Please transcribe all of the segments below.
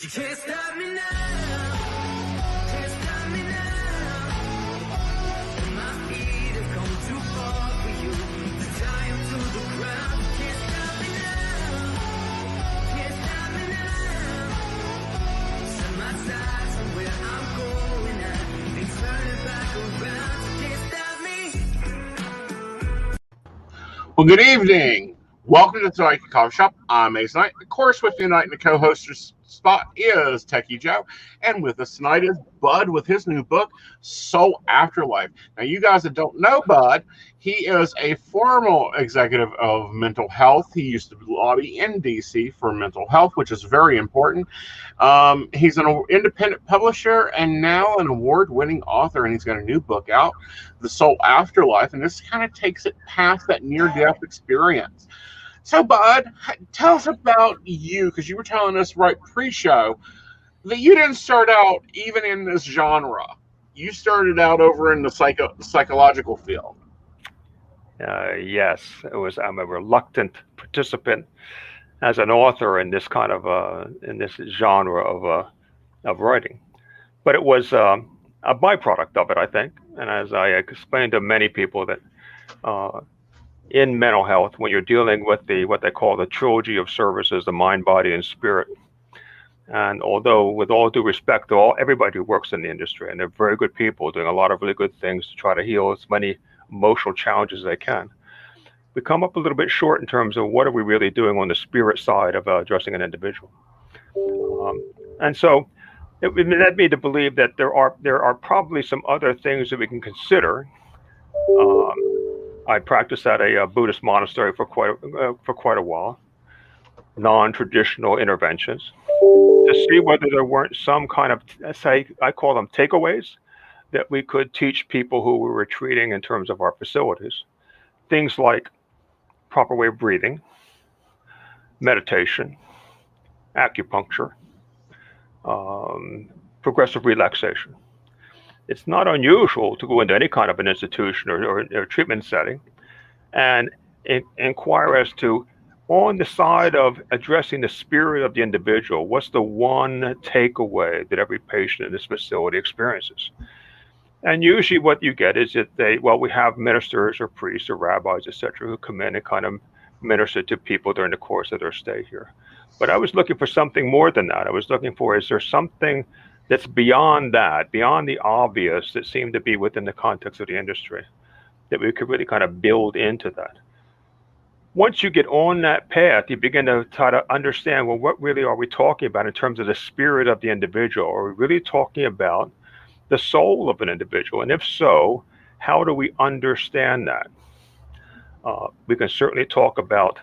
You can't stop me now. Can't stop me now. And my feet have come too far for you to tie 'em to the ground. Can't stop me now. Can't stop me now. Set my sights on where I'm going at and turn it back around. You can't stop me. Well, good evening. Welcome to the Technologist Coffee Shop. I'm Aeson Knight. Of course, with me tonight in the co-hoster spot is Techy Joe. And with us tonight is Bud with his new book, Soul Afterlife. Now, you guys that don't know Bud, he is a former executive of mental health. He used to lobby in D.C. for mental health, which is very important. He's an independent publisher and now an award-winning author, and he's got a new book out, The Soul Afterlife, and this kind of takes it past that near-death experience. So, Bud, tell us about you, because you were telling us right pre-show that you didn't start out even in this genre. You started out over in the psychological field. Yes, I'm a reluctant participant as an author in this kind of in this genre of writing, but it was a byproduct of it, I think. And as I explained to many people, that in mental health, when you're dealing with what they call the trilogy of services, the mind, body, and spirit. And although, with all due respect to everybody who works in the industry, and they're very good people doing a lot of really good things to try to heal as many emotional challenges as they can, we come up a little bit short in terms of what are we really doing on the spirit side of addressing an individual. And so it led me to believe that there are probably some other things that we can consider. I practiced at a Buddhist monastery for quite a while, non-traditional interventions, to see whether there weren't some kind of, I call them takeaways, that we could teach people who we were treating in terms of our facilities. Things like proper way of breathing, meditation, acupuncture, progressive relaxation. It's not unusual to go into any kind of an institution or treatment setting and inquire as to, on the side of addressing the spirit of the individual, what's the one takeaway that every patient in this facility experiences? And usually what you get is that we have ministers or priests or rabbis, etc., who come in and kind of minister to people during the course of their stay here. But I was looking for something more than that. I was looking for, is there something that's beyond that, beyond the obvious, that seemed to be within the context of the industry, that we could really kind of build into that? Once you get on that path, you begin to try to understand, well, what really are we talking about in terms of the spirit of the individual? Are we really talking about the soul of an individual? And if so, how do we understand that? We can certainly talk about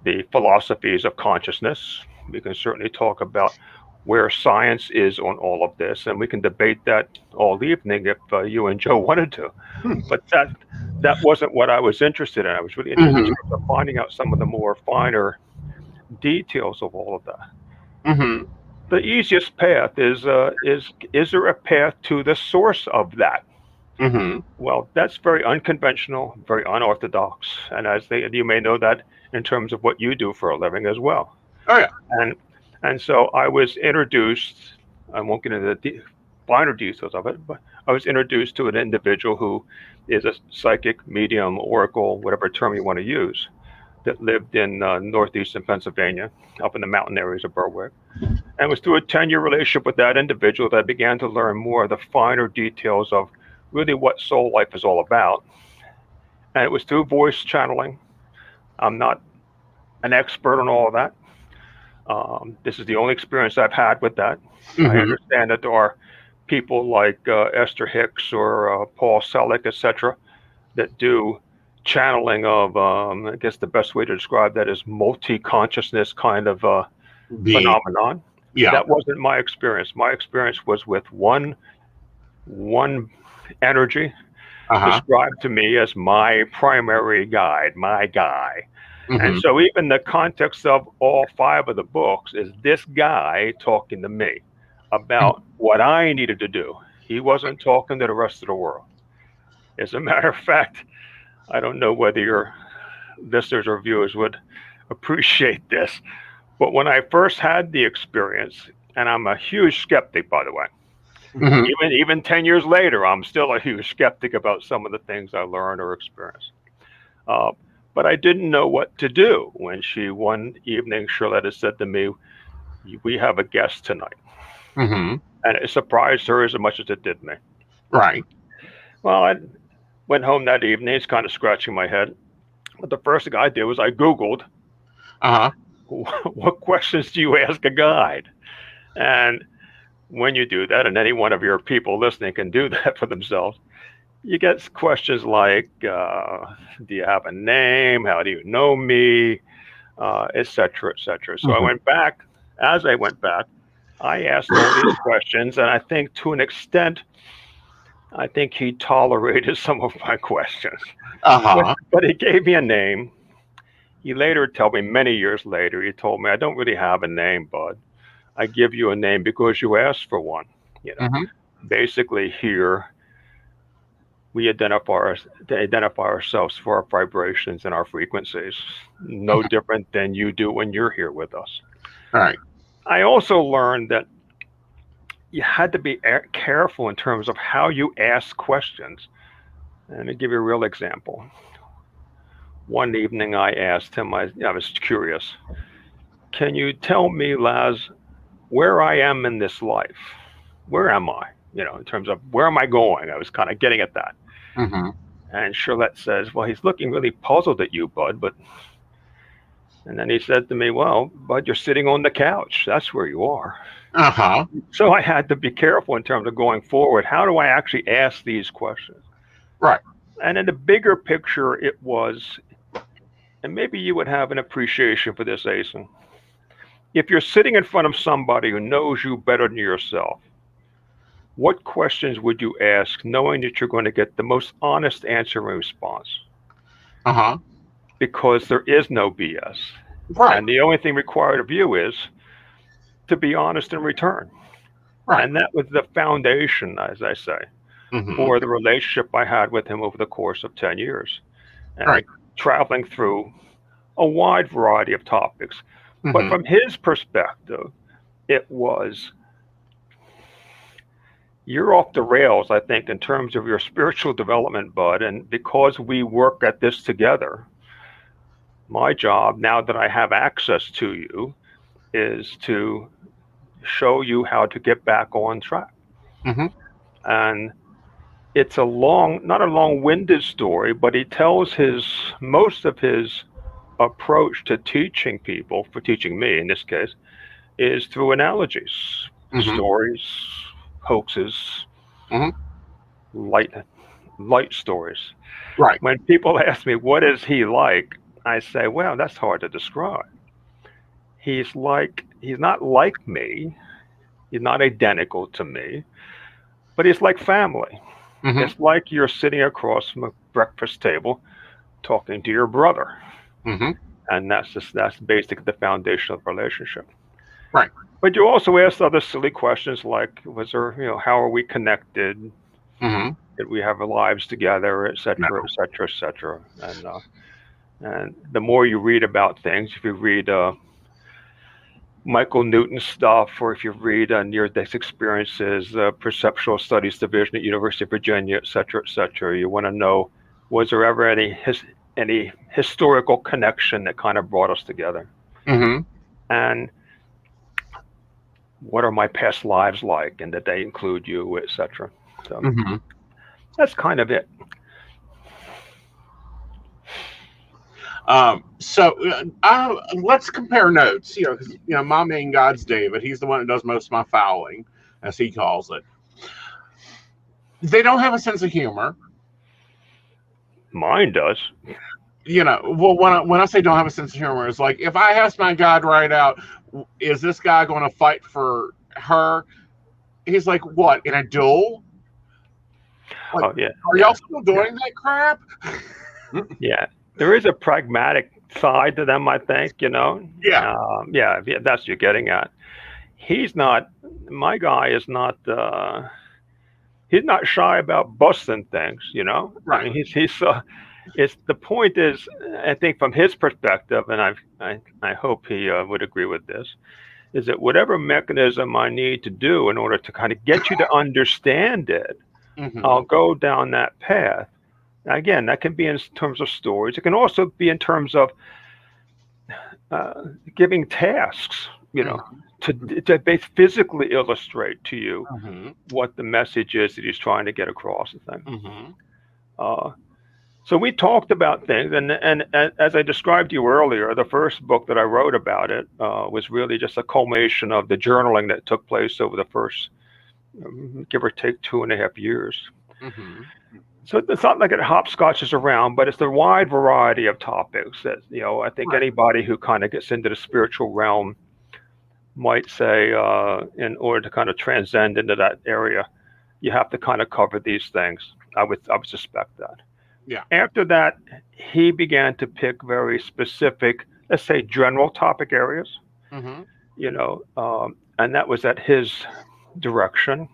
the philosophies of consciousness. We can certainly talk about where science is on all of this, and we can debate that all evening if you and Joe wanted to. But that wasn't what I was interested in. I was really interested in terms of finding out some of the more finer details of all of that. The easiest path is there a path to the source of that? Well, that's very unconventional, very unorthodox, and you may know that in terms of what you do for a living as well. Oh yeah. And so I was introduced, I won't get into the finer details of it, but I was introduced to an individual who is a psychic, medium, oracle, whatever term you want to use, that lived in northeastern Pennsylvania, up in the mountain areas of Berwick. And it was through a 10-year relationship with that individual that I began to learn more of the finer details of really what soul life is all about. And it was through voice channeling. I'm not an expert on all of that. This is the only experience I've had with that. I understand that there are people like Esther Hicks or Paul Selick, etc., that do channeling of, I guess the best way to describe that is multi-consciousness kind of phenomenon. Yeah. That wasn't my experience. My experience was with one energy described to me as my primary guide, my guy. And so even the context of all 5 of the books is this guy talking to me about what I needed to do. He wasn't talking to the rest of the world. As a matter of fact, I don't know whether your listeners or viewers would appreciate this, but when I first had the experience, and I'm a huge skeptic, by the way. Mhm. Even 10 years later, I'm still a huge skeptic about some of the things I learned or experienced. But I didn't know what to do when one evening, Charlotte said to me, "We have a guest tonight." Mhm. And it surprised her as much as it did me. Right. Well, I went home that evening, it's kind of scratching my head. But the first thing I did was I Googled, Uh-huh. what questions do you ask a guide? And when you do that, and any one of your people listening can do that for themselves, you get questions like, do you have a name? How do you know me? Et cetera, et cetera. So I Mhm. went back. As I went back, I asked all these questions, and I think to an extent, I think he tolerated some of my questions. Uh-huh. But he gave me a name. He later told me, many years later, he told me, I don't really have a name, bud. I give you a name because you asked for one. You know, Mhm. basically here we identify ourselves for our vibrations and our frequencies, no Mhm. different than you do when you're here with us. Right. I also learned that you had to be careful in terms of how you ask questions. And to give you a real example, one evening I asked him, I was curious, can you tell me, Laz, where I am in this life? Where am I? You know, in terms of where am I going? I was kind of getting at that. Mhm. And Charlotte says, well, he's looking really puzzled at you, bud. And then he said to me, well, bud, you're sitting on the couch. That's where you are. Uh-huh. So I had to be careful in terms of going forward. How do I actually ask these questions? Right. And in the bigger picture, it was, and maybe you would have an appreciation for this, Aeson. If you're sitting in front of somebody who knows you better than yourself, what questions would you ask knowing that you're going to get the most honest answer and response? Uh-huh. Because there is no BS. Right. And the only thing required of you is to be honest in return. Right. And that was the foundation, as I say, Mhm. for the relationship I had with him over the course of 10 years. Right. And traveling through a wide variety of topics. But Mhm. from his perspective, it was, you're off the rails, I think, in terms of your spiritual development, bud. And because we work at this together, my job, now that I have access to you, is to show you how to get back on track. Mhm. And it's not a long-winded story, but he tells most of his approach to teaching people, for teaching me in this case, is through analogies, Mhm. stories, hoaxes, Mhm. light light stories. Right. When people ask me what is he like, I say, well, that's hard to describe. He's not like me. He's not identical to me, but he's like family. Mhm. It's like you're sitting across from a breakfast table talking to your brother. Mhm. And that's basically the foundation of the relationship. Right. But you also asked other silly questions like, was there, how are we connected? Mhm. Did we have our lives together, et No. cetera, et cetera, et cetera? And the more you read about things, if you read Michael Newton's stuff, or if you read near-death experiences, perceptual studies division at University of Virginia, et cetera, you want to know, was there ever any historical connection that kind of brought us together? Mhm. And what are my past lives like, and did they include you, et cetera? So Mhm. that's kind of it. So let's compare notes. Because my main god's David. He's the one that does most of my fouling, as he calls it. They don't have a sense of humor. Mine does. Well, when I say don't have a sense of humor, it's like if I ask my god right out, is this guy going to fight for her? He's like, what, in a duel? Like, Oh yeah, are y'all yeah, still doing that crap? yeah. There is a pragmatic side to them, I think. Yeah. Yeah, that's what you're getting at. He's not. My guy is not. He's not shy about busting things. I Right. mean, he's. It's the point is, I think from his perspective, and I hope he would agree with this. is that whatever mechanism I need to do in order to kind of get you to understand it, I'll go down that path. Now, again, that can be in terms of stories. It can also be in terms of giving tasks, to physically illustrate to you what the message is that he's trying to get across. So we talked about things, and as I described to you earlier, the first book that I wrote about it was really just a culmination of the journaling that took place over the first, give or take, 2.5 years. So it's not like it hopscotches around, but it's a wide variety of topics that, I think anybody who kind of gets into the spiritual realm might say, in order to kind of transcend into that area, you have to kind of cover these things. I would suspect that. Yeah. After that, he began to pick very specific, let's say, general topic areas, and that was at his direction.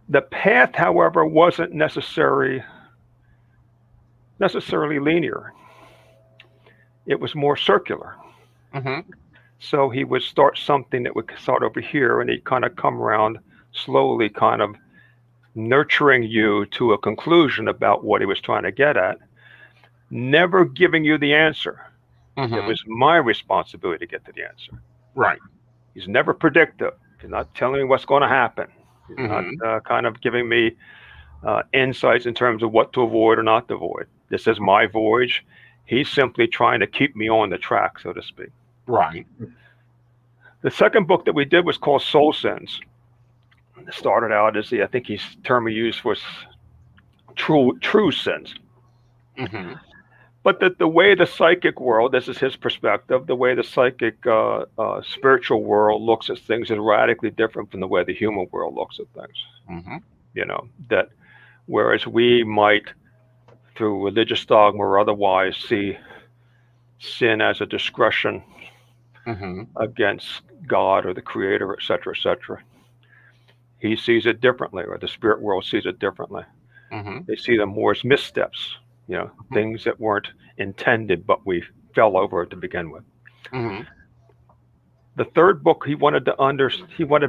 The path, however, wasn't necessarily linear. It was more circular. So he would start something that would start over here, and he'd kind of come around slowly, kind of nurturing you to a conclusion about what he was trying to get at, never giving you the answer. It was my responsibility to get to the answer. Right. He's never predictive. He's not telling me what's going to happen. He's not kind of giving me insights in terms of what to avoid or not to avoid. This is my voyage. He's simply trying to keep me on the track, so to speak. Right. The second book that we did was called Soul Sins. It started out as I think his term he used was true sins. But the way the psychic world, this is his perspective, the way the psychic spiritual world looks at things is radically different from the way the human world looks at things. That whereas we might, through religious dogma or otherwise, see sin as a discretion against God or the Creator, etc., etc., he sees it differently, or the spirit world sees it differently. They see them more as missteps, things that weren't intended, but we fell over to begin with. The third book, he wanted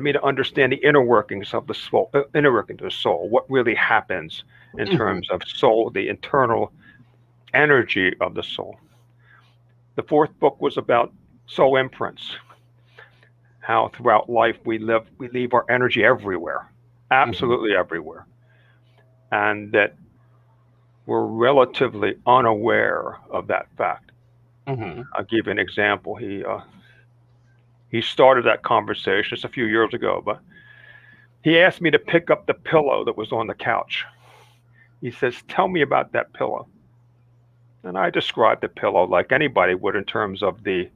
me to understand the inner workings of the soul, what really happens in terms of soul, the internal energy of the soul. The fourth book was about soul imprints, how throughout life we leave our energy everywhere, absolutely everywhere, and that we're relatively unaware of that fact. I'll give you an example. He started that conversation just a few years ago, but he asked me to pick up the pillow that was on the couch. He says, "Tell me about that pillow." And I described the pillow like anybody would in terms of the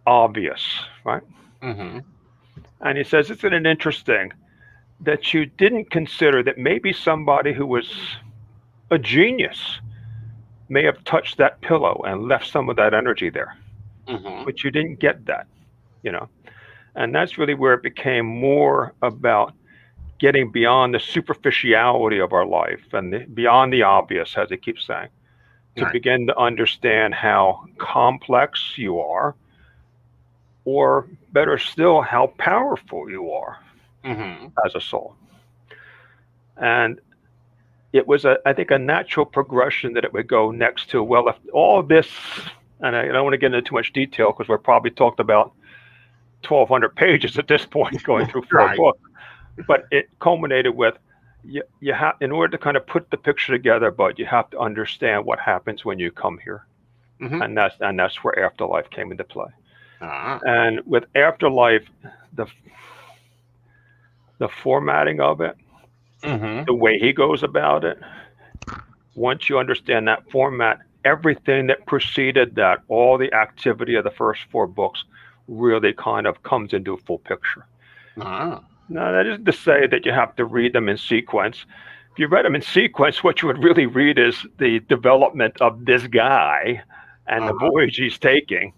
obvious, right? And he says, "Isn't it interesting that you didn't consider that maybe somebody who was a genius may have touched that pillow and left some of that energy there, but you didn't get that, And that's really where it became more about getting beyond the superficiality of our life and beyond the obvious, as he keeps saying, to begin to understand how complex you are, or better still, how powerful you are as a soul. And it was, I think, a natural progression that it would go next to, well, if all of this, and I don't want to get into too much detail because we're probably talked about 1,200 pages at this point going through 4 books, but it culminated with, you have, in order to kind of put the picture together, but you have to understand what happens when you come here. And that's where Afterlife came into play. And with Afterlife, the formatting of it, the way he goes about it, once you understand that format, everything that preceded that, all the activity of the first 4 books really kind of comes into a full picture. Now, that isn't to say that you have to read them in sequence. If you read them in sequence, what you would really read is the development of this guy and the voyage he's taking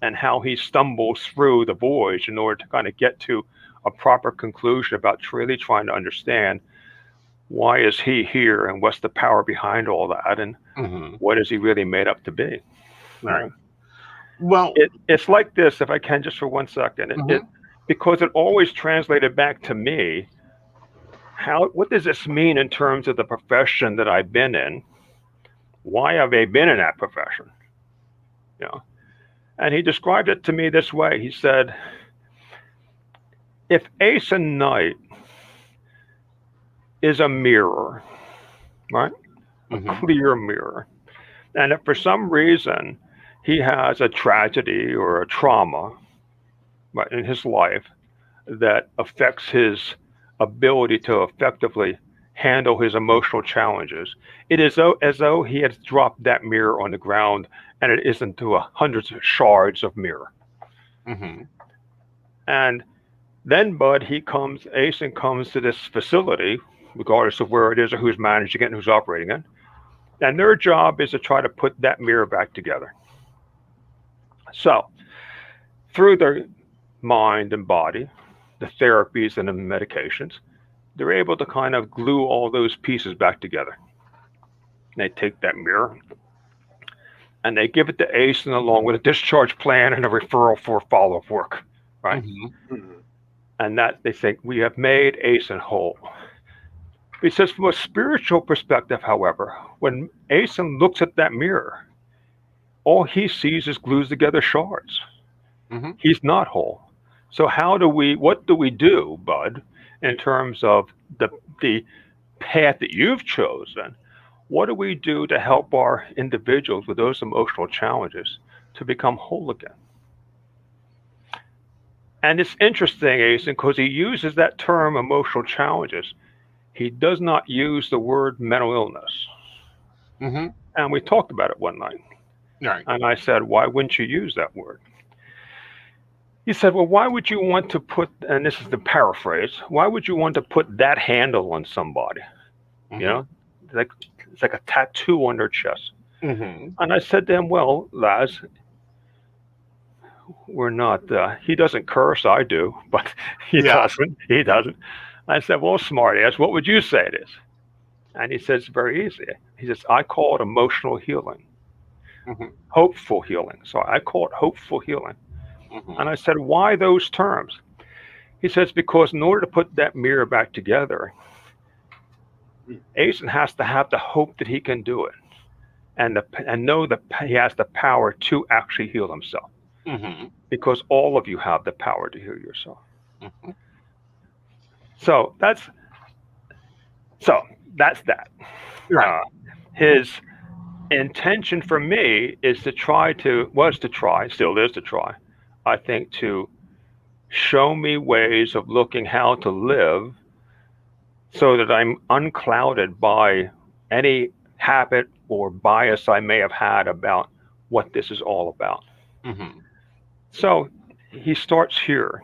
and how he stumbles through the voyage in order to kind of get to a proper conclusion about really trying to understand why is he here and what's the power behind all that and what is he really made up to be. Well, It's like this, if I can, just for 1 second. Because it always translated back to me. What does this mean in terms of the profession that I've been in? Why have I been in that profession? You know, and he described it to me this way. He said, if Aeson Knight is a mirror, right? A clear mirror. And if for some reason he has a tragedy or a trauma, right, in his life that affects his ability to effectively handle his emotional challenges, it is as though he has dropped that mirror on the ground and it is into hundreds of shards of mirror. And then, Bud, Aeson comes to this facility, regardless of where it is or who's managing it and who's operating it. And their job is to try to put that mirror back together. So, through their mind and body, the therapies and the medications, they're able to kind of glue all those pieces back together. They take that mirror and they give it to Aeson along with a discharge plan and a referral for follow-up work, right? And that they think we have made Aeson whole. He says from a spiritual perspective, however, when Aeson looks at that mirror, all he sees is glues together shards. He's not whole. So what do we do, Bud, in terms of the path that you've chosen? What do we do to help our individuals with those emotional challenges to become whole again? And it's interesting, Aeson, because he uses that term emotional challenges. He does not use the word mental illness. And we talked about it one night. Right. And I said, why wouldn't you use that word? He said, well, why would you want to put, and this is the paraphrase, why would you want to put that handle on somebody? You know, it's like a tattoo on their chest. And I said to him, well, Laz, we're not, he doesn't curse, I do, but he doesn't. I said, well, smarty-ass, what would you say it is? And he says, very easy. He says, I call it emotional healing, hopeful healing. So I call it hopeful healing. And I said, why those terms? He says, because in order to put that mirror back together, Aeson has to have the hope that he can do it and know that he has the power to actually heal himself. Because all of you have the power to heal yourself. So that's that. Right. His intention for me still is to try, I think, to show me ways of looking how to live so that I'm unclouded by any habit or bias I may have had about what this is all about. So he starts here.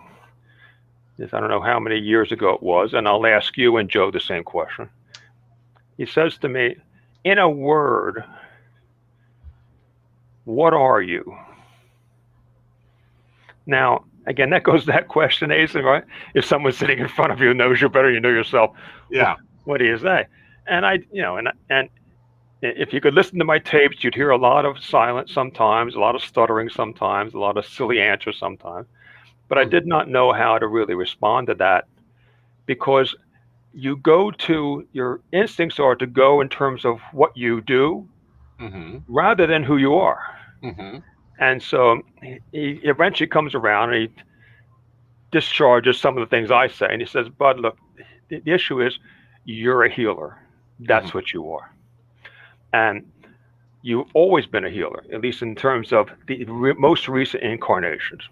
I don't know how many years ago it was, and I'll ask you and Joe the same question. He says to me, in a word, what are you? Now, again, that goes to that question, Aeson, right? If someone's sitting in front of you, knows you better, you know yourself. Yeah. What do you say? And and if you could listen to my tapes, you'd hear a lot of silence sometimes, a lot of stuttering sometimes, a lot of silly answers sometimes. But I did not know how to really respond to that, because your instincts are to go in terms of what you do rather than who you are. And so he eventually comes around and he discharges some of the things I say. And he says, Bud, look, the issue is you're a healer. That's what you are. And you've always been a healer, at least in terms of the most recent incarnations.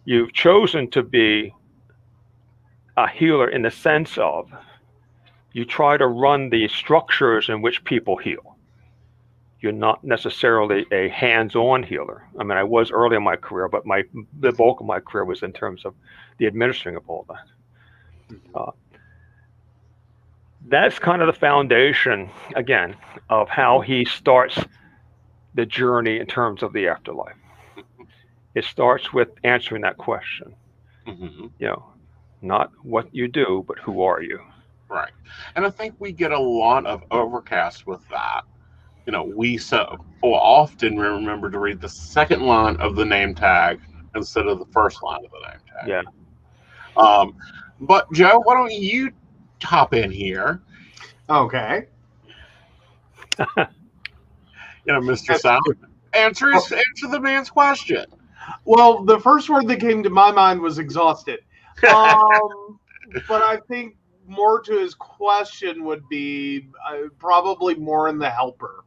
You've chosen to be a healer in the sense of you try to run the structures in which people heal. You're not necessarily a hands-on healer. I mean, I was early in my career, but the bulk of my career was in terms of the administering of all that. That's kind of the foundation, again, of how he starts the journey in terms of the afterlife. It starts with answering that question. Not what you do, but who are you? Right. And I think we get a lot of overcast with that, we so often remember to read the second line of the name tag instead of the first line of the name tag. Yeah. But Joe, why don't you hop in here? Okay. Mr. Sound, answer the man's question. Well, the first word that came to my mind was exhausted. But I think more to his question would be probably more in the helper.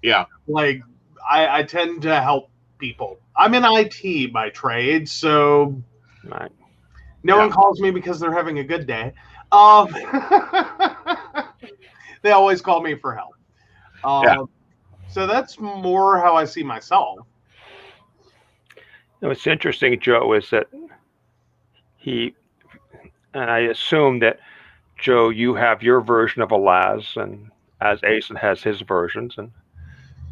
Yeah. Like, I tend to help people. I'm in IT by trade, so Right. no one calls me because they're having a good day. They always call me for help. So that's more how I see myself. What's interesting, Joe, is that and I assume that, Joe, you have your version of a Laz, and as Aeson has his versions, and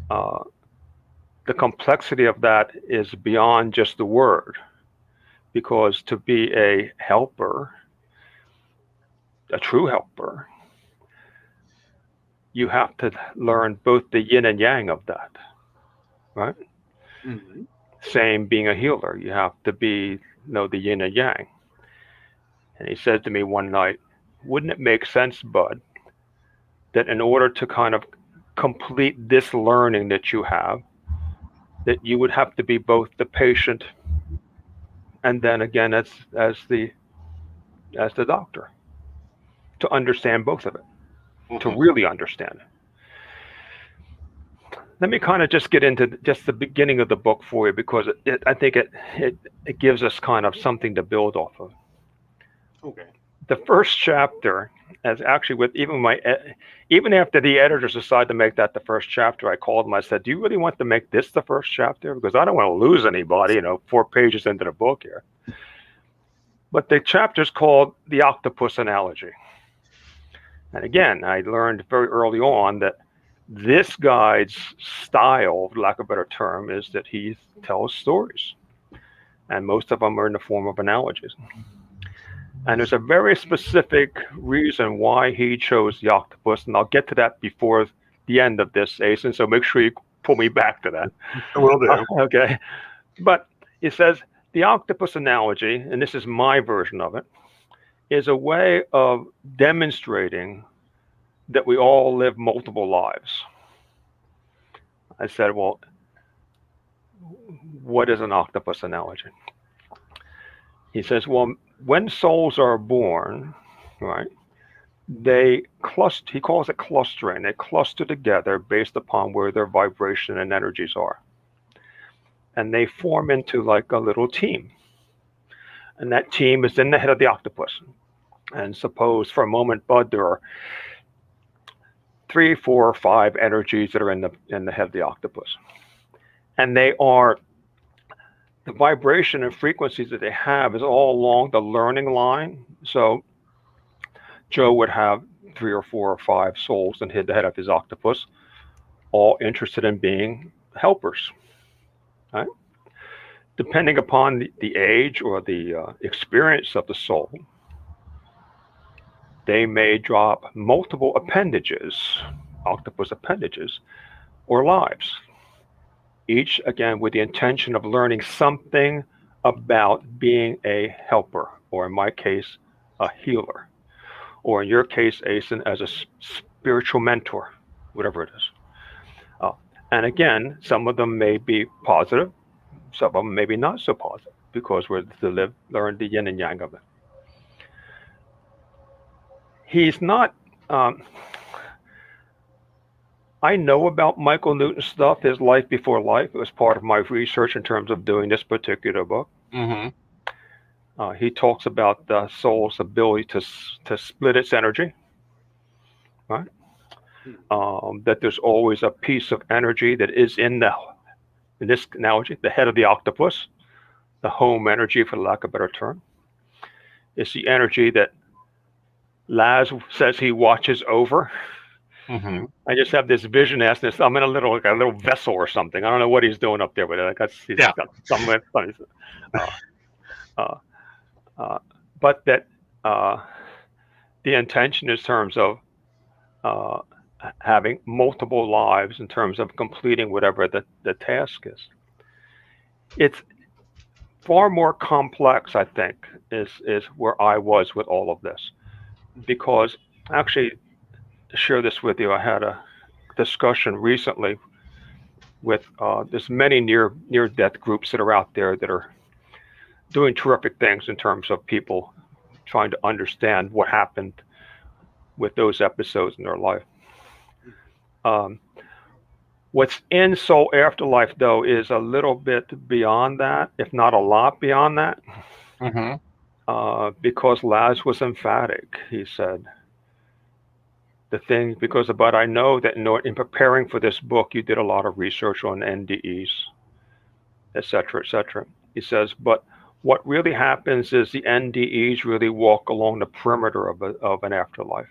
the complexity of that is beyond just the word, because to be a helper, a true helper, you have to learn both the yin and yang of that, right? Mm-hmm. Same being a healer, you have to know the yin and yang. And he said to me one night, wouldn't it make sense, Bud, that in order to kind of complete this learning that you have, that you would have to be both the patient and then again as the doctor, to understand both of it, to really understand it. Let me kind of just get into just the beginning of the book for you, because I think it gives us kind of something to build off of. Okay. The first chapter, as actually with even after the editors decided to make that the first chapter, I called them. I said, "Do you really want to make this the first chapter? Because I don't want to lose anybody. 4 pages into the book here." But the chapter's called The Octopus Analogy. And again, I learned very early on that this guide's style, for lack of a better term, is that he tells stories. And most of them are in the form of analogies. And there's a very specific reason why he chose the octopus, and I'll get to that before the end of this, Aeson, so make sure you pull me back to that. I will do. Okay. But it says, the octopus analogy, and this is my version of it, is a way of demonstrating that we all live multiple lives. I said, well, what is an octopus analogy? He says, well, when souls are born, right, he calls it clustering. They cluster together based upon where their vibration and energies are. And they form into like a little team. And that team is in the head of the octopus. And suppose for a moment, Bud, there are 3, 4, 5 energies that are in the head of the octopus. And they are, the vibration and frequencies that they have is all along the learning line. So Joe would have 3 or 4 or 5 souls in the head of his octopus, all interested in being helpers, right? Depending upon the age or the experience of the soul, they may drop multiple appendages, octopus appendages, or lives, each again with the intention of learning something about being a helper, or in my case, a healer, or in your case, Aeson, as a spiritual mentor, whatever it is. And again, some of them may be positive, some of them may be not so positive, because we're to learn the yin and yang of it. He's not, I know about Michael Newton's stuff, his life before life. It was part of my research in terms of doing this particular book. Mm-hmm. He talks about the soul's ability to split its energy, right? That there's always a piece of energy that is in this analogy, the head of the octopus, the home energy, for lack of a better term. It's the energy that Laz says he watches over. Mm-hmm. I just have this vision as this. I'm in a little vessel or something. I don't know what he's doing up there, but he's got something funny. But that the intention in terms of having multiple lives in terms of completing whatever the task is. It's far more complex, I think, is where I was with all of this. Because actually, to share this with you, I had a discussion recently with there's many near-death groups that are out there that are doing terrific things in terms of people trying to understand what happened with those episodes in their life. What's in Soul Afterlife, though, is a little bit beyond that, if not a lot beyond that, because Laz was emphatic. He said, but I know that in preparing for this book, you did a lot of research on NDEs, et cetera, et cetera. He says, but what really happens is the NDEs really walk along the perimeter of an afterlife.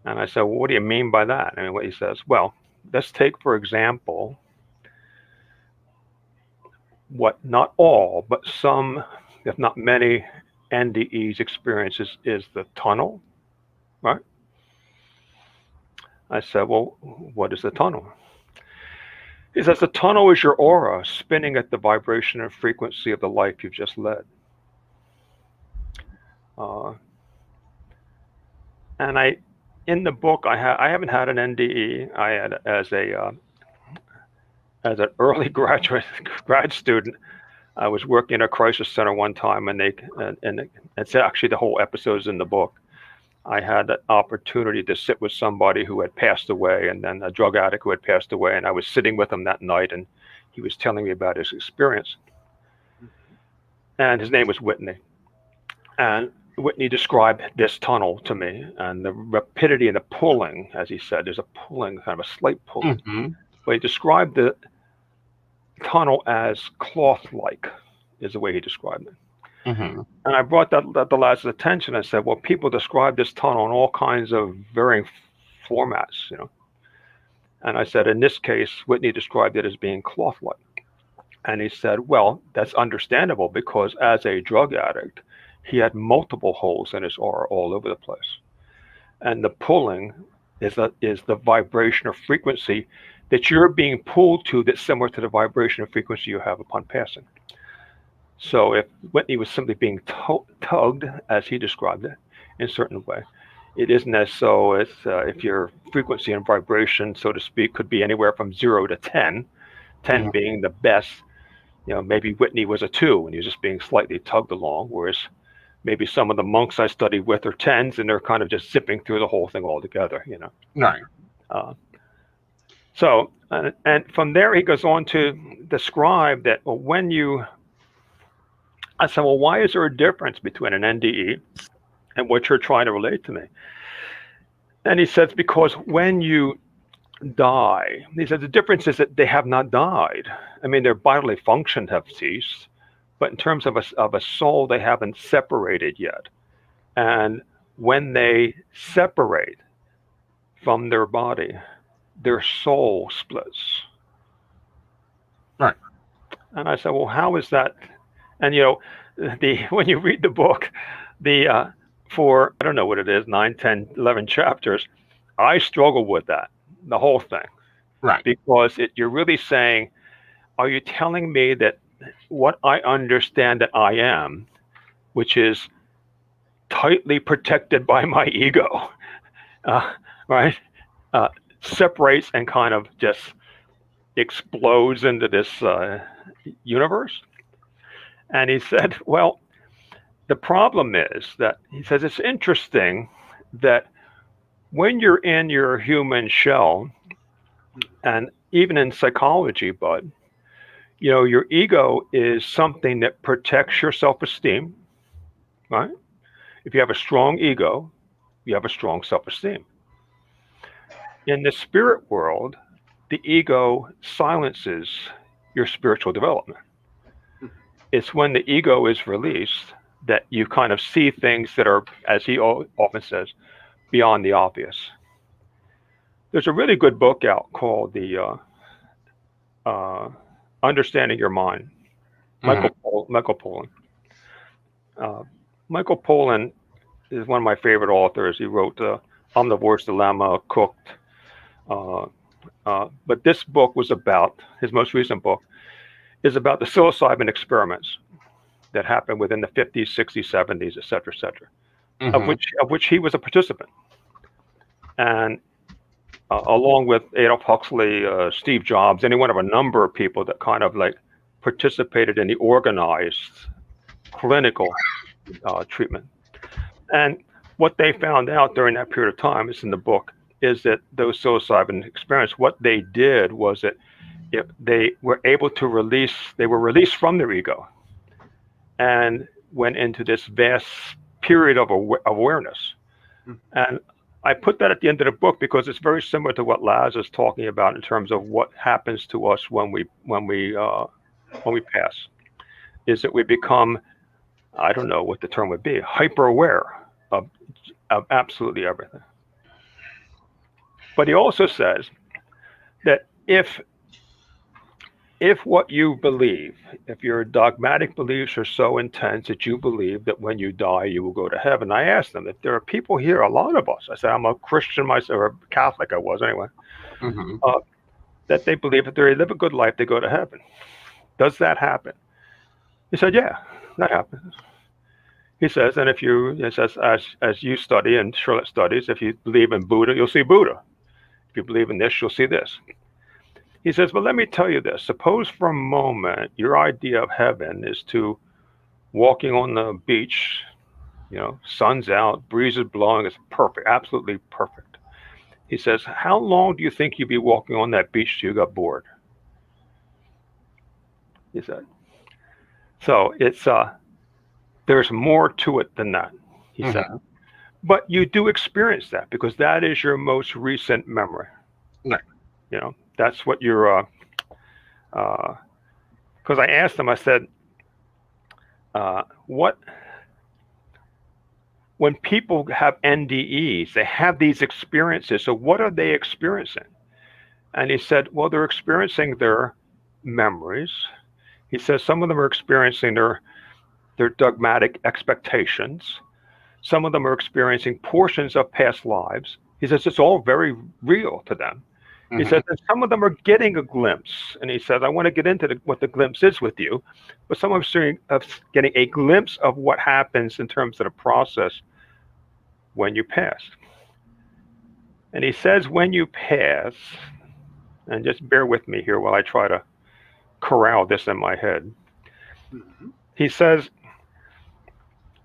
And I said, well, what do you mean by that? And what he says, well, let's take, for example, what not all, but some, if not many, NDEs experiences is the tunnel, right? I said, well, what is the tunnel? He says, the tunnel is your aura spinning at the vibration and frequency of the life you've just led. And in the book, I haven't had an NDE. I had as an early grad student, I was working in a crisis center one time, and it's actually the whole episode is in the book. I had the opportunity to sit with somebody who had passed away, and then a drug addict who had passed away, and I was sitting with him that night, and he was telling me about his experience. And his name was Whitney. And Whitney described this tunnel to me, and the rapidity and the pulling, as he said, there's a pulling, kind of a slight pulling. But he described the tunnel as cloth-like, is the way he described it. And I brought that to Laz's attention. I said, well, people describe this tunnel in all kinds of varying formats, you know. And I said, in this case, Whitney described it as being cloth-like. And he said, well, that's understandable because as a drug addict, he had multiple holes in his aura all over the place. And the pulling is the vibration or frequency that you're being pulled to that's similar to the vibration or frequency you have upon passing. So if Whitney was simply being tugged, as he described it, in a certain way, it isn't as so as if your frequency and vibration, so to speak, could be anywhere from 0 to 10, 10 being the best. You know, maybe Whitney was a 2 and he was just being slightly tugged along, whereas maybe some of the monks I studied with are 10s and they're kind of just zipping through the whole thing altogether, you know. Right. So, and from there he goes on to describe that, well, I said, well, why is there a difference between an NDE and what you're trying to relate to me? And he says, because when you die, he said, the difference is that they have not died. I mean, their bodily functions have ceased, but in terms of a soul, they haven't separated yet. And when they separate from their body, their soul splits. Right. And I said, well, how is that? And, you know, when you read the book, for, I don't know what it is, 9, 10, 11 chapters, I struggle with that, the whole thing. Right. Because you're really saying, are you telling me that what I understand that I am, which is tightly protected by my ego, right, separates and kind of just explodes into this universe? And he said, well, the problem is that, he says, it's interesting that when you're in your human shell, and even in psychology, Bud, you know, your ego is something that protects your self-esteem, right? If you have a strong ego, you have a strong self-esteem. In the spirit world, the ego silences your spiritual development. It's when the ego is released that you kind of see things that are, as he often says, beyond the obvious. There's a really good book out called the Understanding Your Mind. Michael Pollan. Michael Pollan is one of my favorite authors. He wrote Omnivore's Dilemma, Cooked. But this book was about, his most recent book, is about the psilocybin experiments that happened within the 50s, 60s, 70s, et cetera, Mhm. of which he was a participant. And along with Adolf Huxley, Steve Jobs, any one of a number of people that kind of like participated in the organized clinical treatment. And what they found out during that period of time, is in the book, is that those psilocybin experiments, what they did was that they were able to release, they were released from their ego and went into this vast period of awareness. And I put that at the end of the book because it's very similar to what Laz is talking about in terms of what happens to us when we pass. Is that we become, I don't know what the term would be, hyper aware of absolutely everything. But he also says that if what you believe, if your dogmatic beliefs are so intense that you believe that when you die you will go to heaven. I asked them if there are people here, a lot of us, I said, I'm a Christian myself, or a Catholic I was anyway, Mhm. that they believe that they live a good life, they go to heaven. Does that happen? He said, yeah, that happens. He says, and if you, he says, as you study and Charlotte studies, if you believe in Buddha, you'll see Buddha. If you believe in this, you'll see this. He says, but let me tell you this. Suppose for a moment your idea of heaven is to walking on the beach, sun's out, breeze is blowing, it's perfect, absolutely perfect. He says, how long do you think you'd be walking on that beach till you got bored? He said. So it's there's more to it than that, he said. But you do experience that because that is your most recent memory. Right. That's what you're because I asked him, I said, when people have NDEs, they have these experiences. So what are they experiencing? And he said, well, they're experiencing their memories. He says some of them are experiencing their dogmatic expectations. Some of them are experiencing portions of past lives. He says it's all very real to them. He says, and some of them are getting a glimpse. And he says, I want to get into what the glimpse is with you. But some of them are getting a glimpse of what happens in terms of the process when you pass. And he says, when you pass, and just bear with me here while I try to corral this in my head. He says,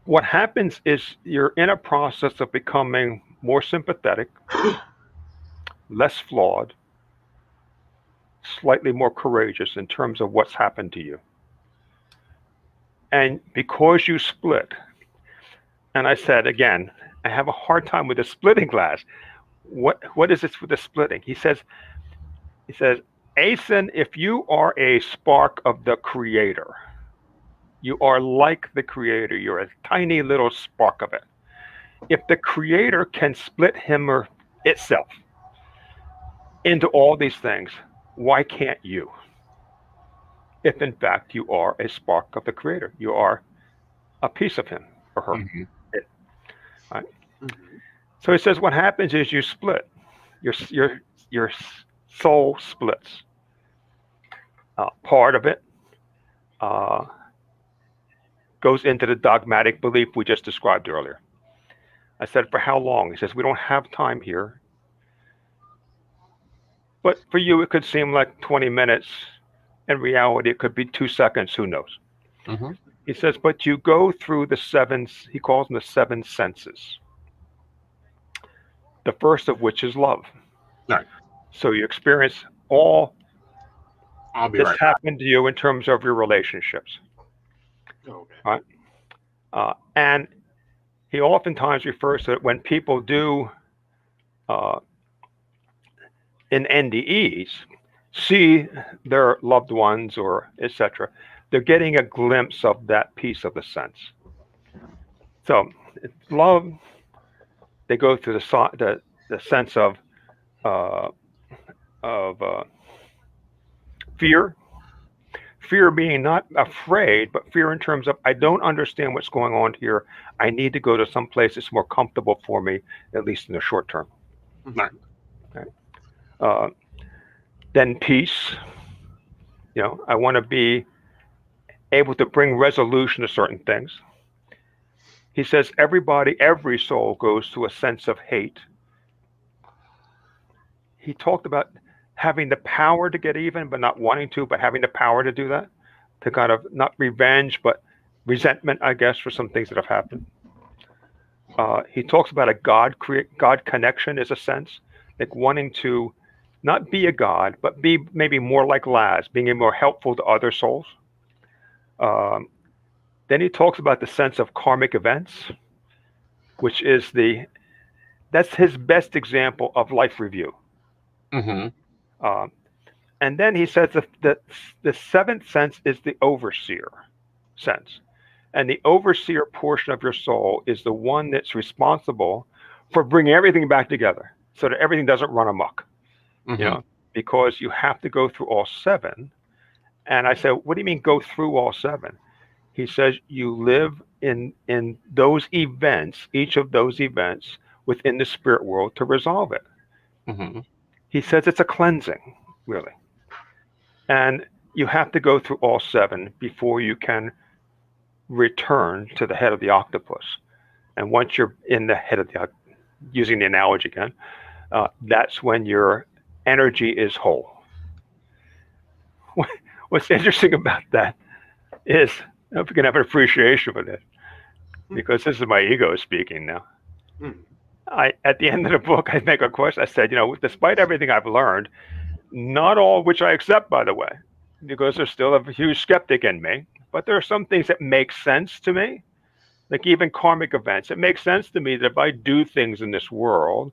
what happens is you're in a process of becoming more sympathetic, less flawed, slightly more courageous in terms of what's happened to you. And because you split, and I said, again, I have a hard time with the splitting glass. What is this with the splitting? He says, Aeson, if you are a spark of the creator, you are like the creator. You're a tiny little spark of it. If the creator can split him or itself into all these things, why can't you? If in fact you are a spark of the creator, you are a piece of him or her. Right? So he says, what happens is you split. Your soul splits. Part of it goes into the dogmatic belief we just described earlier. I said, for how long? He says, we don't have time here. But for you, it could seem like 20 minutes. In reality, it could be 2 seconds. Who knows? He says, but you go through the seven, he calls them the seven senses. The first of which is love. Right. So you experience all this right happened to you in terms of your relationships. Okay. Right? And he oftentimes refers to it when people do in NDEs see their loved ones or etc. They're getting a glimpse of that piece of the sense. So love, they go through the sense of fear. fear being not afraid, but fear in terms of I don't understand what's going on here. I need to go to some place that's more comfortable for me, at least in the short term. Right. Okay. Then peace. I want to be able to bring resolution to certain things. He says every soul goes through a sense of hate. He talked about having the power to get even, but not wanting to, but having the power to do that, to kind of not revenge, but resentment, I guess, for some things that have happened. He talks about a God connection as a sense, like wanting to not be a God, but be maybe more like Laz, being more helpful to other souls. Then he talks about the sense of karmic events, which is that's his best example of life review. Mm-hmm. And then he says the seventh sense is the overseer sense. And the overseer portion of your soul is the one that's responsible for bringing everything back together so that everything doesn't run amok, Mm-hmm. because you have to go through all seven. And I said, what do you mean go through all seven? He says you live in those events, each of those events within the spirit world to resolve it. Mm-hmm. He says it's a cleansing, really. And you have to go through all seven before you can return to the head of the octopus. And once you're in the head of using the analogy again, that's when your energy is whole. What's interesting about that is, I hope you can have an appreciation for this, because this is my ego speaking now. At the end of the book, I make a question. I said, despite everything I've learned, not all of which I accept, by the way, because there's still a huge skeptic in me, but there are some things that make sense to me, like even karmic events. It makes sense to me that if I do things in this world,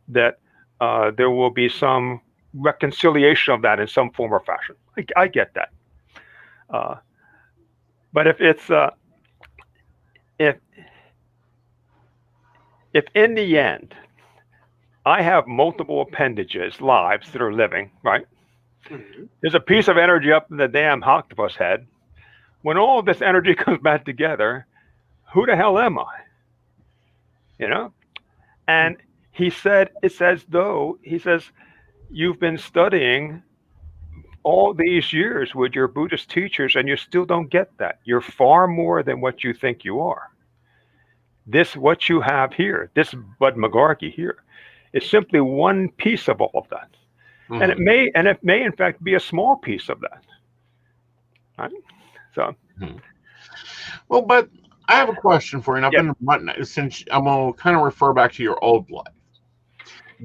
that there will be some reconciliation of that in some form or fashion. I get that. But if it's if in the end I have multiple appendages, lives that are living, right? Mm-hmm. There's a piece of energy up in the damn octopus head. When all of this energy comes back together, who the hell am I? And he said, he says, you've been studying all these years with your Buddhist teachers and you still don't get that. You're far more than what you think you are. What you have here, this Bud McGarkey here, is simply one piece of all of that. Mm-hmm. And it may in fact be a small piece of that. Right? So well, but I have a question for you. Since I'm going to kind of refer back to your old life.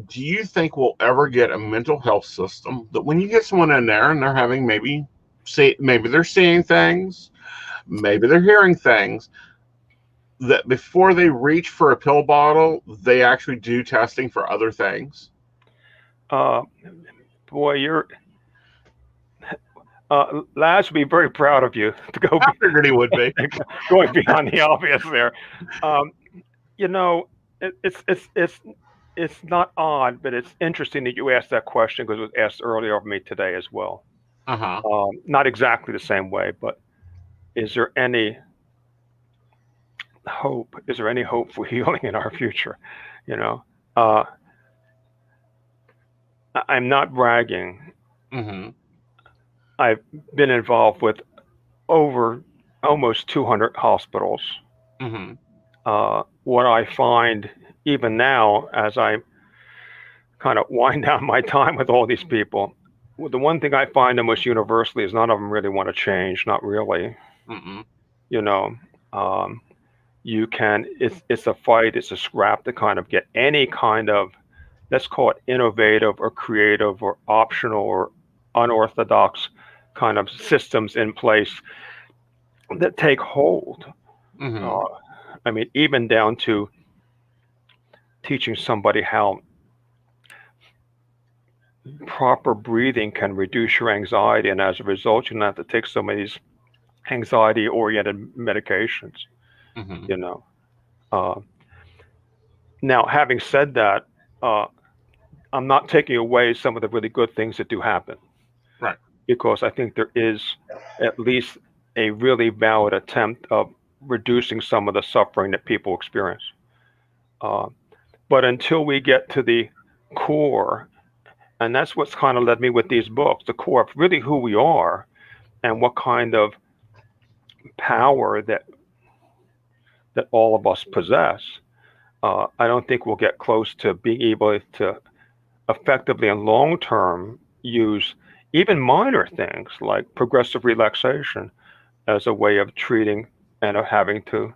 Do you think we'll ever get a mental health system that when you get someone in there and they're having maybe they're seeing things, maybe they're hearing things, that before they reach for a pill bottle, they actually do testing for other things? Boy, you're Laz would be very proud of you to go. I figured he would be going beyond the obvious there. It's not odd, but it's interesting that you asked that question because it was asked earlier of me today as well. Not exactly the same way, but is there any hope? Is there any hope for healing in our future? I'm not bragging. Mm-hmm. I've been involved with over almost 200 hospitals. Mm-hmm. What I find even now, as I kind of wind down my time with all these people, the one thing I find almost universally is none of them really want to change. Not really. Mm-mm. It's a fight, it's a scrap to kind of get any kind of, let's call it innovative or creative or optional or unorthodox kind of systems in place that take hold. Mm-hmm. Even down to teaching somebody how proper breathing can reduce your anxiety, and as a result, you don't have to take some of these anxiety-oriented medications. Mm-hmm. Now, having said that, I'm not taking away some of the really good things that do happen. Right. because I think there is at least a really valid attempt of reducing some of the suffering that people experience. But until we get to the core, and that's what's kind of led me with these books, the core of really who we are and what kind of power that all of us possess, I don't think we'll get close to being able to effectively and long term use even minor things like progressive relaxation as a way of treating and of having to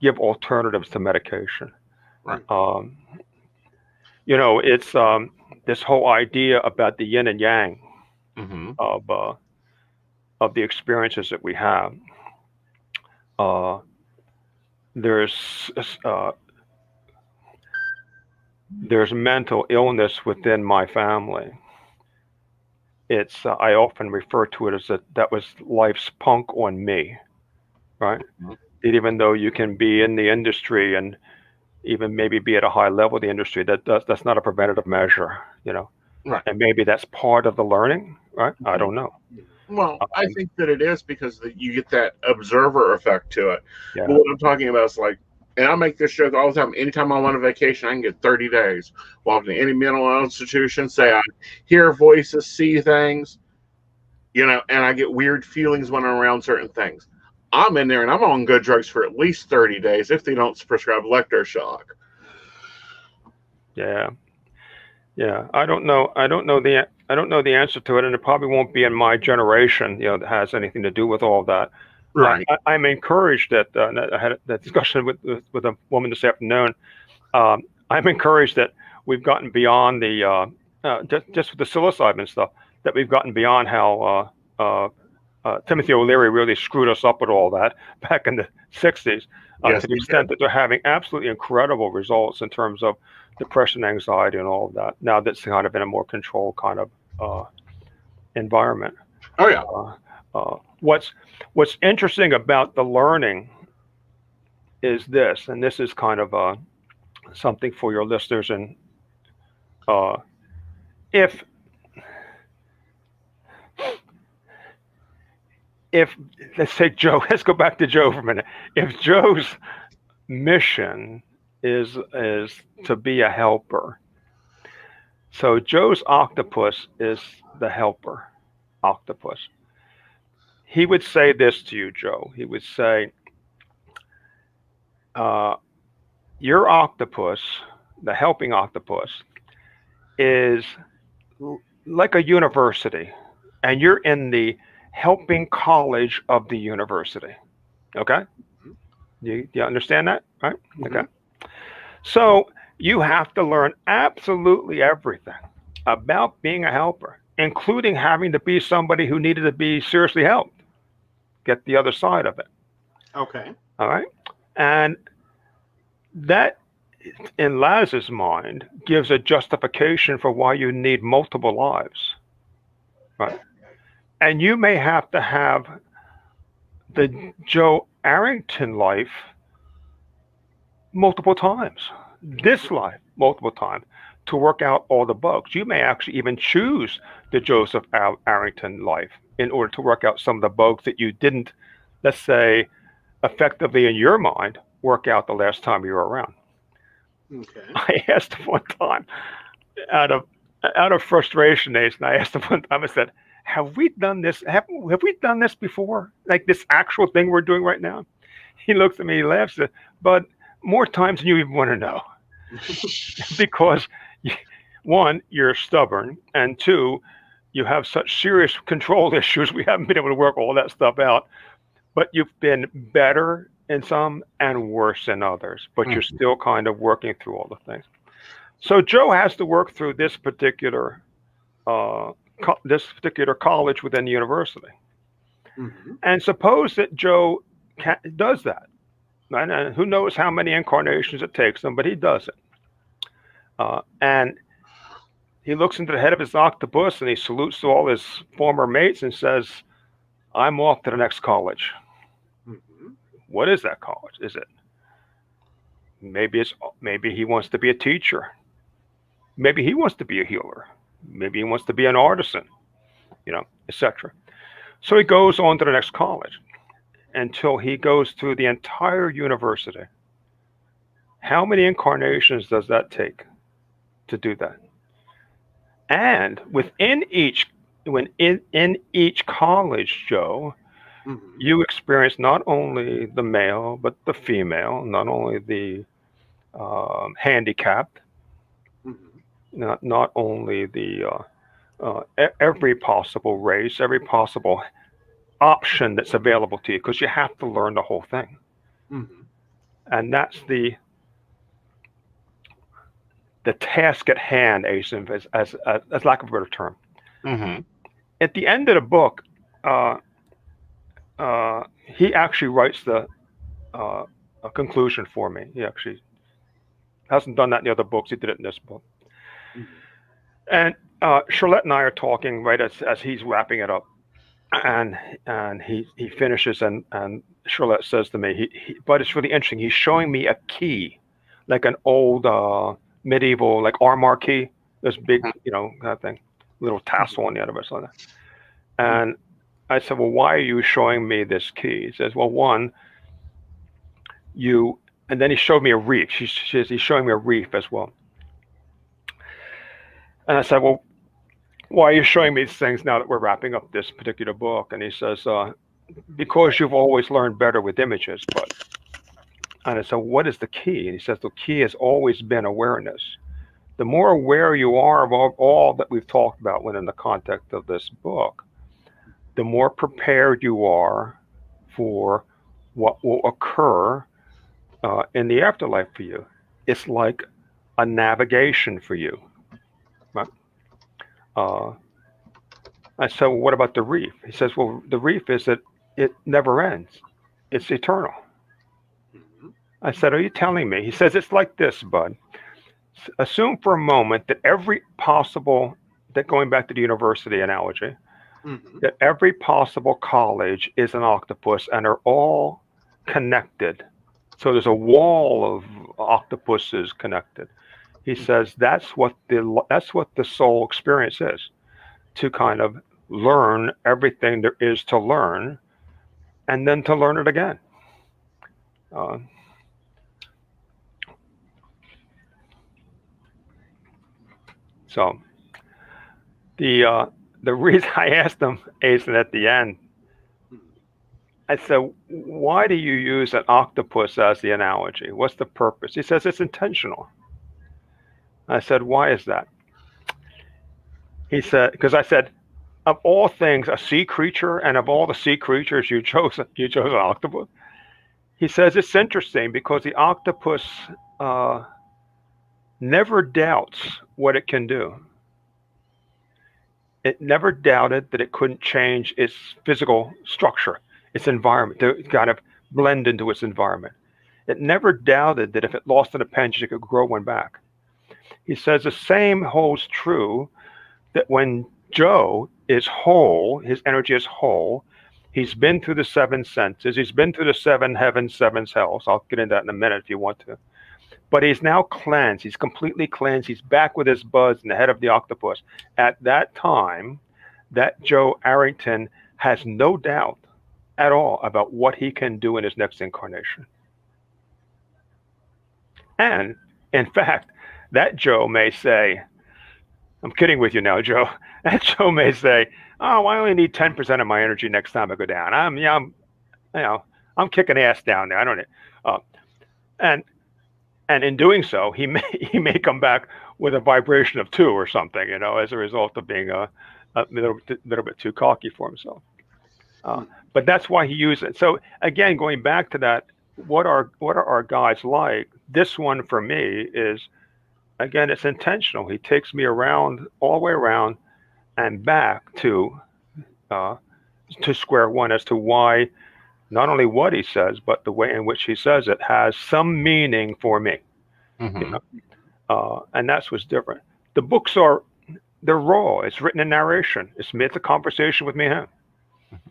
give alternatives to medication. Right. It's this whole idea about the yin and yang Mm-hmm. of the experiences that we have. There's mental illness within my family. It's I often refer to it as that was life's punk on me, right? Mm-hmm. Even though you can be in the industry and even maybe be at a high level of the industry, that's not a preventative measure, Right. And maybe that's part of the learning, right? I don't know. Well, I think that it is because you get that observer effect to it. Yeah. But what I'm talking about is like, and I make this joke all the time. Anytime I'm on a vacation, I can get 30 days. Walk to any mental institution, say I hear voices, see things, and I get weird feelings when I'm around certain things. I'm in there and I'm on good drugs for at least 30 days if they don't prescribe electroshock. Yeah. I don't know the answer to it, and it probably won't be in my generation, that has anything to do with all that. Right. I'm encouraged that I had that discussion with a woman this afternoon. I'm encouraged that we've gotten beyond the just with the psilocybin stuff, that we've gotten beyond how Timothy O'Leary really screwed us up with all that back in the 60s, Yes, to the he extent that they're having absolutely incredible results in terms of depression, anxiety, and all of that. Now that's kind of in a more controlled kind of environment. Oh, yeah. What's interesting about the learning is this, and this is kind of something for your listeners, and if let's take Joe, let's go back to Joe for a minute. If Joe's mission is to be a helper, so Joe's octopus is the helper octopus. He would say this to you, Joe. He would say, your octopus, the helping octopus, is like a university, and you're in the helping college of the university. Okay? You understand that, right? Mm-hmm. Okay. So you have to learn absolutely everything about being a helper, including having to be somebody who needed to be seriously helped. Get the other side of it. Okay. All right. And that, in Laz's mind, gives a justification for why you need multiple lives. Right. And you may have to have the Joe Arrington life multiple times, this life multiple times, to work out all the bugs. You may actually even choose the Joseph Arrington life in order to work out some of the bugs that you didn't, let's say, effectively in your mind, work out the last time you were around. Okay. I asked him one time, out of frustration, Aeson, I asked him one time, I said, have we done this? Have we done this before? Like this actual thing we're doing right now? He looks at me, he laughs, said, but more times than you even want to know. Because one, you're stubborn, and two, you have such serious control issues. We haven't been able to work all that stuff out, but you've been better in some and worse in others, but you're still kind of working through all the things. So Joe has to work through this particular college within the university. Mm-hmm. And suppose that Joe does that. And who knows how many incarnations it takes him, but he does it. And he looks into the head of his octopus and he salutes to all his former mates and says, I'm off to the next college. Mm-hmm. What is that college? Is it? Maybe he wants to be a teacher. Maybe he wants to be a healer. Maybe he wants to be an artisan. etc. So he goes on to the next college until he goes through the entire university. How many incarnations does that take to do that? And within each, in each college, Joe, you experience not only the male but the female, not only the handicapped, not only the every possible race, every possible option that's available to you, because you have to learn the whole thing. And that's the task at hand, Aeson, as lack of a better term. At the end of the book, he actually writes a conclusion for me. He actually hasn't done that in the other books. He did it in this book. And Charlotte and I are talking right as he's wrapping it up, and he finishes, and Charlotte says to me, but it's really interesting. He's showing me a key, like an old medieval, like armor key, this big, kind of thing, little tassel on the end of it, like that. And I said, well, why are you showing me this key? He says, well, one, and then he showed me a reef. He's showing me a reef as well. And I said, well, why are you showing me these things now that we're wrapping up this particular book? And he says, because you've always learned better with images. And I said, what is the key? And he says, the key has always been awareness. The more aware you are of all that we've talked about within the context of this book, the more prepared you are for what will occur in the afterlife for you. It's like a navigation for you. Right? I said, well, what about the reef? He says, well, the reef is that it never ends. It's eternal. I said, are you telling me? He says, it's like this, bud. Assume for a moment that going back to the university analogy, that every possible college is an octopus and are all connected. So there's a wall of octopuses connected. He says that's what the soul experience is, to kind of learn everything there is to learn, and then to learn it again. So the reason I asked him, Aeson, at the end, I said, why do you use an octopus as the analogy? What's the purpose? He says, it's intentional. I said, why is that? He said, because I said, of all things, a sea creature, and of all the sea creatures, you chose an octopus. He says, it's interesting because the octopus never doubts what it can do. It never doubted that it couldn't change its physical structure, its environment, to kind of blend into its environment. It never doubted that if it lost an appendage, it could grow one back. He says the same holds true, that when Joe is whole, his energy is whole, he's been through the seven senses, he's been through the seven heavens, seven hells. I'll get into that in a minute if you want to. But he's now cleansed. He's completely cleansed. He's back with his buds in the head of the octopus. At that time, that Joe Arrington has no doubt at all about what he can do in his next incarnation. And, in fact, that Joe may say, I'm kidding with you now, Joe. That Joe may say, oh, I only need 10% of my energy next time I go down. I'm kicking ass down there. I don't know. And in doing so, he may come back with a vibration of 2 or something, as a result of being a little bit too cocky for himself. But that's why he used it. So again, going back to that, what are our guides like? This one for me is, again, it's intentional. He takes me around, all the way around, and back to square one as to why. Not only what he says, but the way in which he says it has some meaning for me. And that's what's different. The books they're raw. It's written in narration. It's a conversation with me and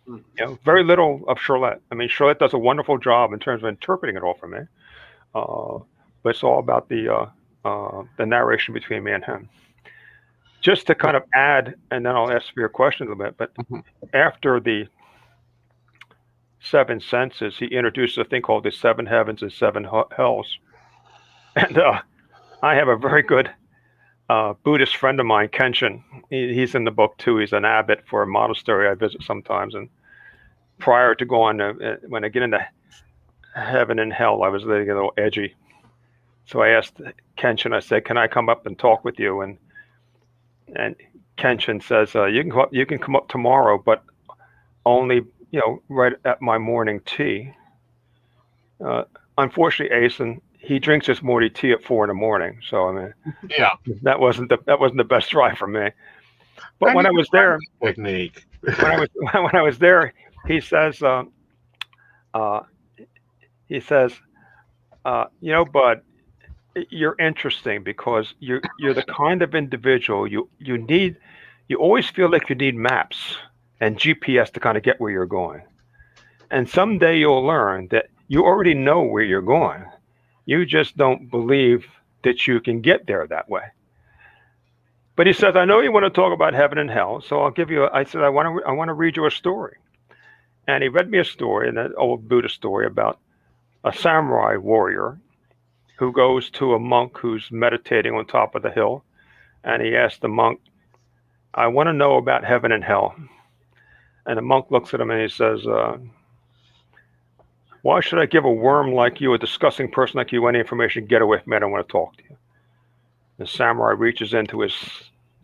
him. Very little of Charlotte. I mean, Charlotte does a wonderful job in terms of interpreting it all for me. But it's all about the narration between me and him. just to kind of add, and then I'll ask for your question a little bit, but after the 7 senses, he introduced a thing called the 7 heavens and 7 hells. And I have a very good Buddhist friend of mine, Kenshin. He's in the book too. He's an abbot for a monastery I visit sometimes. And prior to going, when I get into heaven and hell, I was getting a little edgy. So I asked Kenshin, I said, can I come up and talk with you? And Kenshin says, you can come up tomorrow, but only, right at my morning tea. Unfortunately, Aeson, he drinks his morning tea at 4 a.m. So I mean, yeah, that wasn't the best try for me. But when I was there, technique. when I was there, he says, Bud, you're interesting because you're the kind of individual you always feel like you need maps and GPS to kind of get where you're going. And someday you'll learn that you already know where you're going. You just don't believe that you can get there that way. But he says, I know you want to talk about heaven and hell, so I'll give you. I said, I want to read you a story. And he read me a story, an old Buddhist story about a samurai warrior who goes to a monk who's meditating on top of the hill, and he asks the monk, I want to know about heaven and hell. And the monk looks at him and he says, why should I give a worm like you, a disgusting person like you, any information? Get away from me, I don't want to talk to you. The samurai reaches into his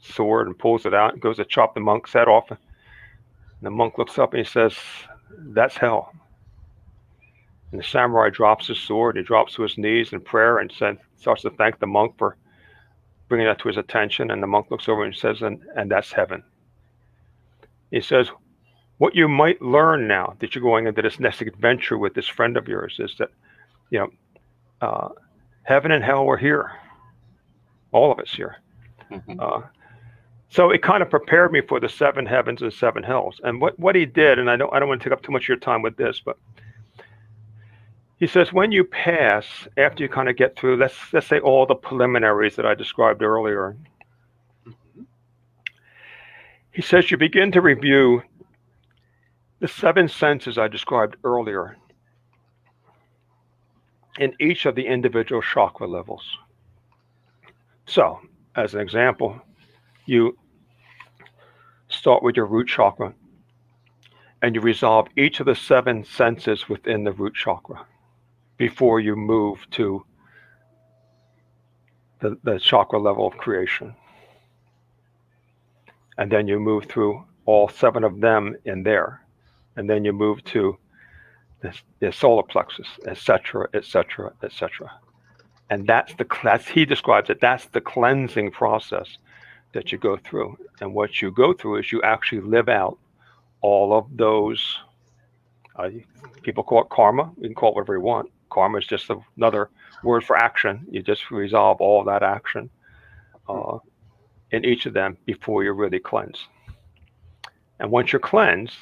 sword and pulls it out and goes to chop the monk's head off. And the monk looks up and he says, that's hell. And the samurai drops his sword, he drops to his knees in prayer and starts to thank the monk for bringing that to his attention. And the monk looks over and says, and that's heaven. He says, what you might learn now that you're going into this next adventure with this friend of yours is that, heaven and hell are here. All of us here. So it kind of prepared me for the 7 heavens and 7 hells. And what he did, and I don't want to take up too much of your time with this, but he says when you pass, after you kind of get through, let's say all the preliminaries that I described earlier, he says you begin to review the 7 senses I described earlier in each of the individual chakra levels. So, as an example, you start with your root chakra and you resolve each of the 7 senses within the root chakra before you move to the chakra level of creation. And then you move through all 7 of them in there. And then you move to the solar plexus, etc., etc., etc. And that's he describes it, that's the cleansing process that you go through. And what you go through is you actually live out all of those, people call it karma, you can call it whatever you want. Karma is just another word for action. You just resolve all that action in each of them before you're really cleansed. And once you're cleansed,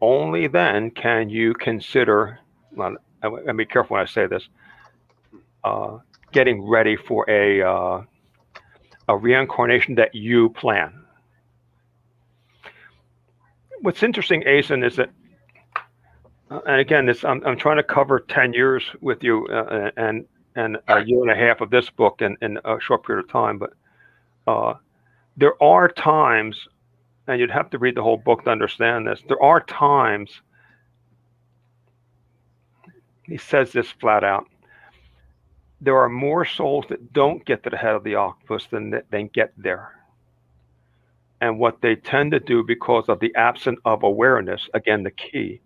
only then can you consider, well, and be careful when I say this, getting ready for a reincarnation that you plan. What's interesting, Aeson, is that, and again, I'm trying to cover 10 years with you and a year and a half of this book in a short period of time, but there are times, and you'd have to read the whole book to understand this, there are times, he says this flat out, there are more souls that don't get to the head of the octopus than get there. And what they tend to do because of the absence of awareness, again, the key,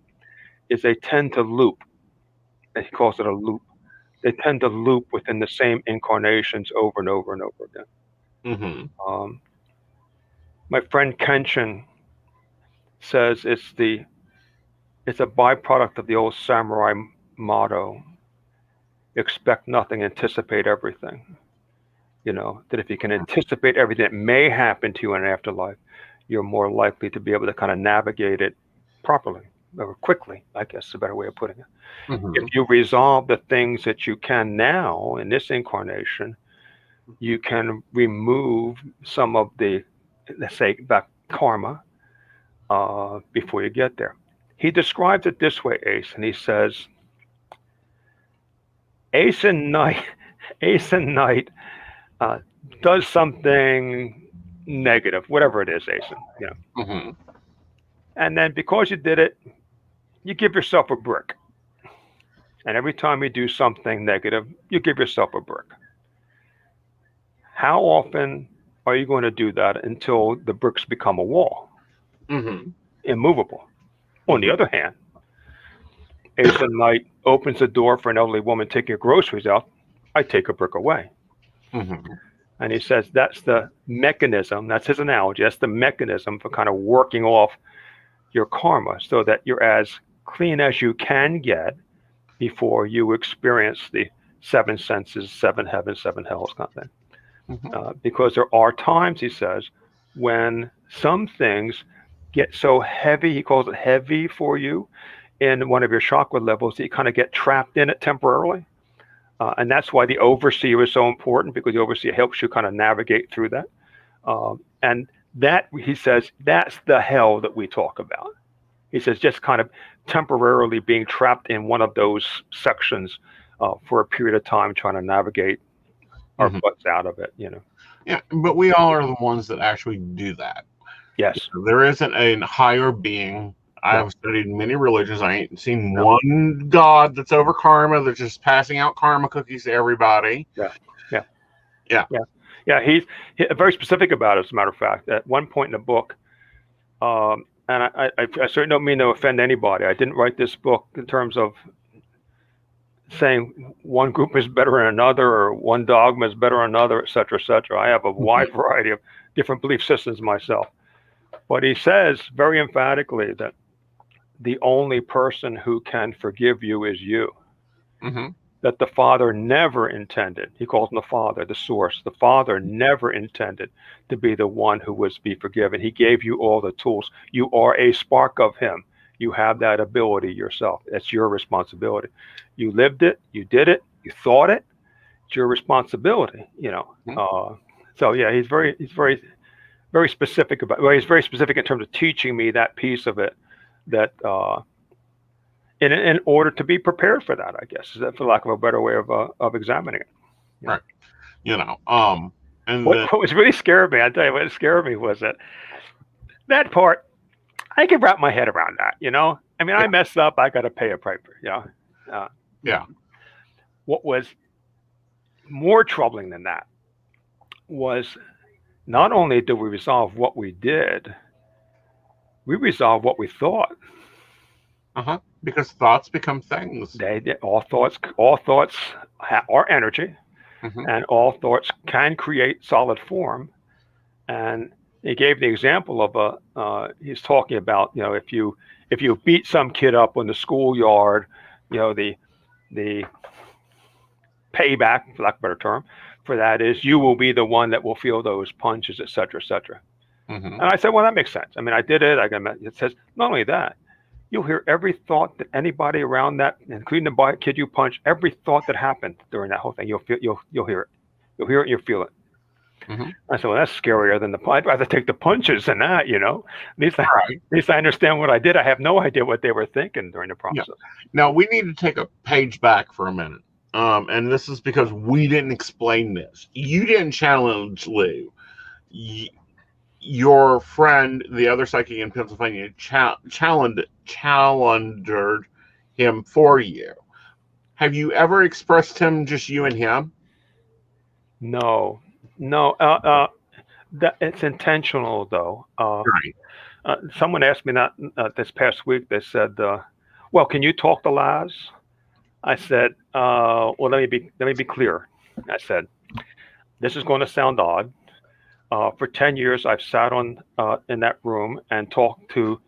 is they tend to loop. And he calls it a loop. They tend to loop within the same incarnations over and over and over again. My friend Kenshin says it's a byproduct of the old samurai motto, expect nothing, anticipate everything. That if you can anticipate everything that may happen to you in an afterlife, you're more likely to be able to kind of navigate it properly or quickly, I guess is a better way of putting it. If you resolve the things that you can now in this incarnation, you can remove some of the let's say, about karma before you get there. He describes it this way, Ace, and he says, Aeson Knight does something negative, whatever it is, Aeson, you know. Mm-hmm. And then because you did it, you give yourself a brick. And every time you do something negative, you give yourself a brick. How often are you going to do that until the bricks become a wall? Mm-hmm. Immovable. On the other hand, Aeson Knight opens the door for an elderly woman taking her groceries out. I take a brick away. Mm-hmm. And he says that's the mechanism, that's his analogy, that's the mechanism for kind of working off your karma so that you're as clean as you can get before you experience the seven senses, seven heavens, seven hells kind of thing. Mm-hmm. Because there are times, he says, when some things get so heavy, he calls it heavy for you, in one of your chakra levels, that you kind of get trapped in it temporarily. And that's why the overseer is so important, because the overseer helps you kind of navigate through that. And that, he says, that's the hell that we talk about. He says just kind of temporarily being trapped in one of those sections for a period of time, trying to navigate our butts out of it, you know. Yeah, but we all are the ones that actually do that. Yes. There isn't a higher being. I've studied many religions. I ain't seen one God that's over karma, that's just passing out karma cookies to everybody. Yeah, he's very specific about it, as a matter of fact. At one point in the book, and I certainly don't mean to offend anybody. I didn't write this book in terms of saying one group is better than another, or one dogma is better than another, et cetera, et cetera. I have a wide variety of different belief systems myself. But he says very emphatically that the only person who can forgive you is you. Mm-hmm. That the Father never intended, he calls him the Father, the source, the Father never intended to be the one who was to be forgiven. He gave you all the tools. You are a spark of him. You have that ability yourself. It's your responsibility. You lived it, you did it, you thought it. It's your responsibility, you know. So yeah, he's very specific about. Well, he's very specific in terms of teaching me that piece of it. That in order to be prepared for that, I guess, is that, for lack of a better way of examining it. Yeah. Right. You know. And what was really scared me, I'll tell you, what scared me was that part. I can wrap my head around that, you know. I mean, I messed up. I got to pay a price, you know. What was more troubling than that was not only did we resolve what we did, we resolved what we thought. Because thoughts become things. All thoughts are energy, and all thoughts can create solid form. And he gave the example of he's talking about, you know, if you beat some kid up on the schoolyard, you know, the payback, for lack of a better term, for that is you will be the one that will feel those punches, et cetera, et cetera. And I said, well, that makes sense. I mean, I did it. It says not only that, you'll hear every thought that anybody around that, including the kid you punch, every thought that happened during that whole thing. You'll hear it. You'll hear it. And you'll feel it. I said, well, that's scarier than I'd rather take the punches than that, you know. At least I understand what I did. I have no idea what they were thinking during the process. Now, we need to take a page back for a minute. And this is because we didn't explain this. You didn't challenge Lou. Your friend, the other psychic in Pennsylvania, challenged him for you. Have you ever expressed him, just you and him? No. That it's intentional, though. Someone asked me that this past week. They said, "Well, can you talk to Laz?" I said, "Well, let me be clear." I said, "This is going to sound odd. For 10 years, I've sat in that room and talked to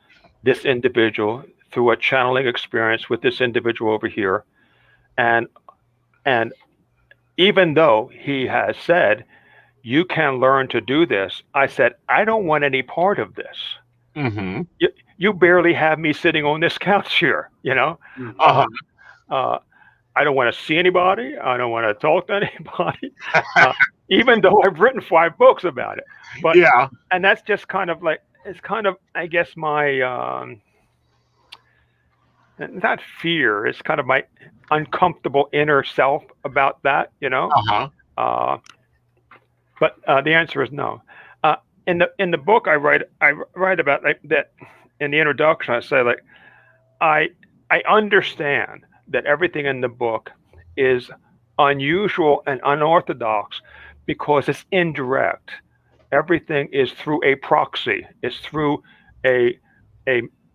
this individual through a channeling experience with this individual over here, and even though he has said, you can learn to do this, I said, I don't want any part of this. You barely have me sitting on this couch here, you know? I don't want to see anybody. I don't want to talk to anybody, even though I've written 5 books about it. But Yeah. and that's just kind of like, it's kind of, I guess, my not fear. It's kind of my uncomfortable inner self about that, Uh-huh. But the answer is no. In the book I write about like that. In the introduction, I say like I understand that everything in the book is unusual and unorthodox because it's indirect. Everything is through a proxy. It's through a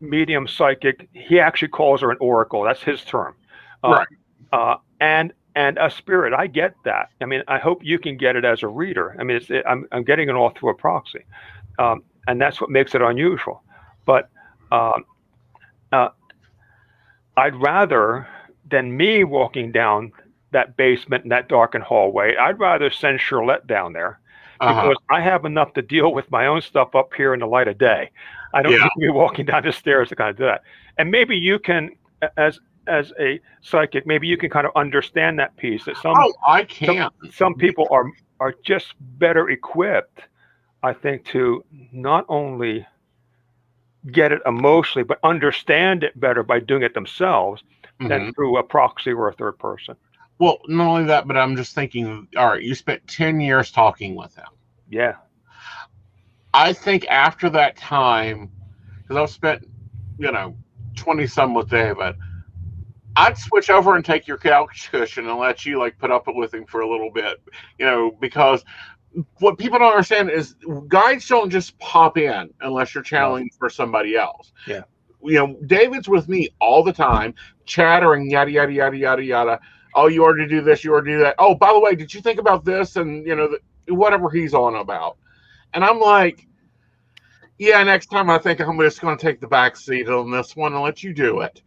medium psychic. He actually calls her an oracle. That's his term. Right. And a spirit. I get that. I mean, I hope you can get it as a reader. I mean, I'm getting it all through a proxy, and that's what makes it unusual. But I'd rather than me walking down that basement in that darkened hallway, I'd rather send Charlotte down there because I have enough to deal with my own stuff up here in the light of day. I don't need to be walking down the stairs to kind of do that. And maybe you can, as a psychic, maybe you can kind of understand that piece that I can. Some people are just better equipped, I think, to not only get it emotionally, but understand it better by doing it themselves than through a proxy or a third person. Well, not only that, but I'm just thinking, all right, you spent 10 years talking with him. Yeah. I think after that time, because I've spent, 20 some with David, I'd switch over and take your couch cushion and let you like put up with him for a little bit, because what people don't understand is guides don't just pop in unless you're channeling for somebody else. Yeah. David's with me all the time, chattering, yada, yada, yada, yada, yada. Oh, you already do this, you already do that. Oh, by the way, did you think about this? And, whatever he's on about. And I'm like, yeah, next time I think I'm just going to take the back seat on this one and let you do it.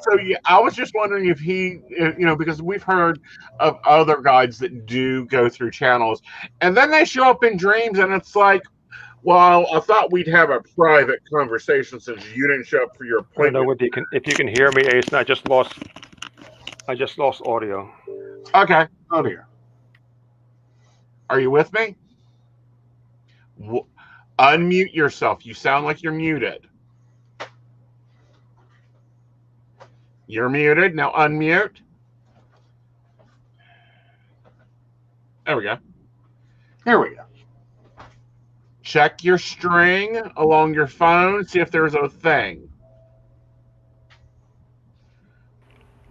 So yeah, I was just wondering if he, because we've heard of other guides that do go through channels, and then they show up in dreams, and it's like, well, I thought we'd have a private conversation since you didn't show up for your appointment. I don't know if you can hear me, Aeson. I just lost audio. Okay. Oh dear. Are you with me? Unmute yourself. You sound like you're muted. You're muted. Now unmute. There we go. Here we go. Check your string along your phone. See if there's a thing.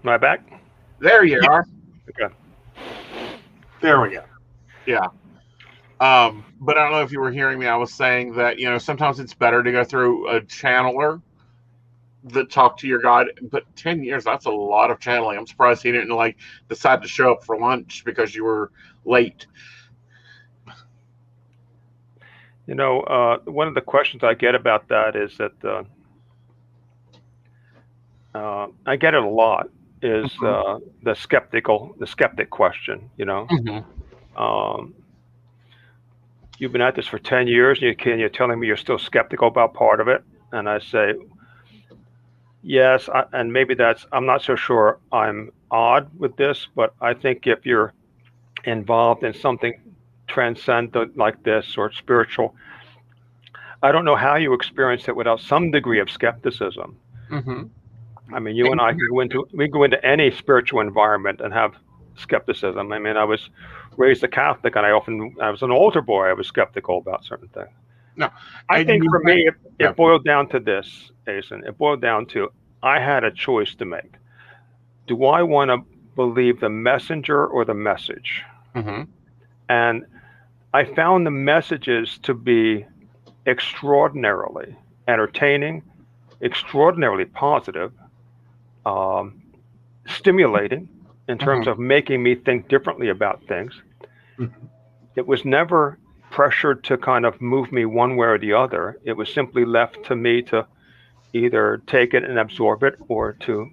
Am I back? There you are. Okay. There we go. Yeah. But I don't know if you were hearing me. I was saying that, sometimes it's better to go through a channeler that talk to your guide. But 10 years, that's a lot of channeling. I'm surprised he didn't decide to show up for lunch because you were late. One of the questions I get about that is that I get it a lot. Is the skeptic question? You've been at this for 10 years, and you're telling me you're still skeptical about part of it, and I say, yes, and maybe I'm not so sure I'm odd with this, but I think if you're involved in something transcendent like this or spiritual, I don't know how you experience it without some degree of skepticism. I mean, you and I can go into any spiritual environment and have skepticism. I mean, I was raised a Catholic, and I was an altar boy. I was skeptical about certain things. No, I think for me, it boiled down to this, Aeson. It boiled down to I had a choice to make. Do I want to believe the messenger or the message? And I found the messages to be extraordinarily entertaining, extraordinarily positive, stimulating in terms of making me think differently about things. It was never pressured to kind of move me one way or the other. It was simply left to me to either take it and absorb it or to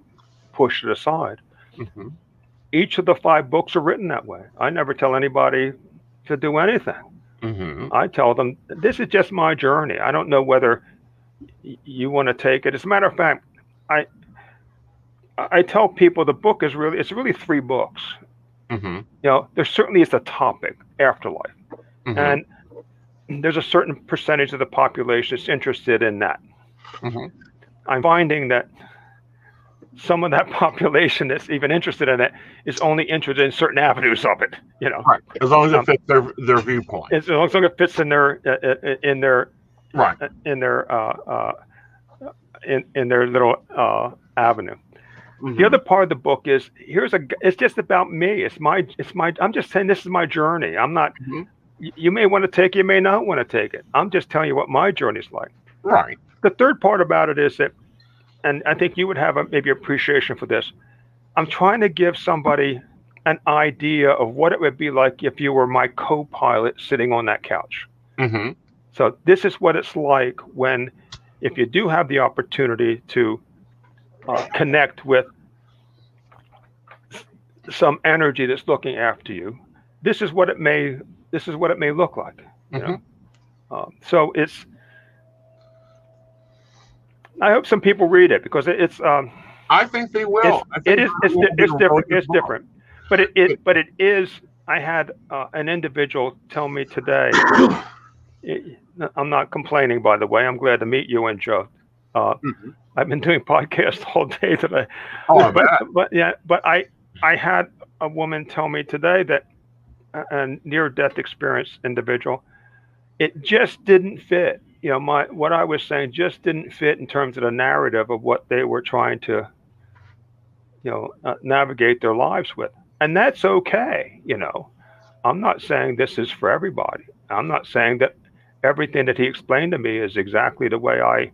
push it aside. Each of the 5 books are written that way. I never tell anybody to do anything. I tell them, this is just my journey. I don't know whether you want to take it. As a matter of fact, I I tell people the book is it's really 3 books. Mm-hmm. There certainly is a topic, afterlife, Mm-hmm. and there's a certain percentage of the population that's interested in that. Mm-hmm. I'm finding that some of that population that's even interested in it is only interested in certain avenues of it. Right. As long as it Um, fits their viewpoint. as long as it fits in their Right. in their in their little avenue. Mm-hmm. The other part of the book is it's just about me. It's my I'm just saying this is my journey. I'm not. Mm-hmm. You may want to take it, you may not want to take it. I'm just telling you what my journey's like. Right. The third part about it is that, and I think you would have maybe appreciation for this. I'm trying to give somebody an idea of what it would be like if you were my co-pilot sitting on that couch. Mm-hmm. So this is what it's like if you do have the opportunity to connect with some energy that's looking after you. This is what it may look like. So I hope some people read it because it's. I think they will. It's different. It's different, but it is. I had an individual tell me today. I'm not complaining, by the way. I'm glad to meet you and Joe. I've been doing podcasts all day today. Oh, but I had a woman tell me today that a near-death experience individual, it just didn't fit. What I was saying just didn't fit in terms of the narrative of what they were trying to, navigate their lives with, and that's okay. I'm not saying this is for everybody. I'm not saying that everything that he explained to me is exactly the way I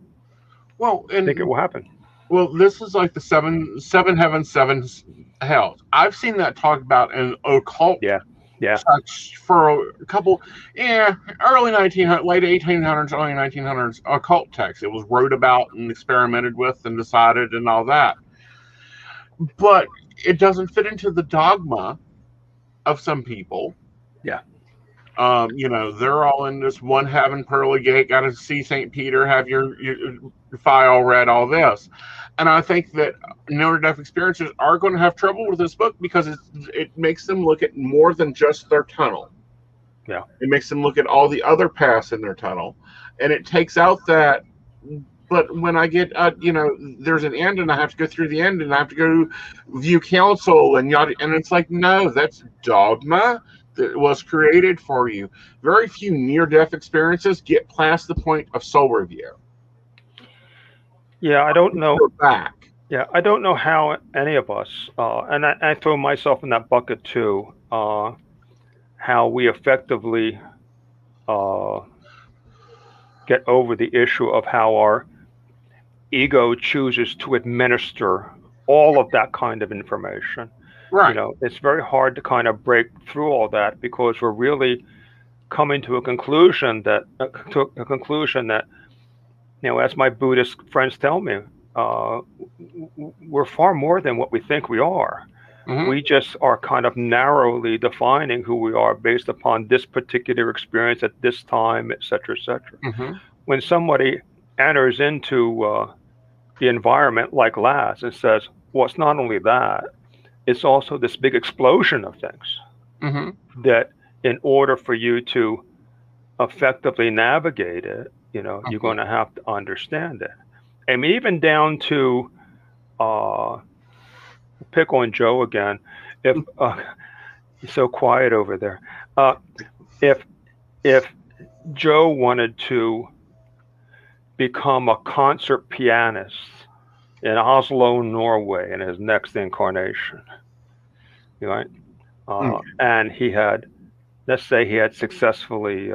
think it will happen. Well, this is like the seven heavens, 7 hells. I've seen that talked about in occult. Yeah. Such for a couple, early 1900s, late 1800s, early 1900s occult texts. It was wrote about and experimented with and decided and all that. But it doesn't fit into the dogma of some people. Yeah. They're all in this one heaven, pearly gate, got to see St. Peter, have your file read, all this. And I think that near-death experiencers are going to have trouble with this book because it makes them look at more than just their tunnel. Yeah. It makes them look at all the other paths in their tunnel. And it takes out that, but when I get, there's an end and I have to go through the end and I have to go view counsel and yada. And it's like, no, that's dogma that was created for you. Very few near-death experiences get past the point of soul review. Yeah, I don't know. Back. Yeah, I don't know how any of us, and I throw myself in that bucket too, how we effectively get over the issue of how our ego chooses to administer all of that kind of information. Right. It's very hard to kind of break through all that because we're really coming to a conclusion that, as my Buddhist friends tell me, we're far more than what we think we are. Mm-hmm. We just are kind of narrowly defining who we are based upon this particular experience at this time, et cetera, et cetera. Mm-hmm. When somebody enters into the environment like Laz and says, well, it's not only that, it's also this big explosion of things mm-hmm. that in order for you to effectively navigate it, you're going to have to understand it. I mean, even down to pick on Joe again. If he's so quiet over there, if Joe wanted to become a concert pianist in Oslo, Norway, in his next incarnation, right? And he had, let's say, he had successfully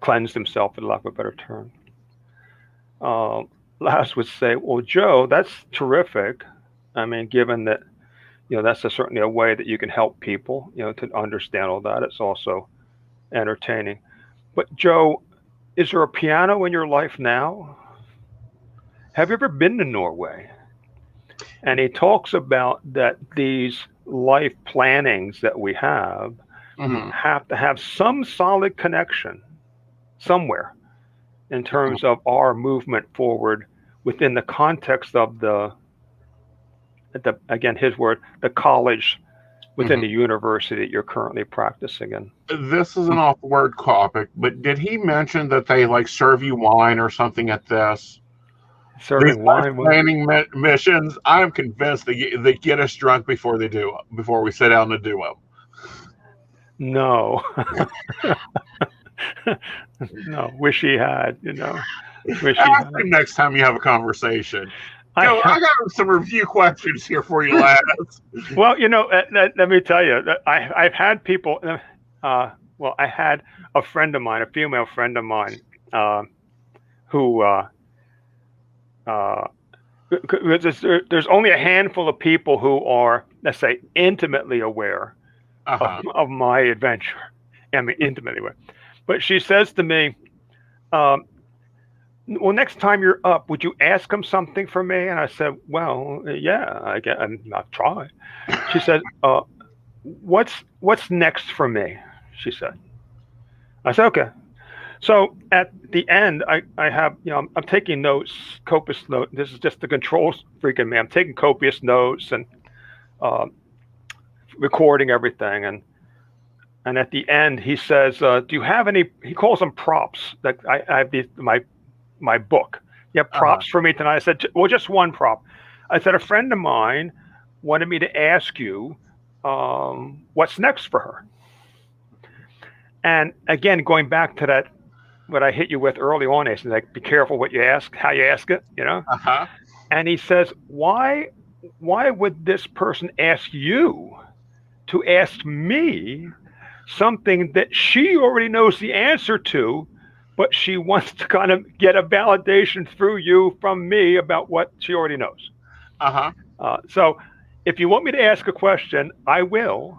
cleansed himself, for lack of a better term. Laz would say, well, Joe, that's terrific. I mean, given that, that's certainly a way that you can help people, to understand all that. It's also entertaining. But Joe, is there a piano in your life now? Have you ever been to Norway? And he talks about that these life plannings that we have to have some solid connection somewhere in terms of our movement forward within the context of the again, his word, the college within the university that you're currently practicing in. This is an off-word topic, but did he mention that they like serve you wine or something at this? Serving These wine. planning missions, I'm convinced they get us drunk before we sit down to do them. No. No, wish he had, you know. Wish he Ask had. him next time you have a conversation. I got some review questions here for you, lads. Well, you know, let me tell you that I've had people. Well, I had a friend of mine, a female friend of mine, who there's only a handful of people who are, let's say, intimately aware of my adventure. I mean, intimately aware. But she says to me, well, next time you're up, would you ask him something for me? And I said, well, yeah, I've tried. She said, what's next for me? She said. I said, okay. So at the end, I have, you know, I'm taking notes, copious notes. This is just the control freak in me. I'm taking copious notes and recording everything. And at the end, he says, do you have any, he calls them props. Like I have my book. You have props for me tonight? I said, well, just one prop. I said, a friend of mine wanted me to ask you what's next for her. And again, going back to that, what I hit you with early on, Aeson, like, be careful what you ask, how you ask it, you know? And he says, why would this person ask you to ask me something that she already knows the answer to, but she wants to kind of get a validation through you from me about what she already knows. So if you want me to ask a question, I will.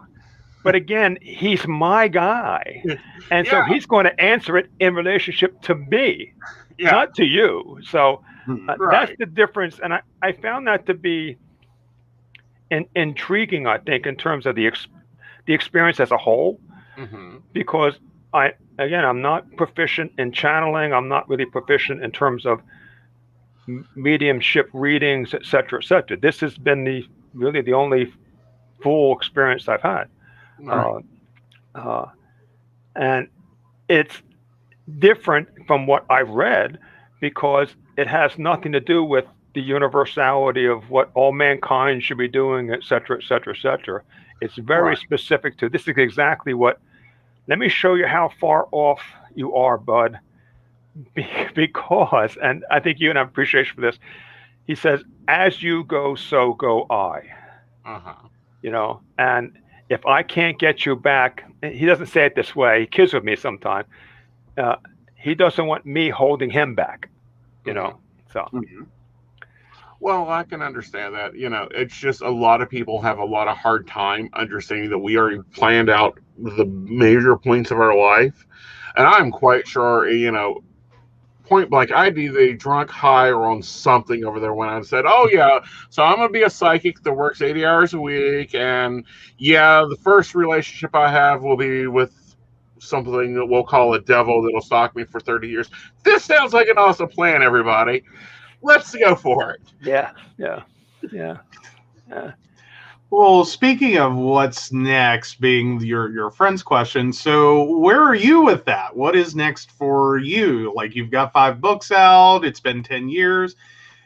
But again, he's my guy. And so he's going to answer it in relationship to me, not to you. So that's the difference. And I found that to be intriguing, I think, in terms of the experience as a whole, because I'm not proficient in channeling. I'm not really proficient in terms of mediumship readings, et cetera, et cetera. This has been really the only full experience I've had. And it's different from what I've read because it has nothing to do with the universality of what all mankind should be doing, et cetera, et cetera, et cetera. It's very specific to, this is exactly what, let me show you how far off you are, bud. Because, and I think you have appreciation for this, he says, as you go, so go I. You know, and if I can't get you back, he doesn't say it this way, he kids with me sometimes. He doesn't want me holding him back, you know. So well, I can understand that. You know, it's just a lot of people have a lot of hard time understanding that we already planned out the major points of our life. And I'm quite sure, you know, point blank, I'd be either drunk, high, or on something over there when I said, oh, yeah, so I'm going to be a psychic that works 80 hours a week. And, yeah, the first relationship I have will be with something that we'll call a devil that'll stalk me for 30 years. This sounds like an awesome plan, everybody. Let's go for it. Yeah. Well, speaking of what's next, being your friend's question, so where are you with that? What is next for you? Like, you've got 5 books out. It's been 10 years.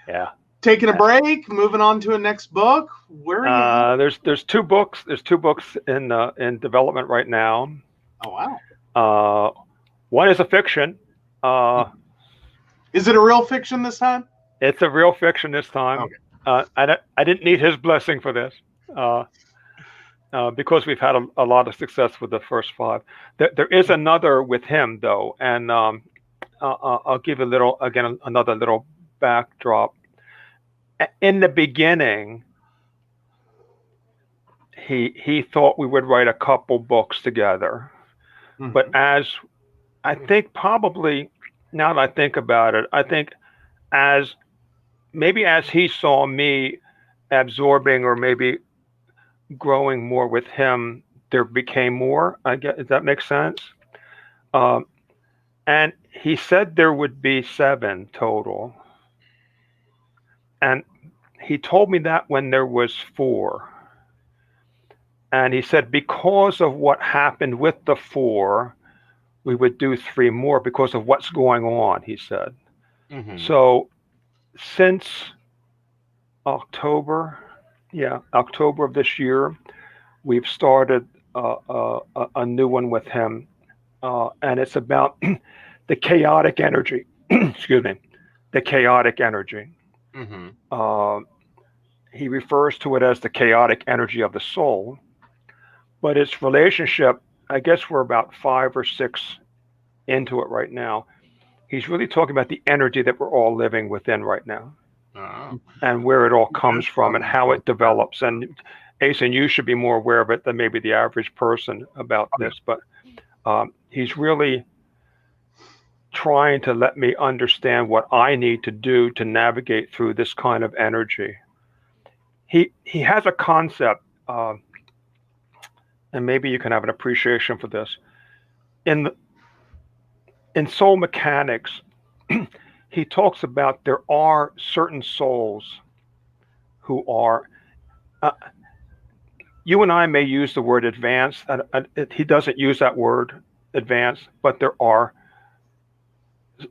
Yeah. Taking a break, moving on to a next book. Where are you? There's 2 books. There's 2 books in development right now. Oh, wow. One is a fiction. Is it a real fiction this time? It's a real fiction this time. Okay. I didn't need his blessing for this. Because we've had a lot of success with the first 5. There is another with him though, and I'll give another little backdrop. In the beginning, he thought we would write a couple books together, but as I think probably now that I think about it, I think as he saw me absorbing or maybe growing more with him, there became more. I guess, does that make sense? And he said there would be 7 total. And he told me that when there was 4. And he said, because of what happened with the 4, we would do 3 more because of what's going on, he said. Mm-hmm. So since October of this year, we've started a new one with him. And it's about the chaotic energy. Excuse me. The chaotic energy. Mm-hmm. He refers to it as the chaotic energy of the soul. But its relationship, I guess we're about 5 or 6 into it right now. He's really talking about the energy that we're all living within right now, and where it all comes from and how it develops. And Aeson, you should be more aware of it than maybe the average person about this, but he's really trying to let me understand what I need to do to navigate through this kind of energy. He has a concept, and maybe you can have an appreciation for this. In soul mechanics, he talks about there are certain souls who are, you and I may use the word advanced. He doesn't use that word, advanced, but there are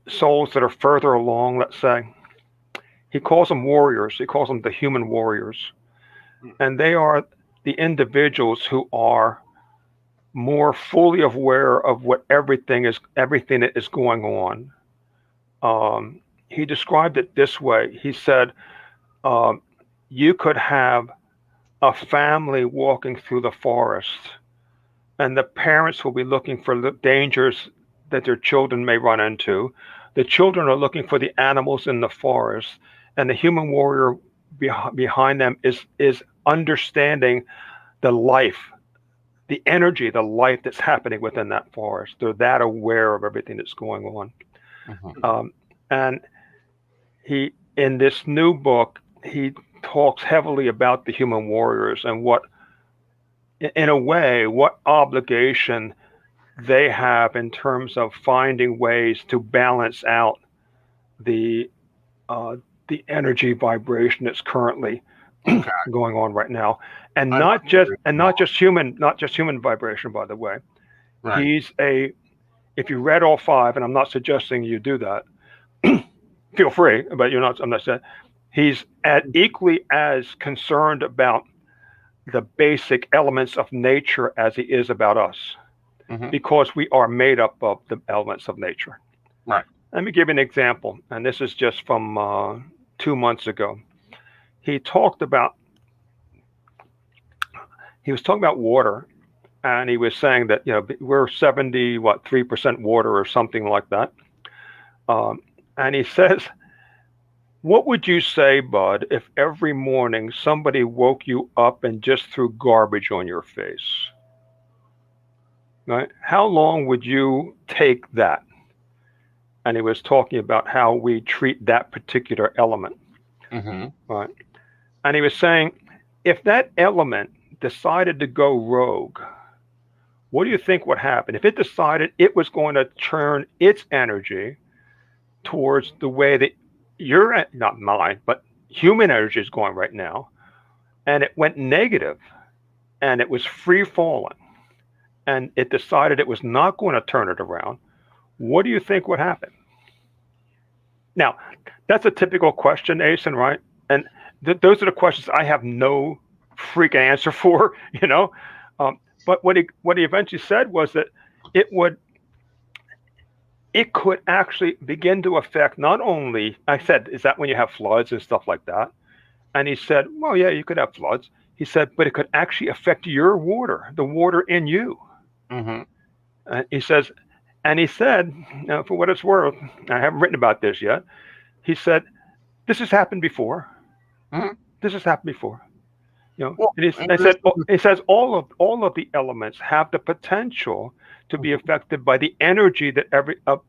souls that are further along, let's say. He calls them warriors. He calls them the human warriors. And they are the individuals who are more fully aware of what everything that is going on. He described it this way. He said, you could have a family walking through the forest, and the parents will be looking for the dangers that their children may run into. The children are looking for the animals in the forest, and the human warrior behind them is understanding the life, the energy, the life that's happening within that forest. They're that aware of everything that's going on. Mm-hmm. And he, in this new book, he talks heavily about the human warriors and what, in a way, what obligation they have in terms of finding ways to balance out the energy vibration that's currently going on right now, and not just human vibration, by the way. Right. If you read all 5, and I'm not suggesting you do that, feel free, but I'm not saying he's equally as concerned about the basic elements of nature as he is about us, because we are made up of the elements of nature. Right. Let me give you an example, and this is just from 2 months ago. He was talking about water, and he was saying that we're 3% water or something like that. And he says, what would you say, Bud, if every morning somebody woke you up and just threw garbage on your face? Right? How long would you take that? And he was talking about how we treat that particular element. Right? And he was saying, if that element decided to go rogue, what do you think would happen? If it decided it was going to turn its energy towards the way that not mine, but human energy is going right now, and it went negative, and it was free falling, and it decided it was not going to turn it around, what do you think would happen? Now, that's a typical question, Aeson, right? And those are the questions I have no freaking answer for, But what he eventually said was that it could actually begin to affect not only, I said, is that when you have floods and stuff like that? And he said, well, yeah, you could have floods. He said, but it could actually affect your water, the water in you. He said, for what it's worth, I haven't written about this yet. He said, this has happened before. This has happened before. He says all of the elements have the potential to be affected by the energy that of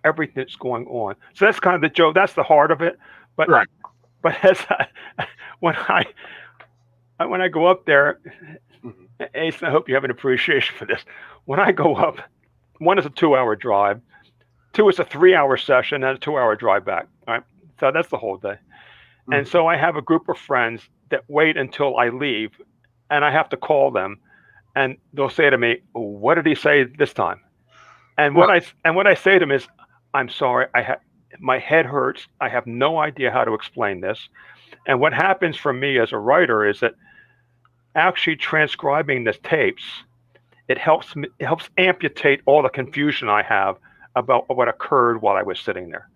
everything that's going on. So that's kind of that's the heart of it. But right. But when I go up there, Ace, I hope you have an appreciation for this. When I go up, 1 is a 2-hour drive, 2 is a 3-hour session, and a 2-hour drive back. All right, so that's the whole day. And so I have a group of friends that wait until I leave, and I have to call them, and they'll say to me, "What did he say this time?" And what I say to them is, "I'm sorry, my head hurts. I have no idea how to explain this." And what happens for me as a writer is that actually transcribing the tapes, it helps amputate all the confusion I have about what occurred while I was sitting there.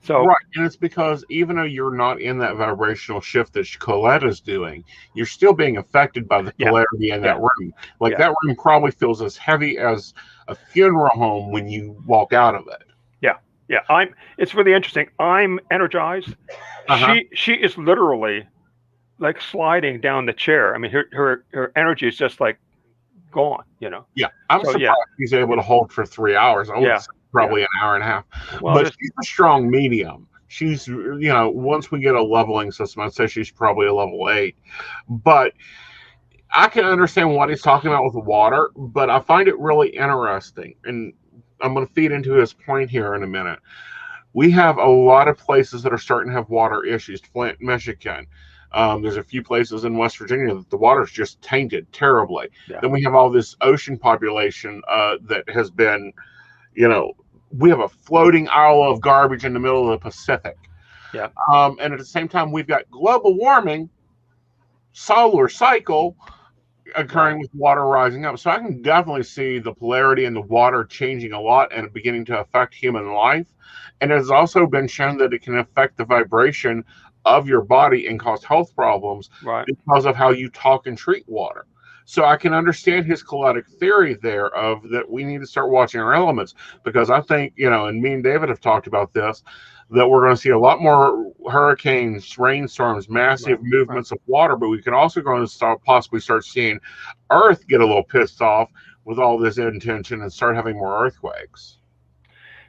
So Right, and it's because even though you're not in that vibrational shift that Colette is doing, you're still being affected by the Yeah. polarity in that room. Like Yeah. that room probably feels as heavy as a funeral home when you walk out of it. yeah, it's really interesting. I'm energized. Uh-huh. She is literally like sliding down the chair. I mean, her energy is just like gone, Yeah, I'm So, surprised he's able to hold for 3 hours. I would Yeah, say probably an hour and a half. Well, But she's a strong medium. She's, once we get a leveling system, I'd say she's probably a level 8. But I can understand what he's talking about with the water, but I find it really interesting. And I'm going to feed into his point here in a minute. We have a lot of places that are starting to have water issues. Flint, Michigan. There's a few places in West Virginia that the water's just tainted terribly. Yeah. Then we have all this ocean population that has been, we have a floating isle of garbage in the middle of the Pacific. Yeah. And at the same time, we've got global warming, solar cycle occurring with water rising up. So I can definitely see the polarity in the water changing a lot and beginning to affect human life. And it has also been shown that it can affect the vibration of your body and cause health problems because of how you talk and treat water. So I can understand his collective theory there of that we need to start watching our elements, because I think, and me and David have talked about this, that we're going to see a lot more hurricanes, rainstorms, massive movements of water, but we can also going to possibly start seeing Earth get a little pissed off with all this intention and start having more earthquakes.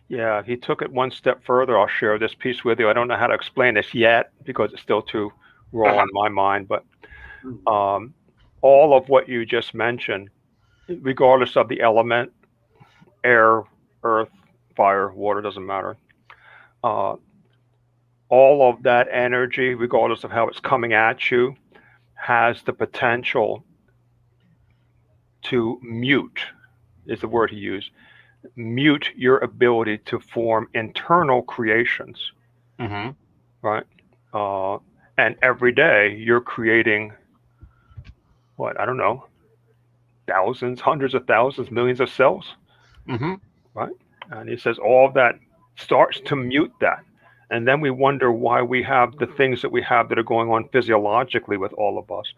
Yeah, he took it one step further. I'll share this piece with you. I don't know how to explain this yet because it's still too raw in my mind, but all of what you just mentioned, regardless of the element, air, earth, fire, water, doesn't matter. All of that energy, regardless of how it's coming at you, has the potential to mute, is the word he used, mute your ability to form internal creations. Right? And every day you're creating, I don't know, thousands, hundreds of thousands, millions of cells. Right? And he says all of that starts to mute that. And then we wonder why we have the things that we have that are going on physiologically with all of us.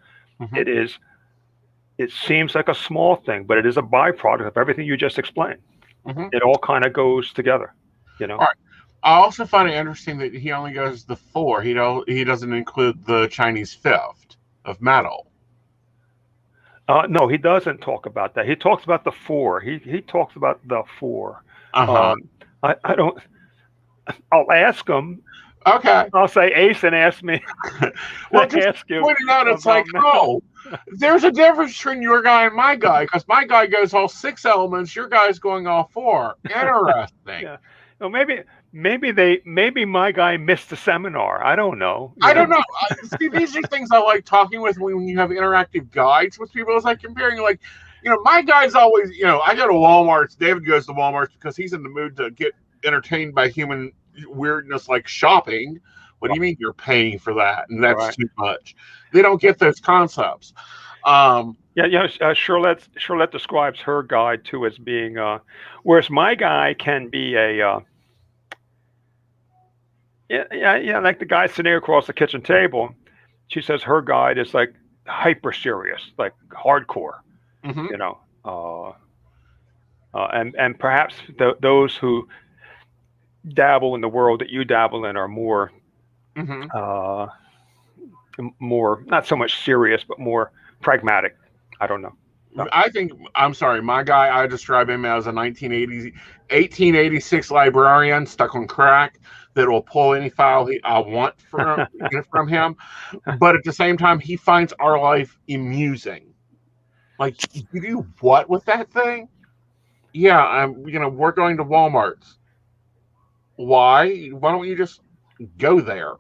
It seems like a small thing, but it is a byproduct of everything you just explained. It all kind of goes together, All right. I also find it interesting that he only goes the 4. He doesn't include the Chinese fifth of metal. No, he doesn't talk about that. He talks about the 4. He talks about the 4. I don't. I'll ask him. Okay. I'll say, Aeson asked me. Well, just pointing out, it's like, there's a difference between your guy and my guy, because my guy goes all 6 elements, your guy's going all 4. Interesting. Yeah. Well, maybe my guy missed the seminar. I don't know. I don't know. See, these are things I like talking with when you have interactive guides with people. It's like comparing, like, my guy's always, I go to Walmart's. David goes to Walmart's because he's in the mood to get entertained by human weirdness like shopping. What do you mean you're paying for that? And that's too much. They don't get those concepts. Charlotte describes her guide too as being, whereas my guy can be a, like the guy sitting across the kitchen table. She says her guide is like hyper serious, like hardcore, and perhaps those who dabble in the world that you dabble in are more, more not so much serious, but more pragmatic. I don't know. I'm sorry, my guy, I describe him as a 1886 librarian stuck on crack that will pull any file I want from him. But at the same time, he finds our life amusing. Like, you do what with that thing? Yeah, we're going to Walmart's. Why? Why don't you just go there?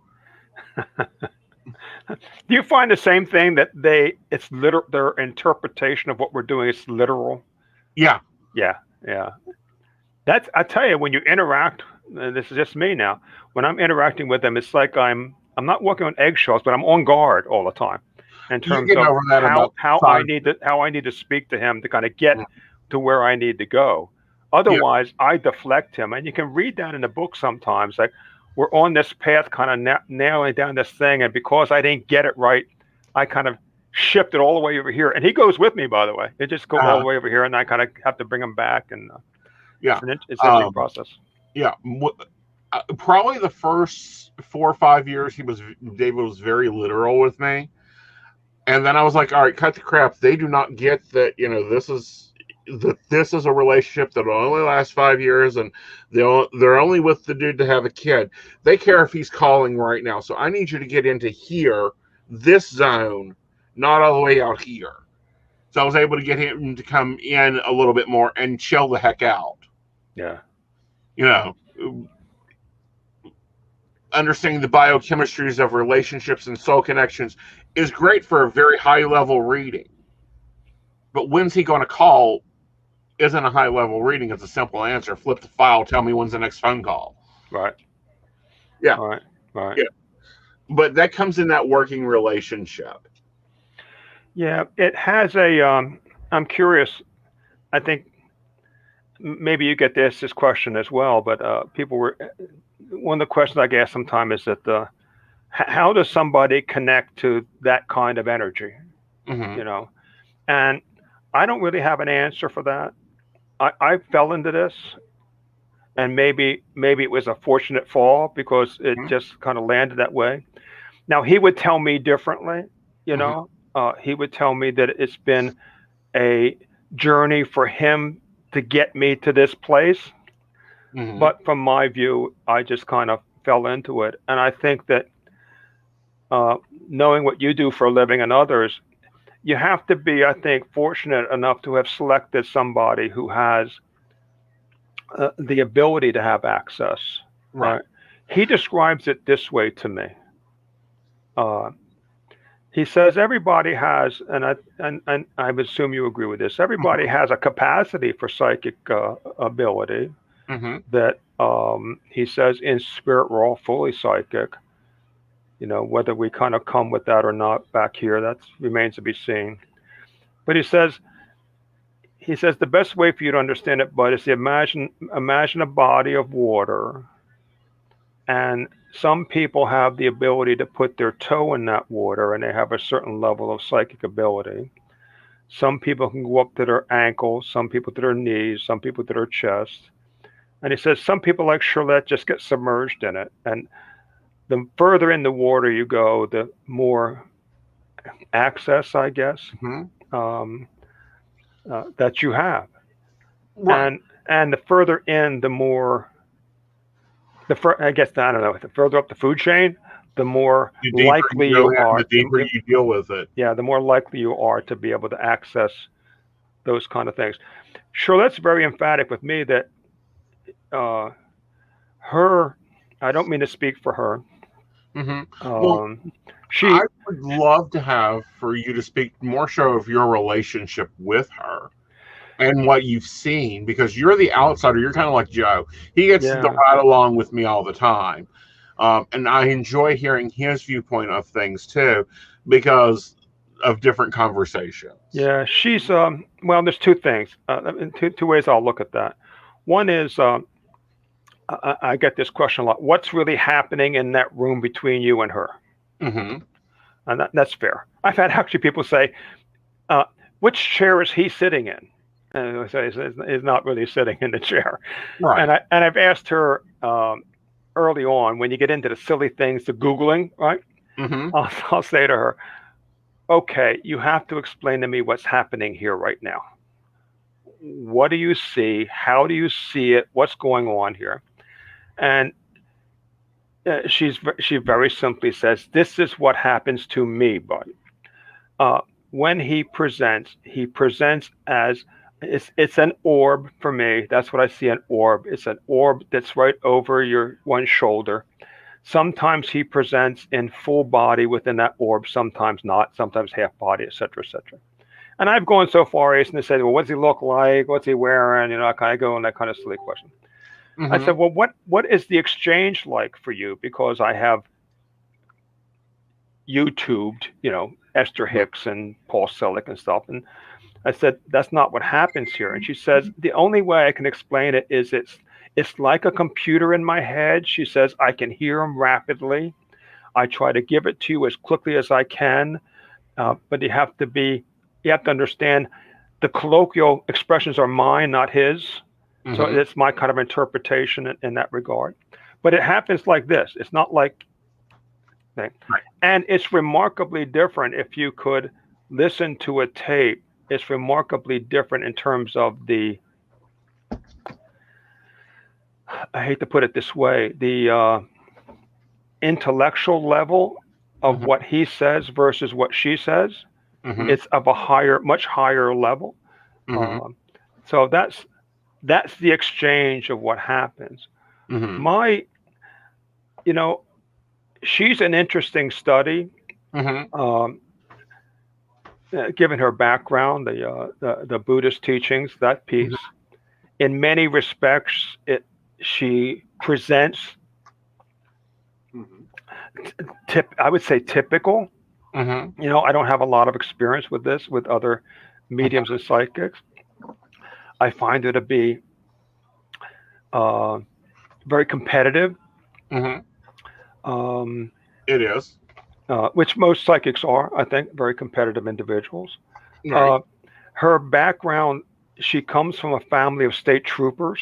Do you find the same thing that it's literal, their interpretation of what we're doing is literal? Yeah. Yeah, yeah. I tell you, when you interact, this is just me now. When I'm interacting with them, it's like I'm not walking on eggshells, but I'm on guard all the time in You terms get of over that about how I 5. need to speak to him to kind of get to where I need to go. Yeah. Otherwise, I deflect him, and you can read that in the book sometimes. Like we're on this path, kind of nailing down this thing, and because I didn't get it right, I kind of shift it all the way over here, and he goes with me. By the way, it just go all the way over here, and I kind of have to bring him back, and Yeah. it's an interesting process. Yeah. Probably the first 4 or 5 years, David was very literal with me, and then I was like, all right, cut the crap. They do not get that. This is a relationship that will only last 5 years, and they're only with the dude to have a kid. They care if he's calling right now. So I need you to get into here, this zone, not all the way out here. So I was able to get him to come in a little bit more and chill the heck out. Yeah. Understanding the biochemistries of relationships and soul connections is great for a very high level reading. But when's he going to call isn't a high level reading. It's a simple answer. Flip the file. Tell me when's the next phone call. Right. Yeah. Right. Yeah. But that comes in that working relationship. Yeah. It has a, I'm curious. I think maybe you get this question as well, but one of the questions I get sometimes is that how does somebody connect to that kind of energy? Mm-hmm. And I don't really have an answer for that. I fell into this, and maybe it was a fortunate fall because it just kind of landed that way. Now he would tell me differently, he would tell me that it's been a journey for him to get me to this place. Mm-hmm. But from my view, I just kind of fell into it. And I think that knowing what you do for a living and others, you have to be, I think, fortunate enough to have selected somebody who has the ability to have access. Right. He describes it this way to me. He says everybody has, and I assume you agree with this, everybody has a capacity for psychic ability that he says in spirit we're all fully psychic. Whether we kind of come with that or not back here, that remains to be seen. But he says the best way for you to understand it, Bud, is to imagine a body of water, and some people have the ability to put their toe in that water, and they have a certain level of psychic ability. Some people can go up to their ankles, some people to their knees, some people to their chest. And he says some people like Charlotte just get submerged in it, and the further in the water you go, the more access, I guess, that you have. Right. And the further in, the more, I guess, I don't know, the further up the food chain, the more likely you are. The deeper you deal with it. Yeah, the more likely you are to be able to access those kind of things. Charlotte's very emphatic with me that I don't mean to speak for her. Well, I would love to have for you to speak more so of your relationship with her and what you've seen, because you're the outsider. You're kind of like Joe. He gets to ride along with me all the time. And I enjoy hearing his viewpoint of things too, because of different conversations. Yeah, she's, well, there's two things, two ways I'll look at that. One is, I get this question a lot. What's really happening in that room between you and her? And that's fair. I've had actually people say, which chair is he sitting in? And I say he's not really sitting in the chair. Right. And I've asked her early on, when you get into the silly things, the Googling, right? I'll say to her, okay, you have to explain to me what's happening here right now. What do you see? How do you see it? What's going on here? And she very simply says, this is what happens to me, buddy. When he presents as, it's an orb for me. That's what I see, an orb. It's an orb that's right over your one shoulder. Sometimes he presents in full body within that orb, sometimes not, sometimes half body, etc., etc. And I've gone so far, Aeson, to say, well, what does he look like? What's he wearing? I kind of go on that kind of silly question. Mhm. I said, well, what is the exchange like for you? Because I have YouTubed, Esther Hicks and Paul Selig and stuff. And I said, that's not what happens here. And she says, the only way I can explain it is it's like a computer in my head. She says, I can hear him rapidly. I try to give it to you as quickly as I can. But you have to understand the colloquial expressions are mine, not his. So Mhm. it's my kind of interpretation in that regard. But it happens like this. It's not like, Right. and it's remarkably different if you could listen to a tape. It's remarkably different in terms of I hate to put it this way, the intellectual level of Mhm. what he says versus what she says. Mhm. It's of a much higher level. Mhm. So that's the exchange of what happens. Mhm. She's an interesting study, Mhm. given her background, the Buddhist teachings, that piece. In many respects, she presents I would say typical. Mhm. I don't have a lot of experience with this with other mediums and psychics. I find her to be very competitive, Mhm. um, It is. which most psychics are, I think, very competitive individuals. Right. Her background, she comes from a family of state troopers,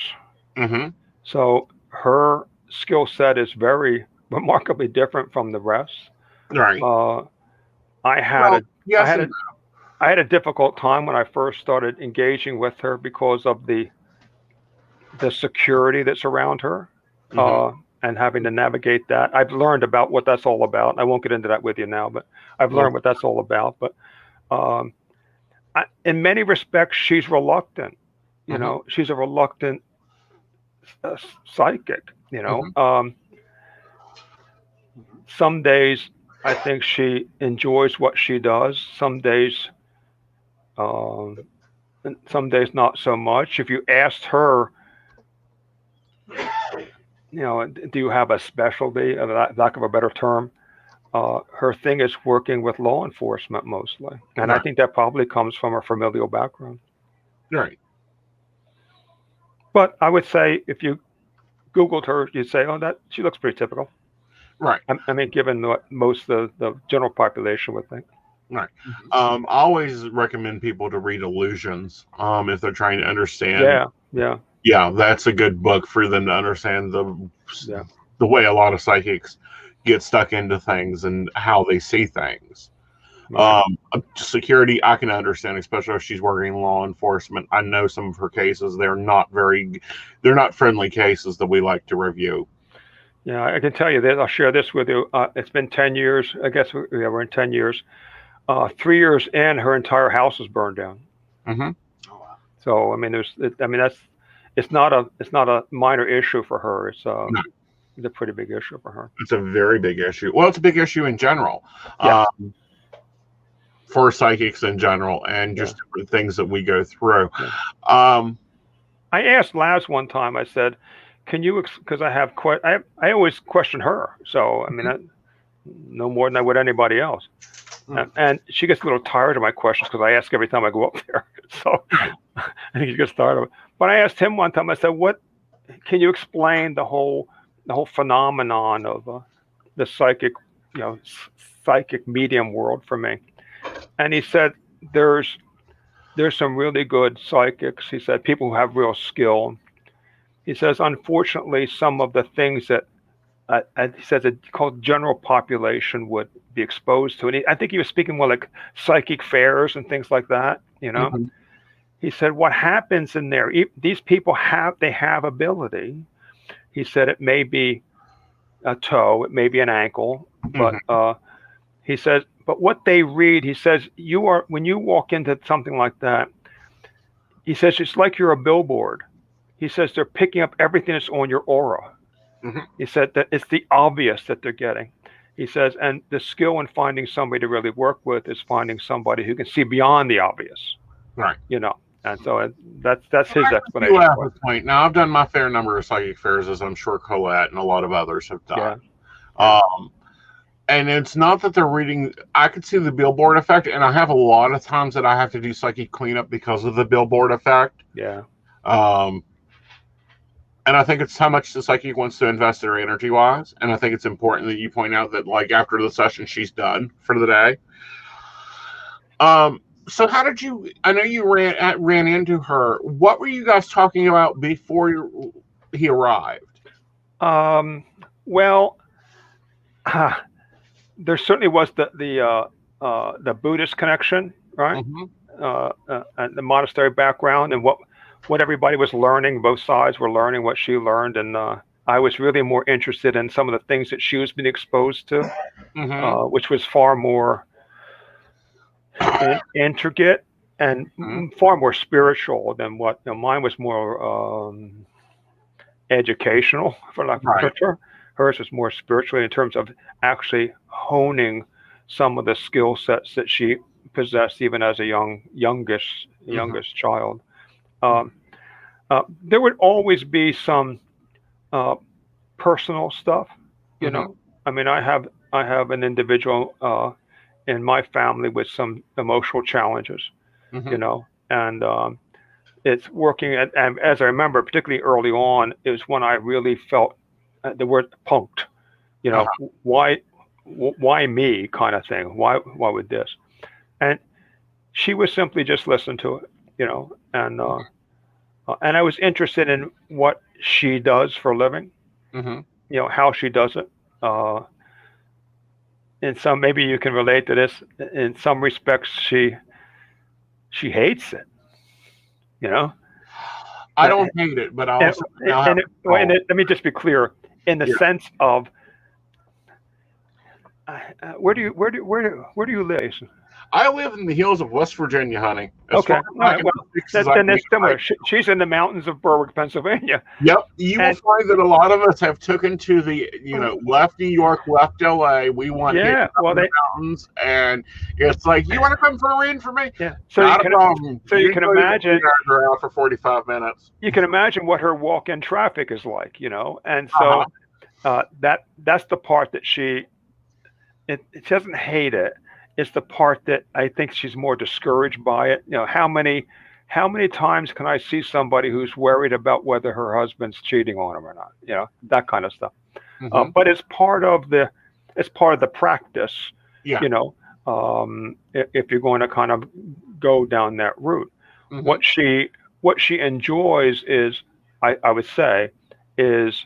Mhm. so her skill set is very remarkably different from the rest. Right. I had Well, a I yes had and a I had a difficult time when I first started engaging with her because of the security that's around her, no. Mhm. and having to navigate that. I've learned about what that's all about. I won't get into that with you now, but I've Well, learned what that's all about. But um, in many respects, she's reluctant. Mhm. She's a reluctant psychic. Mhm. Some days I think she enjoys what she does. Um, some days not so much. If you asked her, do you have a specialty, lack of a better term? Her thing is working with law enforcement mostly, and I Right. think that probably comes from her familial background. Right. But I would say if you Googled her, you'd say, "Oh, that she looks pretty typical." Right. I mean, given what most of the general population would think. Right. I always recommend people to read Illusions. If they're trying to understand. Yeah, yeah, Yeah, that's a good book for them to understand yeah. the way a lot of psychics get stuck into things and how they see things. Right. Security, I can understand, especially if she's working in law enforcement. I know some of her cases; they're not friendly cases that we like to review. Yeah, I can tell you that. I'll share this with you. It's been 10 years. I guess we're in 10 years. 3 years in, her entire house was burned down. Hmm. So I mean, it's not a minor issue for her. No, It's a pretty big issue for her. it's a very big issue. Well, it's a big issue in general. Yeah, For psychics in general, and yeah, just different things that we go through. yeah. Um, I asked Laz one time. I said, "Can you?" Because I always question her. So I mean, no more than I would anybody else. And she gets a little tired of my questions because I ask every time I go up there. So I think she gets tired of it. But I asked him one time. I said, "What? Can you explain the whole phenomenon of the psychic medium world for me?" And he said, "There's some really good psychics." He said, "People who have real skill." He says, "Unfortunately, some of the things that he says a called general population would be exposed to," and I think he was speaking more like psychic fairs and things like that. mhm. He said, "What happens in there? These people have ability." He said, "It may be a toe, it may be an ankle, but Mhm. he says, but what they read," he says, when you walk into something like that, he says it's like you're a billboard. He says they're picking up everything that's on your aura. Mhm. He said that it's the obvious that they're getting. He says, and the skill in finding somebody to really work with is finding somebody who can see beyond the obvious, Right. you know. And so that's his You explanation have for a it. point. Now, I've done my fair number of psychic fairs, as I'm sure Colette and a lot of others have Yeah, done. yeah, And it's not that they're reading. I could see the billboard effect, and I have a lot of times that I have to do psychic cleanup because of the billboard effect. yeah, Um, and I think it's how much the psychic wants to invest their energy wise. And I think it's important that you point out that, like, after the session, she's done for the day. So how did you? I know you ran into her. What were you guys talking about before he arrived? Well, there certainly was the Buddhist connection, right? Mm-hmm. And the monastery background, and what everybody was learning. Both sides were learning what she learned, and I was really more interested in some of the things that she was being exposed to, Mm-hmm. which was far more intricate and far more spiritual than what, mine was more educational, for lack of a better Right. term. Hers was more spiritually in terms of actually honing some of the skill sets that she possessed even as a youngest child. Um, there would always be some uh, personal stuff, you Mm-hmm. know. I mean, I have an individual in my family with some emotional challenges, Mm-hmm. and it's working. And as I remember, particularly early on, it was when I really felt the word punked. You know, Uh-huh. why me kind of thing? Why would this? And she was simply just listening to it, and I was interested in what she does for a living, Mm-hmm. how she does it. Uh, in some, maybe you can relate to this. In some respects, she hates it, you know. I Uh, don't hate it, but I And, also now have and, control. let me just be clear, in the Yeah. sense of where do you live, Aeson? I live in the hills of West Virginia, honey. As Okay, far all back right. in Well, the six as I then can that's get right. similar. She's in the mountains of Berwick, Pennsylvania, Yep. You will and find that a lot of us have taken to the, left New York, left LA. We want hidden yeah. up Well, in the they mountains. And it's like, you want to come for a read for me? yeah. Not a problem. So you You can enjoy the imagine around for 45 minutes. what her walk-in traffic is like, and Uh-huh. so that's the part that she doesn't hate it. It's the part that I think she's more discouraged by it. How many times can I see somebody who's worried about whether her husband's cheating on him or not? That kind of stuff. Mm-hmm. But it's part of the practice. Yeah. If you're going to kind of go down that route, Mm-hmm. what she enjoys is, I would say, is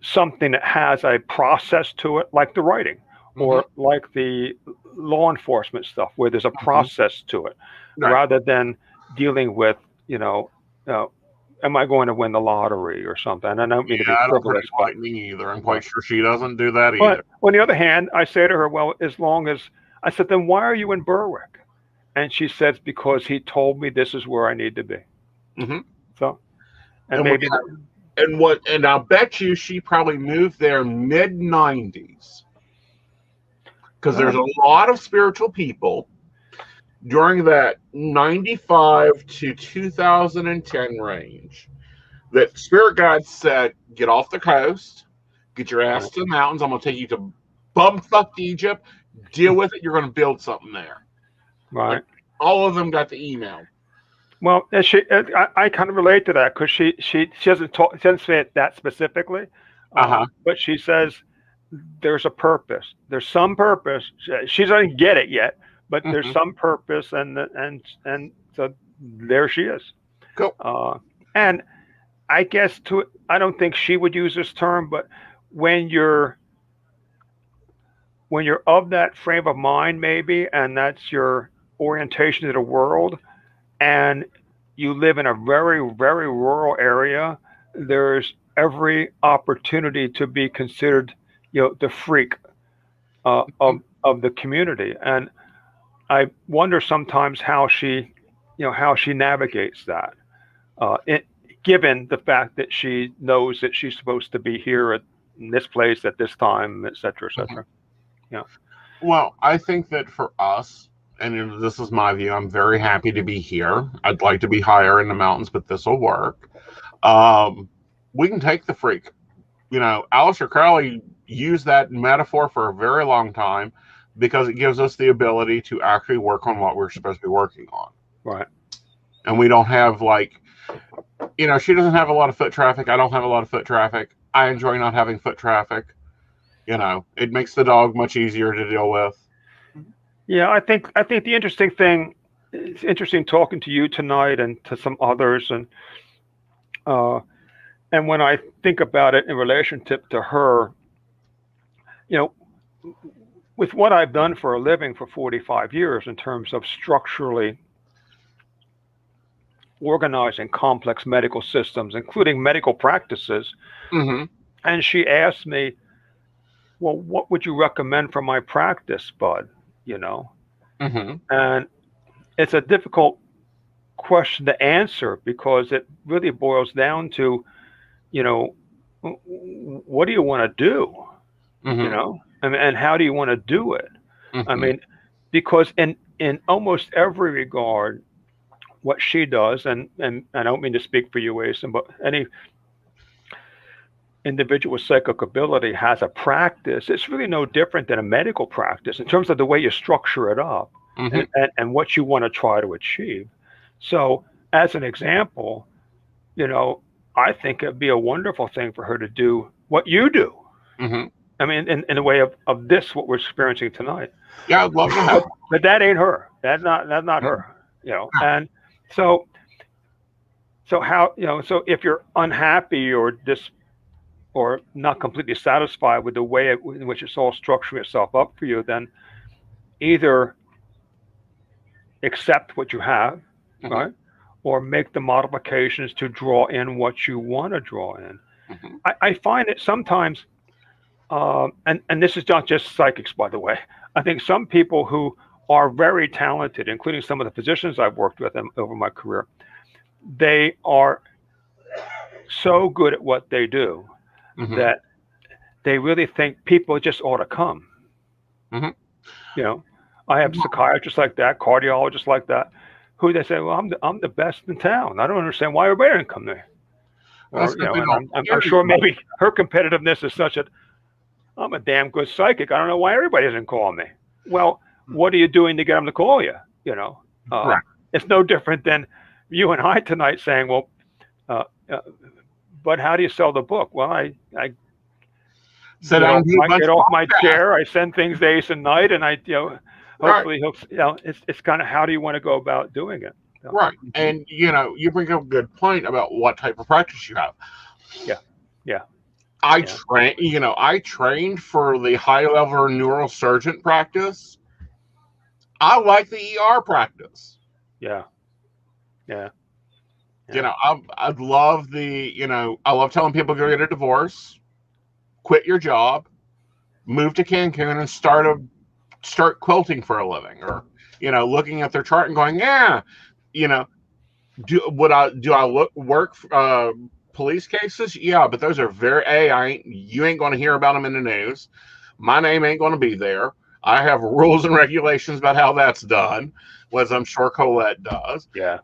something that has a process to it, like the writing, Mm-hmm. or like the law enforcement stuff, where there's a Mm-hmm. process to it, Right. rather than dealing with, am I going to win the lottery or something? And I don't mean to Yeah, be I don't frivolous, predict but lightning either. I'm but quite sure she doesn't do that but either. on the other hand, I say to her, well, as long as I said, then why are you in Berwick? And she says, because he told me this is where I need to be. Mm-hmm. So, and And maybe, and I'll bet you she probably moved there mid 90s, because there's a lot of spiritual people during that 95 to 2010 range that spirit guides said, get off the coast, get your ass to the mountains. I'm going to take you to bumfuck Egypt, deal with it. You're going to build something there. right. All of them got the email. Well, I kind of relate to that, because she doesn't say it that specifically, Uh-huh. but she says there's a purpose. There's some purpose. She doesn't get it yet, but there's Mhm. some purpose, and so there she is. Cool. And I guess I don't think she would use this term, but when you're of that frame of mind, maybe, and that's your orientation to the world, and you live in a very, very rural area, there's every opportunity to be considered, the freak of the community. And I wonder sometimes how she navigates that. given the fact that she knows that she's supposed to be here in this place at this time, et cetera, et cetera. Yeah. Well, I think that for us, and this is my view, I'm very happy to be here. I'd like to be higher in the mountains, but this will work. We can take the freak. Aleister Crowley used that metaphor for a very long time because it gives us the ability to actually work on what we're supposed to be working on. Right. And we don't have she doesn't have a lot of foot traffic. I don't have a lot of foot traffic. I enjoy not having foot traffic. It makes the dog much easier to deal with. Yeah, I think the interesting thing, it's interesting talking to you tonight and to some others, and when I think about it in relationship to her, with what I've done for a living for 45 years in terms of structurally organizing complex medical systems, including medical practices, and she asked me, well, what would you recommend for my practice, Bud? And it's a difficult question to answer because it really boils down to, what do you want to do? And how do you want to do it? I mean, because in almost every regard, what she does, and I don't mean to speak for you, Aeson, but any individual with psychic ability has a practice. It's really no different than a medical practice in terms of the way you structure it up and what you want to try to achieve. So as an example, I think it'd be a wonderful thing for her to do what you do. I mean, in the way of this, what we're experiencing tonight. Yeah, I'd love to have. But that ain't her. That's not her. And so how, so if you're unhappy or not completely satisfied with the way in which it's all structuring itself up for you, then either accept what you have, right? Or make the modifications to draw in what you want to draw in. I find it sometimes, and this is not just psychics, by the way. I think some people who are very talented, including some of the physicians I've worked with over my career, they are so good at what they do that they really think people just ought to come. I have psychiatrists like that, cardiologists like that, who they say, well, I'm the best in town. I don't understand why everybody didn't come there. Or, I'm sure maybe her competitiveness is such that I'm a damn good psychic. I don't know why everybody doesn't call me. Well, what are you doing to get them to call you? Right. It's no different than you and I tonight saying, well, but how do you sell the book? Well, I sit down, get off my chair. I send things to Aeson Knight, and I, hopefully he'll, it's kind of how do you want to go about doing it? Right. And, you bring up a good point about what type of practice you have. Yeah. I trained for the high-level neurosurgeon practice. I like the ER practice. Yeah. I'd love I love telling people go get a divorce, quit your job, move to Cancun and start quilting for a living, or, looking at their chart and going, do I work police cases? Yeah, but those are you ain't going to hear about them in the news. My name ain't going to be there. I have rules and regulations about how that's done, as I'm sure Colette does. Yeah.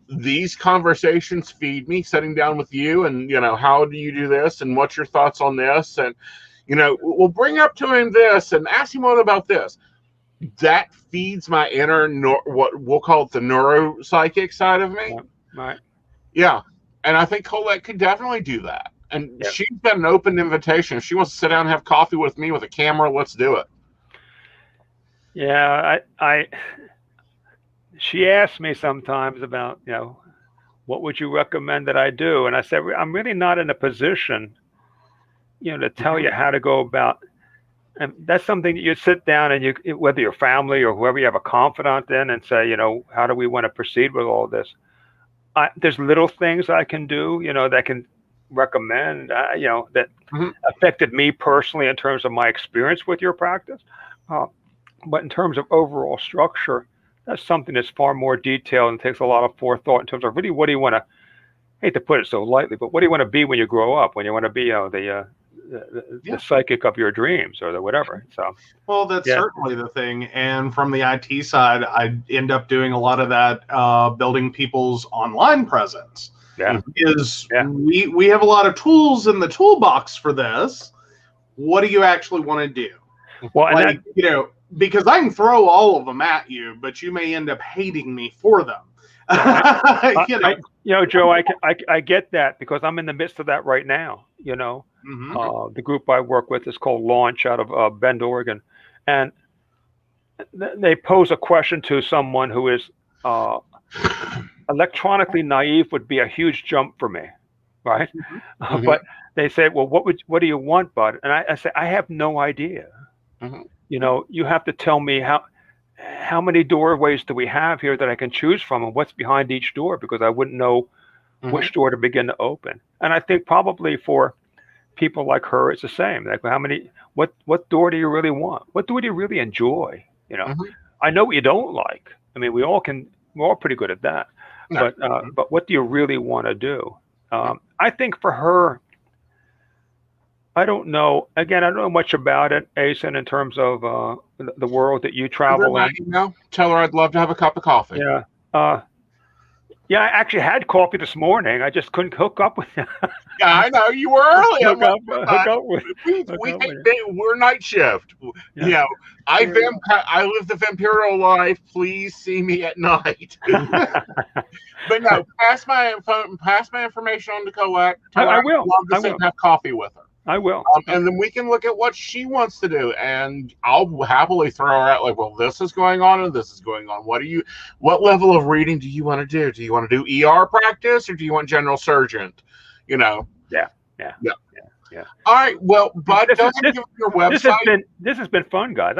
These conversations feed me, sitting down with you and, how do you do this? And what's your thoughts on this? And, we'll bring up to him this and ask him what about this. That feeds my inner, what we'll call it the neuropsychic side of me. Right. Yeah. And I think Colette could definitely do that. And she's got an open invitation. If she wants to sit down and have coffee with me with a camera, let's do it. Yeah, she asks me sometimes about, what would you recommend that I do? And I said, I'm really not in a position, to tell you how to go about. And that's something that you sit down and whether your family or whoever you have a confidant in, and say, how do we want to proceed with all this? There's little things I can do, that can recommend, that affected me personally in terms of my experience with your practice. But in terms of overall structure, that's something that's far more detailed and takes a lot of forethought in terms of really what do you want to hate to put it so lightly, but what do you want to be when you grow up? When you want to be the psychic of your dreams or the whatever. So, well, that's yeah. certainly the thing. And from the IT side, I end up doing a lot of that, building people's online presence. Yeah. We have a lot of tools in the toolbox for this. What do you actually want to do? Well, and like, you know, because I can throw all of them at you, but you may end up hating me for them. Joe, I get that because I'm in the midst of that right now. You know, the group I work with is called Launch out of Bend, Oregon, and they pose a question to someone who is electronically naive would be a huge jump for me, right? But they say, well, what do you want, bud? And I say, I have no idea. You know, you have to tell me how many doorways do we have here that I can choose from, and what's behind each door, because I wouldn't know which door to begin to open. And I think probably for people like her, it's the same. Like, what door do you really want? What door do you really enjoy? You know, I know what you don't like. I mean, we're all pretty good at that. No. But what do you really want to do? I think for her, I don't know. Again, I don't know much about it, Aeson, in terms of the world that you travel in. Tell her I'd love to have a cup of coffee. Yeah. Yeah, I actually had coffee this morning. I just couldn't hook up with you. Yeah, I know. You were early. We're night shift. Yeah. You know, I live the vampirial life. Please see me at night. But no, pass my information on to Colette. I will. I'd love to have coffee with her. I will. And then we can look at what she wants to do, and I'll happily throw her out like, well, this is going on and this is going on. What level of reading do you want to do? Do you want to do ER practice or do you want general surgeon? You know? Yeah. All right. Well, Bud, go ahead and give me your website. This has been fun, guys.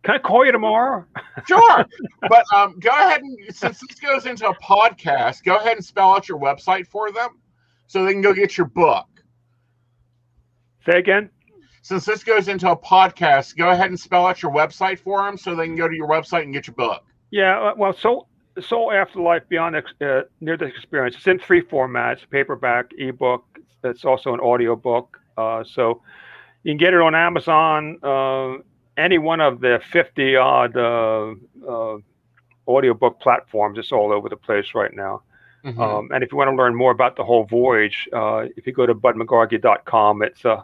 Can I call you tomorrow? Sure. But go ahead and, since this goes into a podcast, go ahead and spell out your website for them so they can go get your book. Say again? Since this goes into a podcast, go ahead and spell out your website for them so they can go to your website and get your book. Yeah, well, Soul Afterlife Beyond Near-Death Experience. It's in 3 formats: paperback, ebook. It's also an audio book. So you can get it on Amazon, any one of the 50-odd audiobook platforms. It's all over the place right now. And if you want to learn more about the whole voyage, if you go to budmcgargy.com, it's a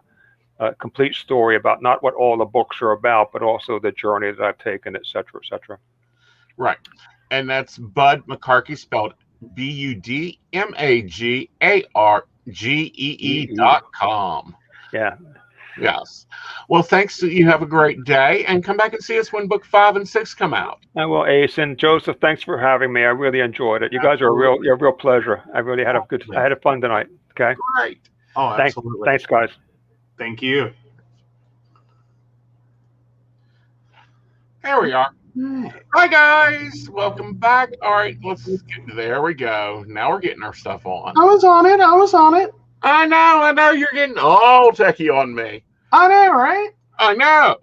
complete story about not what all the books are about, but also the journey that I've taken, et cetera, et cetera. Right. And that's Bud McCarkey, spelled BUDMAGARGEE.com. Yeah. Yes. Well, thanks. You have a great day, and come back and see us when book 5 and 6 come out. I will, Ace and Joseph. Thanks for having me. I really enjoyed it. You guys are you're a real pleasure. I really had I had fun tonight. Okay. Great. Oh, absolutely. Thanks, guys. Thank you. There we are. Hi, guys. Welcome back. All right, there we go. Now we're getting our stuff on. I was on it. I know. You're getting all techie on me. I know, right? I know.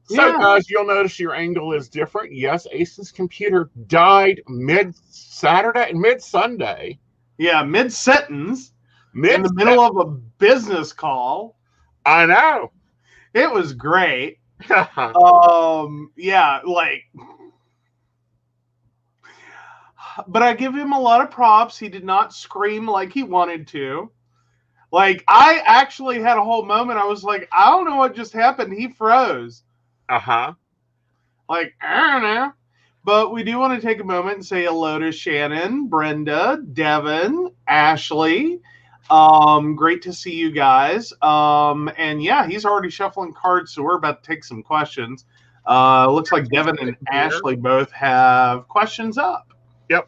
So, guys, you'll notice your angle is different. Yes, Aeson's computer died mid-Sunday. Yeah, mid-sentence. In the middle of a business call. I know. It was great. Yeah, like, but I give him a lot of props. He did not scream like he wanted to. Like, I actually had a whole moment. I was like, I don't know what just happened. He froze. Like, I don't know. But we do want to take a moment and say hello to Shannon, Brenda, Devin, Ashley. Great to see you guys. And yeah, he's already shuffling cards, so we're about to take some questions. Looks like Devin and Ashley both have questions up. Yep.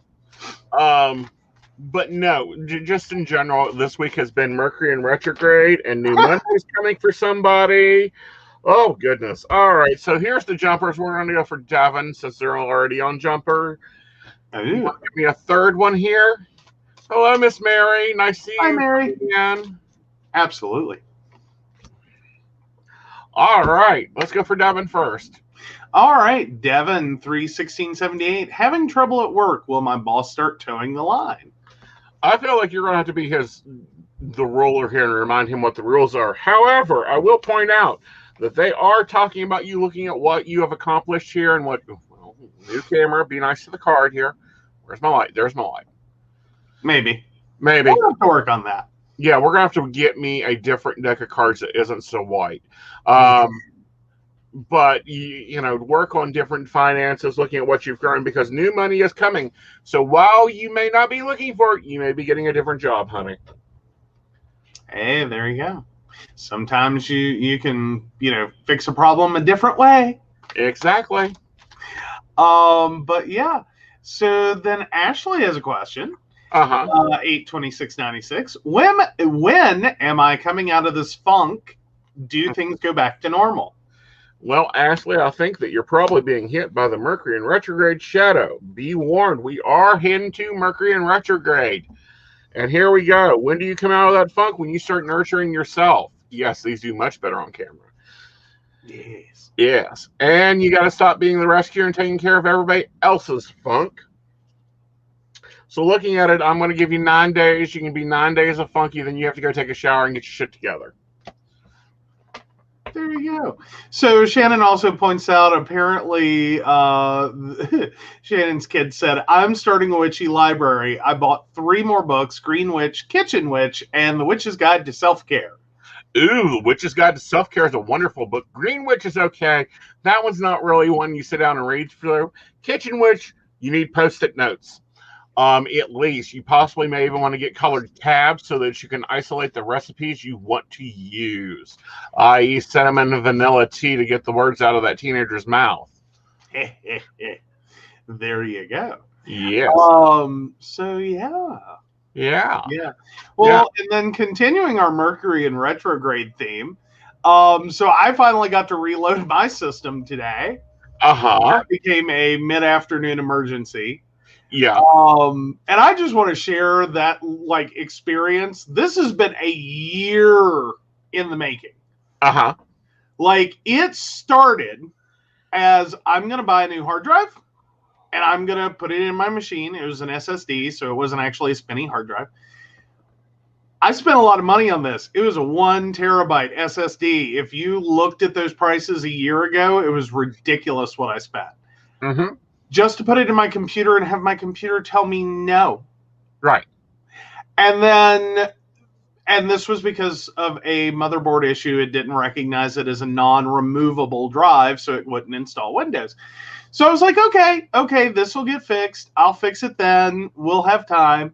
But no, just in general, this week has been Mercury in retrograde and New Monday's coming for somebody. Oh, goodness. All right, so here's the jumpers. We're going to go for Devin since they're already on jumper. You want to give me a third one here? Hello, Miss Mary. Nice to see you. Hi, Mary. Again. Absolutely. All right, let's go for Devin first. All right, Devin, 31678. Having trouble at work. Will my boss start towing the line? I feel like you're going to have to be the ruler here and remind him what the rules are. However, I will point out that they are talking about you looking at what you have accomplished here and what, well, new camera, be nice to the card here. Where's my light? There's my light. Maybe. Maybe. We'll have to work on that. Yeah, we're going to have to get me a different deck of cards that isn't so white. But, you know, work on different finances, looking at what you've earned, because new money is coming. So while you may not be looking for it, you may be getting a different job, honey. Hey, there you go. Sometimes you can, you know, fix a problem a different way. Exactly. But yeah. So then Ashley has a question. 82696. When am I coming out of this funk? Do things go back to normal? Well, Ashley, I think that you're probably being hit by the Mercury in retrograde shadow. Be warned, we are heading to Mercury in retrograde. And here we go. When do you come out of that funk? When you start nurturing yourself. Yes, these do much better on camera. Yes. Yes. And you got to stop being the rescuer and taking care of everybody else's funk. So looking at it, I'm going to give you 9 days. You can be 9 days of funky, then you have to go take a shower and get your shit together. There you go. So Shannon also points out, apparently, Shannon's kid said, I'm starting a witchy library. I bought 3 more books, Green Witch, Kitchen Witch, and The Witch's Guide to Self-Care. Ooh, The Witch's Guide to Self-Care is a wonderful book. Green Witch is okay. That one's not really one you sit down and read through. Kitchen Witch, you need Post-it notes. At least you possibly may even want to get colored tabs so that you can isolate the recipes you want to use, i.e. cinnamon and vanilla tea to get the words out of that teenager's mouth. There you go. Yes. So yeah. Yeah. Well, and then continuing our Mercury in retrograde theme. So I finally got to reload my system today. That became a mid-afternoon emergency. Yeah. And I just want to share that like experience. This has been a year in the making. Like it started as I'm going to buy a new hard drive and I'm going to put it in my machine. It was an SSD, so it wasn't actually a spinning hard drive. I spent a lot of money on this. It was a 1 terabyte SSD. If you looked at those prices a year ago, it was ridiculous what I spent. Just to put it in my computer and have my computer tell me no. Right. And this was because of a motherboard issue. It didn't recognize it as a non-removable drive, so it wouldn't install Windows. So I was like, okay, this will get fixed. I'll fix it then. We'll have time.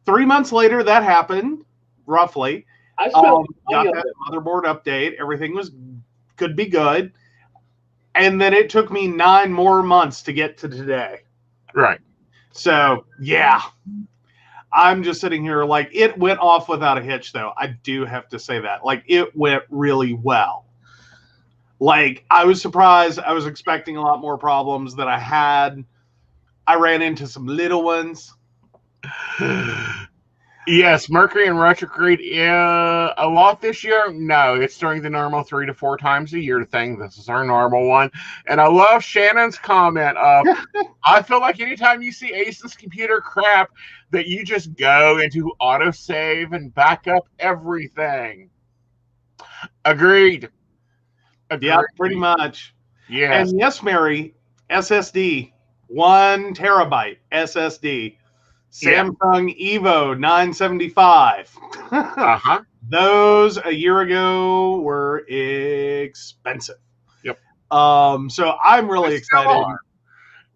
3 months later, that happened, roughly. I got that motherboard update. Everything could be good. And then it took me 9 more months to get to today. Right. So, yeah. I'm just sitting here like it went off without a hitch, though. I do have to say that. Like, it went really well. Like, I was surprised. I was expecting a lot more problems than I had. I ran into some little ones. Yes, Mercury in retrograde a lot this year. No, it's during the normal 3 to 4 times a year thing. This is our normal one. And I love Shannon's comment of, I feel like anytime you see Aeson's computer crap, that you just go into autosave and back up everything. Agreed. Yeah, pretty much. Yes. And yes, Mary, SSD, 1 terabyte SSD. Samsung Evo 975. Those a year ago were expensive. Yep. So I'm really excited.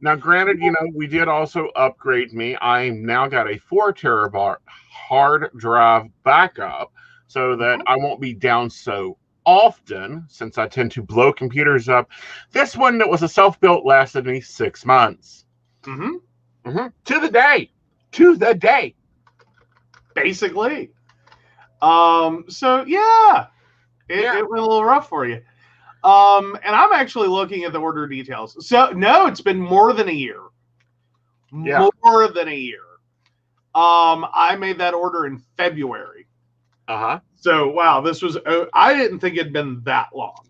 Now, granted, you know, we did also upgrade me. I now got a 4 terabyte hard drive backup so that I won't be down so often since I tend to blow computers up. This one that was a self-built lasted me 6 months. To the day. Basically. So yeah, it went a little rough for you. And I'm actually looking at the order details. So no, it's been more than a year. More than a year. I made that order in February. So wow, this was, I didn't think it'd been that long.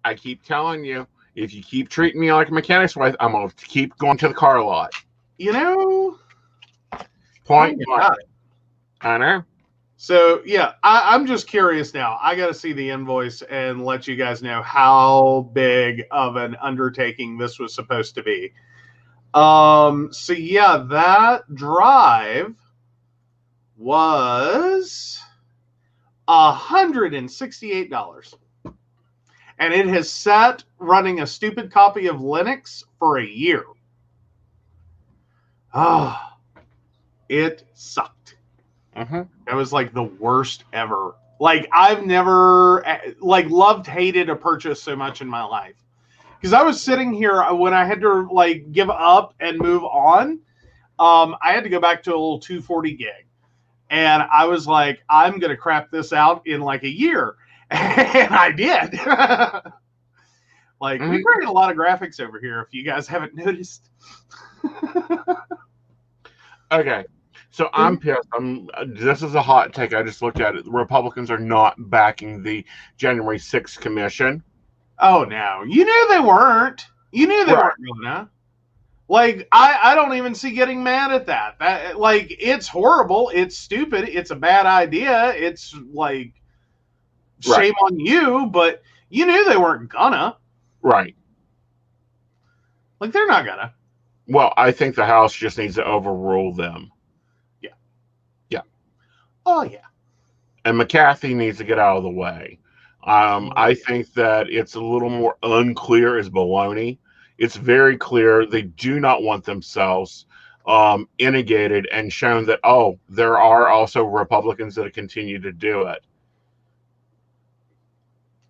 I keep telling you, if you keep treating me like a mechanic's wife, I'm going to keep going to the car lot. You know, Point Oh, blank. God. I know. So, yeah, I'm just curious now. I got to see the invoice and let you guys know how big of an undertaking this was supposed to be. So, yeah, that drive was $168. And it has sat running a stupid copy of Linux for a year. Ah, it sucked. Mm-hmm. That was like the worst ever. Like I've never like loved, hated a purchase so much in my life. Because I was sitting here when I had to like give up and move on. I had to go back to a little 240 gig. And I was like, I'm going to crap this out in like a year. And I did. Like, we created a lot of graphics over here, if you guys haven't noticed. Okay. So I'm pissed. This is a hot take. I just looked at it. The Republicans are not backing the January 6th commission. Oh, no. You knew they weren't. You knew they weren't gonna. Like, I don't even see getting mad at that. That. Like, it's horrible. It's stupid. It's a bad idea. It's, like, shame on you, but you knew they weren't gonna. Right. Like, they're not gonna. Well, I think the House just needs to overrule them. Yeah. Yeah. Oh, yeah. And McCarthy needs to get out of the way. I think that it's a little more unclear as baloney. It's very clear they do not want themselves inundated and shown that, oh, there are also Republicans that continue to do it.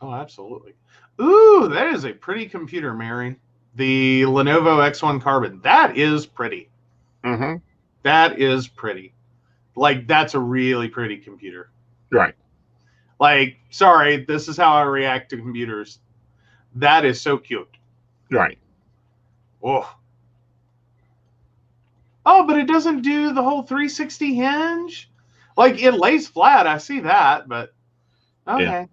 Oh, absolutely. Ooh, that is a pretty computer, Mary. The Lenovo X1 Carbon. That is pretty. Mm-hmm. That is pretty. Like, that's a really pretty computer. Right. Like, sorry, this is how I react to computers. That is so cute. Right. Oh. Oh, but it doesn't do the whole 360 hinge? Like, it lays flat. I see that, but okay.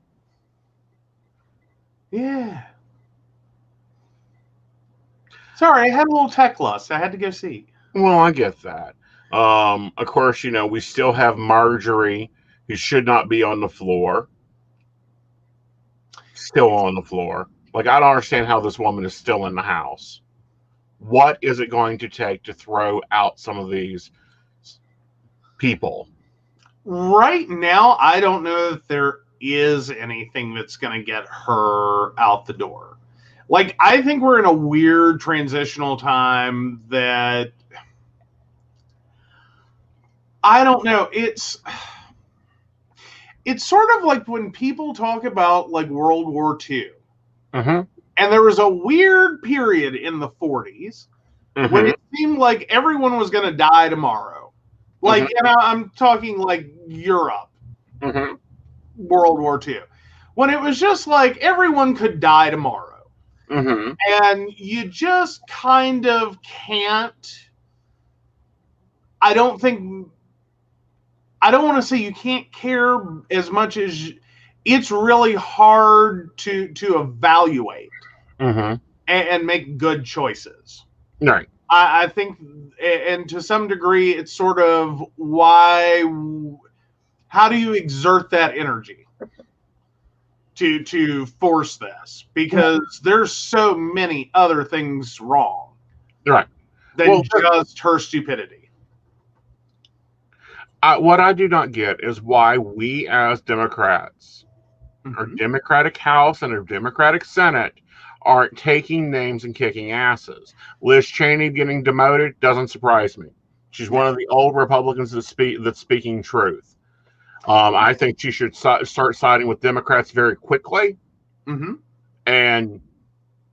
Yeah. Sorry, I had a little tech lust. I had to go see. Well, I get that. Of course, you know, we still have Marjorie, who should not be on the floor. Still on the floor. Like, I don't understand how this woman is still in the house. What is it going to take to throw out some of these people? Right now, I don't know that there is anything that's going to get her out the door. Like, I think we're in a weird transitional time that I don't know. It's sort of like when people talk about like World War II. Mm-hmm. And there was a weird period in the 40s when it seemed like everyone was going to die tomorrow. Like, and I'm talking like Europe, World War II. When it was just like everyone could die tomorrow. And you just kind of can't. I don't want to say you can't care as much as it's really hard to evaluate and make good choices. Right. I think, and to some degree, it's sort of how do you exert that energy to force this? Because there's so many other things wrong than just her stupidity. What I do not get is why we as Democrats, our Democratic House and our Democratic Senate, aren't taking names and kicking asses. Liz Cheney getting demoted doesn't surprise me. She's one of the old Republicans that's speaking truth. I think she should start siding with Democrats very quickly and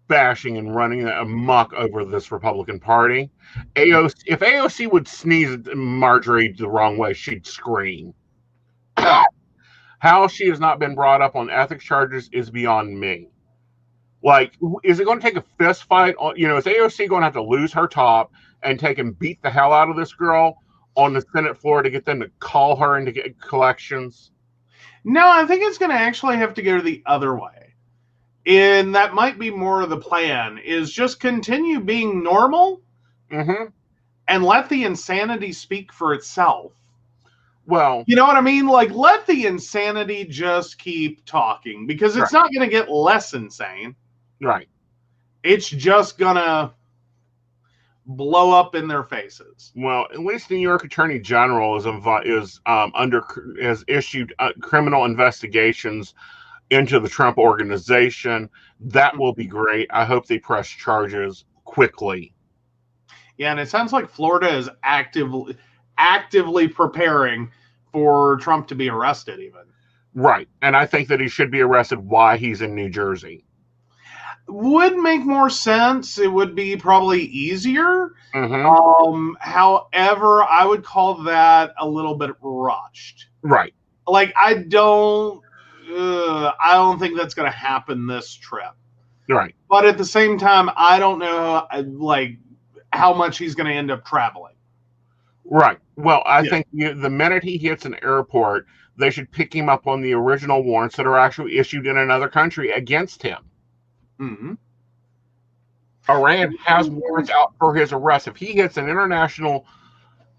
bashing and running amok over this Republican Party. If AOC would sneeze at Marjorie the wrong way, she'd scream. How she has not been brought up on ethics charges is beyond me. Like, is it going to take a fist fight? Is AOC going to have to lose her top and take and beat the hell out of this girl on the Senate floor to get them to call her into collections? No, I think it's going to actually have to go the other way. And that might be more of the plan, is just continue being normal and let the insanity speak for itself. Well, You know what I mean? Like, let the insanity just keep talking, because it's not going to get less insane. right. It's just going to blow up in their faces. Well, at least the New York Attorney General has issued criminal investigations into the Trump organization. That will be great. I hope they press charges quickly. Yeah, and it sounds like Florida is actively preparing for Trump to be arrested, even. Right. And I think that he should be arrested while he's in New Jersey. Would make more sense. It would be probably easier. Mm-hmm. However, I would call that a little bit rushed. Right. Like, I don't think that's going to happen this trip. Right. But at the same time, I don't know, like, how much he's going to end up traveling. Right. Well, I think the minute he hits an airport, they should pick him up on the original warrants that are actually issued in another country against him. Mm-hmm. Iran has warrants out for his arrest. If he hits an international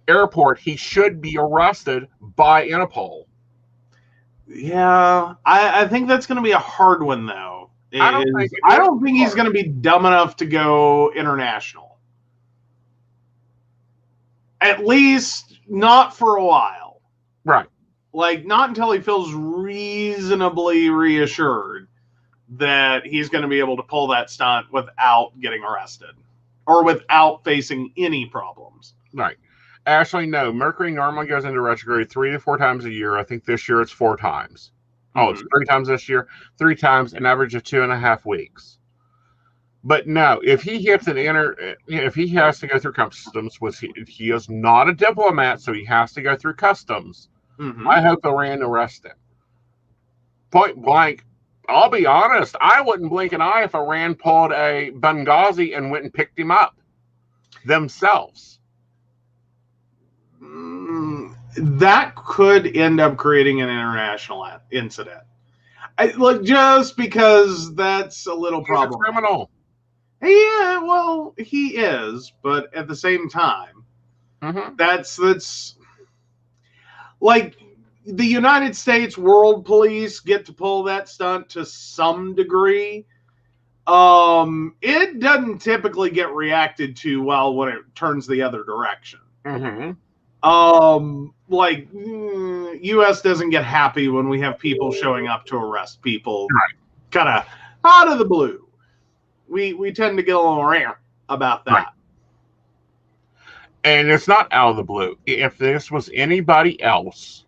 airport, he should be arrested by Interpol. Yeah, I think that's going to be a hard one, though. I don't think he's going to be dumb enough to go international. At least not for a while. Right. Like, not until he feels reasonably reassured that he's going to be able to pull that stunt without getting arrested or without facing any problems. Right. Actually, no. Mercury normally goes into retrograde 3 to 4 times a year. I think this year it's 4 times. Oh, it's 3 times this year. 3 times, an average of 2.5 weeks. But no, if he hits if he has to go through customs, which he is not a diplomat, so he has to go through customs. Mm-hmm. I hope Iran arrests him. Point blank. I'll be honest, I wouldn't blink an eye if Iran pulled a Benghazi and went and picked him up themselves. That could end up creating an international incident. Just because that's a little problem. He's a criminal. Yeah, well, he is, but at the same time, that's like the United States World Police get to pull that stunt to some degree. It doesn't typically get reacted to well when it turns the other direction. U.S. doesn't get happy when we have people showing up to arrest people, kind of out of the blue. We tend to get a little rare about that. Right. And it's not out of the blue. If this was anybody else,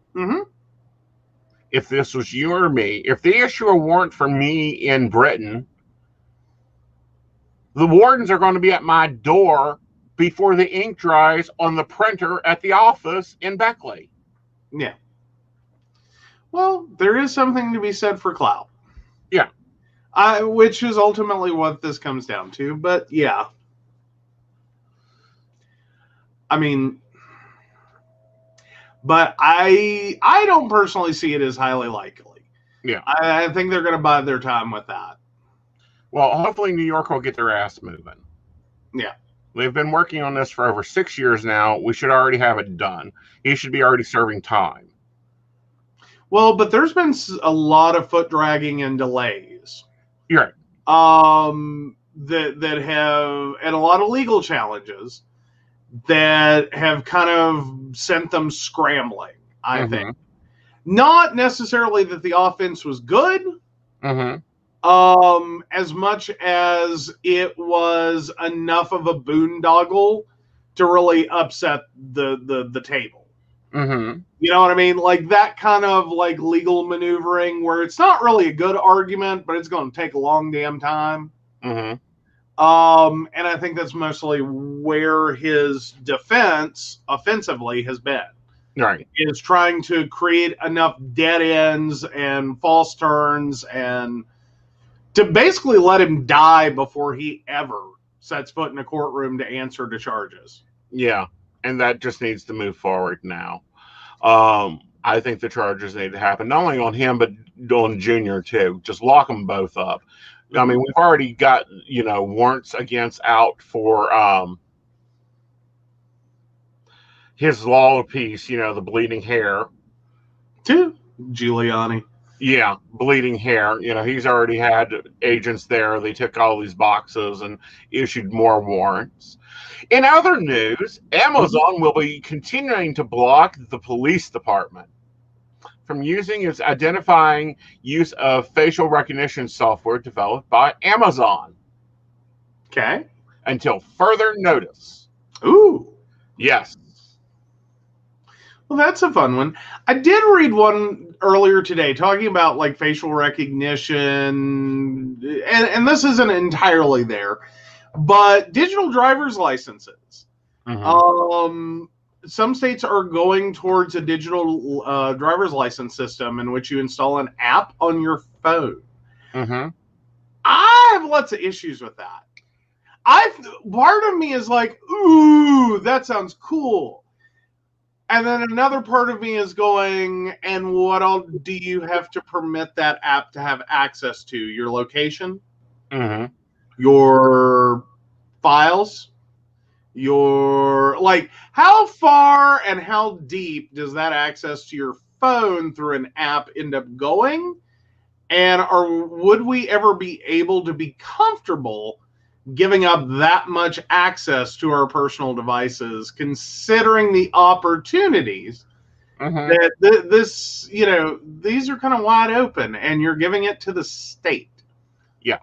if this was you or me, if they issue a warrant for me in Britain, the wardens are going to be at my door before the ink dries on the printer at the office in Beckley. Yeah. Well, there is something to be said for clout. Yeah. Which is ultimately what this comes down to. But yeah. I mean, but I don't personally see it as highly likely. Yeah. I think they're going to bide their time with that. Well, hopefully New York will get their ass moving. Yeah. They've been working on this for over 6 years now. We should already have it done. He should be already serving time. Well, but there's been a lot of foot dragging and delays. You're right. That have, and a lot of legal challenges that have kind of sent them scrambling, I think. Not necessarily that the offense was good, as much as it was enough of a boondoggle to really upset the table. You know what I mean? Like that kind of like legal maneuvering where it's not really a good argument, but it's going to take a long damn time. And I think that's mostly where his defense offensively has been. Right. Is trying to create enough dead ends and false turns and to basically let him die before he ever sets foot in a courtroom to answer to charges. Yeah. And that just needs to move forward now. I think the charges need to happen, not only on him, but on Junior too. Just lock them both up. I mean, we've already got, warrants against out for his law piece, the bleeding hair. Too Giuliani. Yeah, bleeding hair. He's already had agents there. They took all these boxes and issued more warrants. In other news, Amazon will be continuing to block the police department from using its identifying use of facial recognition software developed by Amazon. Okay. Until further notice. Ooh. Yes. Well, that's a fun one. I did read one earlier today talking about like facial recognition, and this isn't entirely there, but digital driver's licenses. Mm-hmm. Some states are going towards a digital driver's license system in which you install an app on your phone. Mm-hmm. I have lots of issues with that. Part of me is like, ooh, that sounds cool. And then another part of me is going, and what all do you have to permit that app to have access to? Your location? Mm-hmm. Your files? Like, how far and how deep does that access to your phone through an app end up going? And would we ever be able to be comfortable giving up that much access to our personal devices, considering the opportunities that this, these are kind of wide open, and you're giving it to the state? Yeah.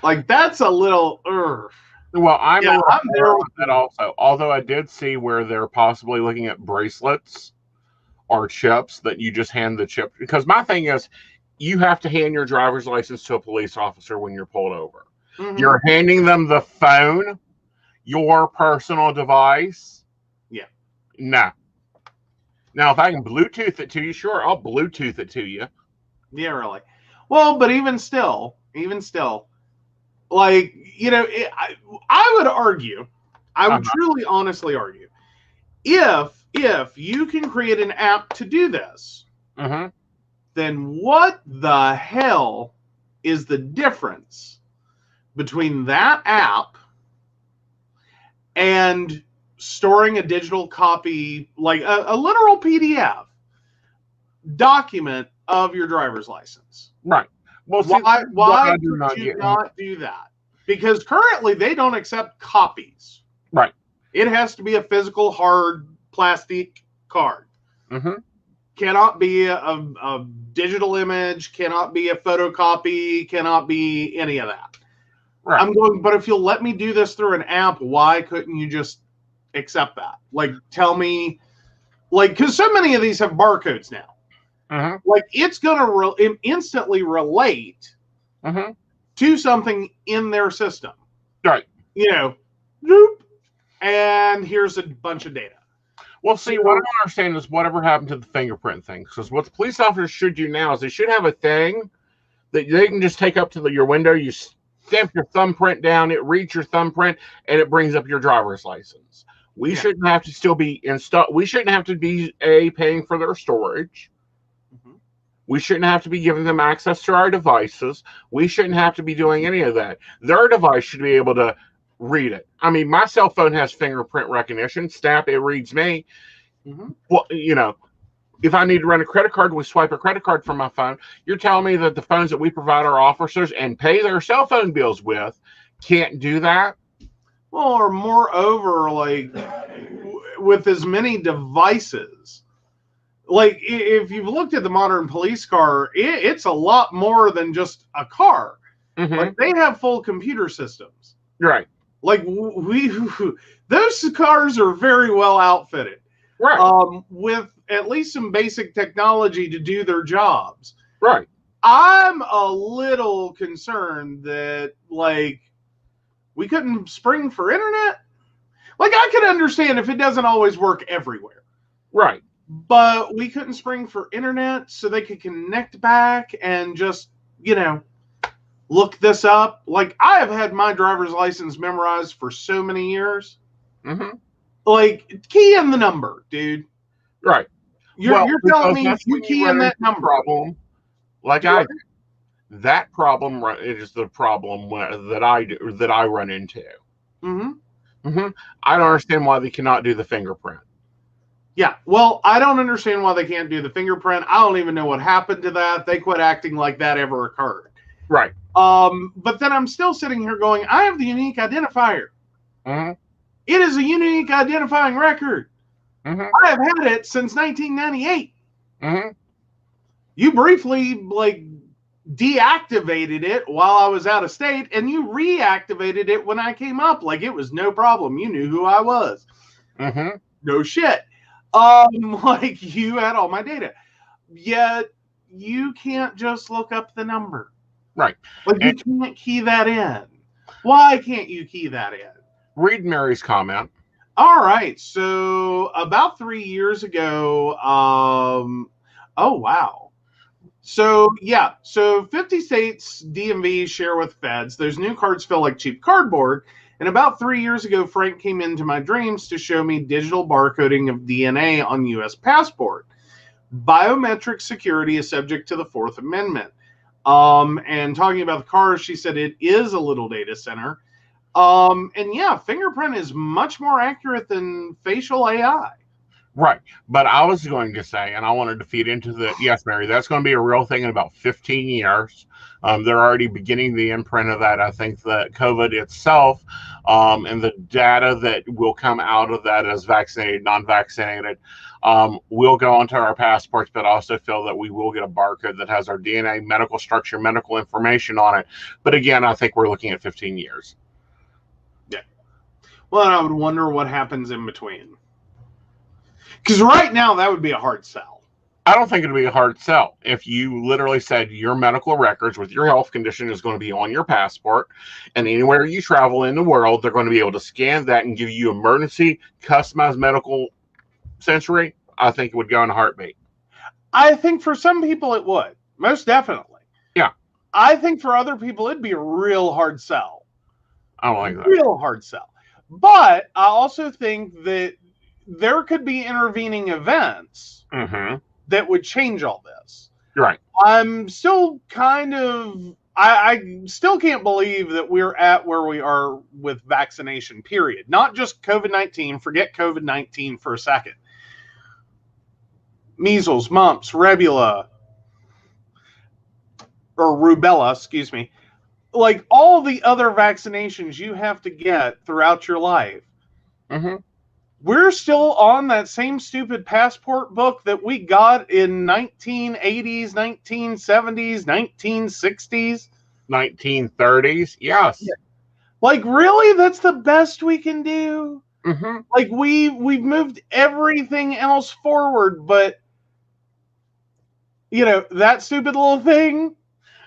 Like, that's a little, Well, I'm there with that also. Although I did see where they're possibly looking at bracelets or chips that you just hand the chip. Because my thing is, you have to hand your driver's license to a police officer when you're pulled over. Mm-hmm. You're handing them the phone, your personal device. Yeah. No. Now, if I can Bluetooth it to you, sure, I'll Bluetooth it to you. Yeah, really. Well, but even still, like, I would argue, I would truly, honestly argue, if you can create an app to do this, then what the hell is the difference between that app and storing a digital copy, like a literal PDF document of your driver's license? Right. Well, why do you not do that? Because currently they don't accept copies. Right. It has to be a physical, hard plastic card. Cannot be a digital image, cannot be a photocopy, cannot be any of that. Right. I'm going, but if you'll let me do this through an app, why couldn't you just accept that? Like, tell me, like, because so many of these have barcodes now. Like, it's going to instantly relate to something in their system. Right. Doop, and here's a bunch of data. Well, see, what I don't understand is whatever happened to the fingerprint thing. Because what the police officers should do now is they should have a thing that they can just take up to your window. You stamp your thumbprint down, it reads your thumbprint, and it brings up your driver's license. We shouldn't have to still be installed. We shouldn't have to be paying for their storage. We shouldn't have to be giving them access to our devices. We shouldn't have to be doing any of that. Their device should be able to read it. I mean, my cell phone has fingerprint recognition. Snap, it reads me. Well, if I need to run a credit card, we swipe a credit card from my phone. You're telling me that the phones that we provide our officers and pay their cell phone bills with can't do that? Well, or moreover, like, with as many devices, like, if you've looked at the modern police car, it's a lot more than just a car. Like, they have full computer systems. Right. Like, those cars are very well outfitted. Right. With at least some basic technology to do their jobs. Right. I'm a little concerned that, like, we couldn't spring for internet. Like, I could understand if it doesn't always work everywhere. Right. But we couldn't spring for internet so they could connect back and just, look this up. Like, I have had my driver's license memorized for so many years. Like, key in the number, dude. Right. You're telling me you key in that number. Problem, like I do. That problem is the problem that I run into. I don't understand why they cannot do the fingerprint. Yeah, well, I don't understand why they can't do the fingerprint. I don't even know what happened to that. They quit acting like that ever occurred. Right. But then I'm still sitting here going, I have the unique identifier. Mm-hmm. It is a unique identifying record. Mm-hmm. I have had it since 1998. Mm-hmm. You briefly deactivated it while I was out of state, and you reactivated it when I came up. Like it was no problem. You knew who I was. Mm-hmm. No shit. Like you had all my data. Yet you can't just look up the number. Right. Like you can't key that in. Why can't you key that in? Read Mary's comment. All right. So about 3 years ago, oh wow. So yeah, so 50 states DMV share with feds. Those new cards feel like cheap cardboard. And about 3 years ago, Frank came into my dreams to show me digital barcoding of DNA on U.S. passport. Biometric security is subject to the Fourth Amendment. And talking about the cars, she said it is a little data center. And yeah, fingerprint is much more accurate than facial AI. Right. But I was going to say, and I wanted to feed into the, yes, Mary, that's going to be a real thing in about 15 years. They're already beginning the imprint of that. I think that COVID itself and the data that will come out of that as vaccinated, non-vaccinated, will go onto our passports, but I also feel that we will get a barcode that has our DNA, medical structure, medical information on it. But again, I think we're looking at 15 years. Yeah. Well, I would wonder what happens in between. Because right now, that would be a hard sell. I don't think it would be a hard sell if you literally said your medical records with your health condition is going to be on your passport, and anywhere you travel in the world, they're going to be able to scan that and give you emergency customized medical sensory. I think it would go in a heartbeat. I think for some people it would. Most definitely. Yeah. I think for other people it'd be a real hard sell. I don't like that. Real hard sell. But I also think that there could be intervening events that would change all this. Right. I'm still kind of, I still can't believe that we're at where we are with vaccination, period. Not just COVID-19. Forget COVID-19 for a second. Measles, mumps, rubella, excuse me. Like all the other vaccinations you have to get throughout your life. We're still on that same stupid passport book that we got in 1980s, 1970s, 1960s. 1930s, yes. Yeah. Like, really? That's the best we can do? Like, we've moved everything else forward, but, you know, that stupid little thing?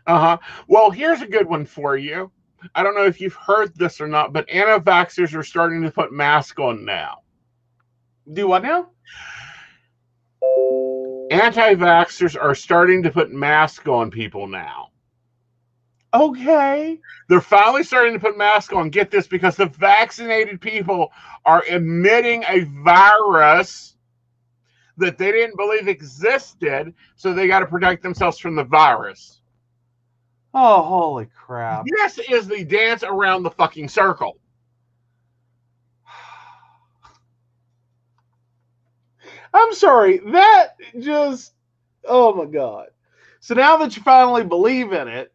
Well, here's a good one for you. I don't know if you've heard this or not, but anti-vaxxers are starting to put masks on now. Do what now? Anti-vaxxers are starting to put masks on people now. Okay. They're finally starting to put masks on. Get this, because the vaccinated people are emitting a virus that they didn't believe existed, so they got to protect themselves from the virus. Oh, holy crap. This is the dance around the fucking circle. I'm sorry, that just, oh my God. So now that you finally believe in it,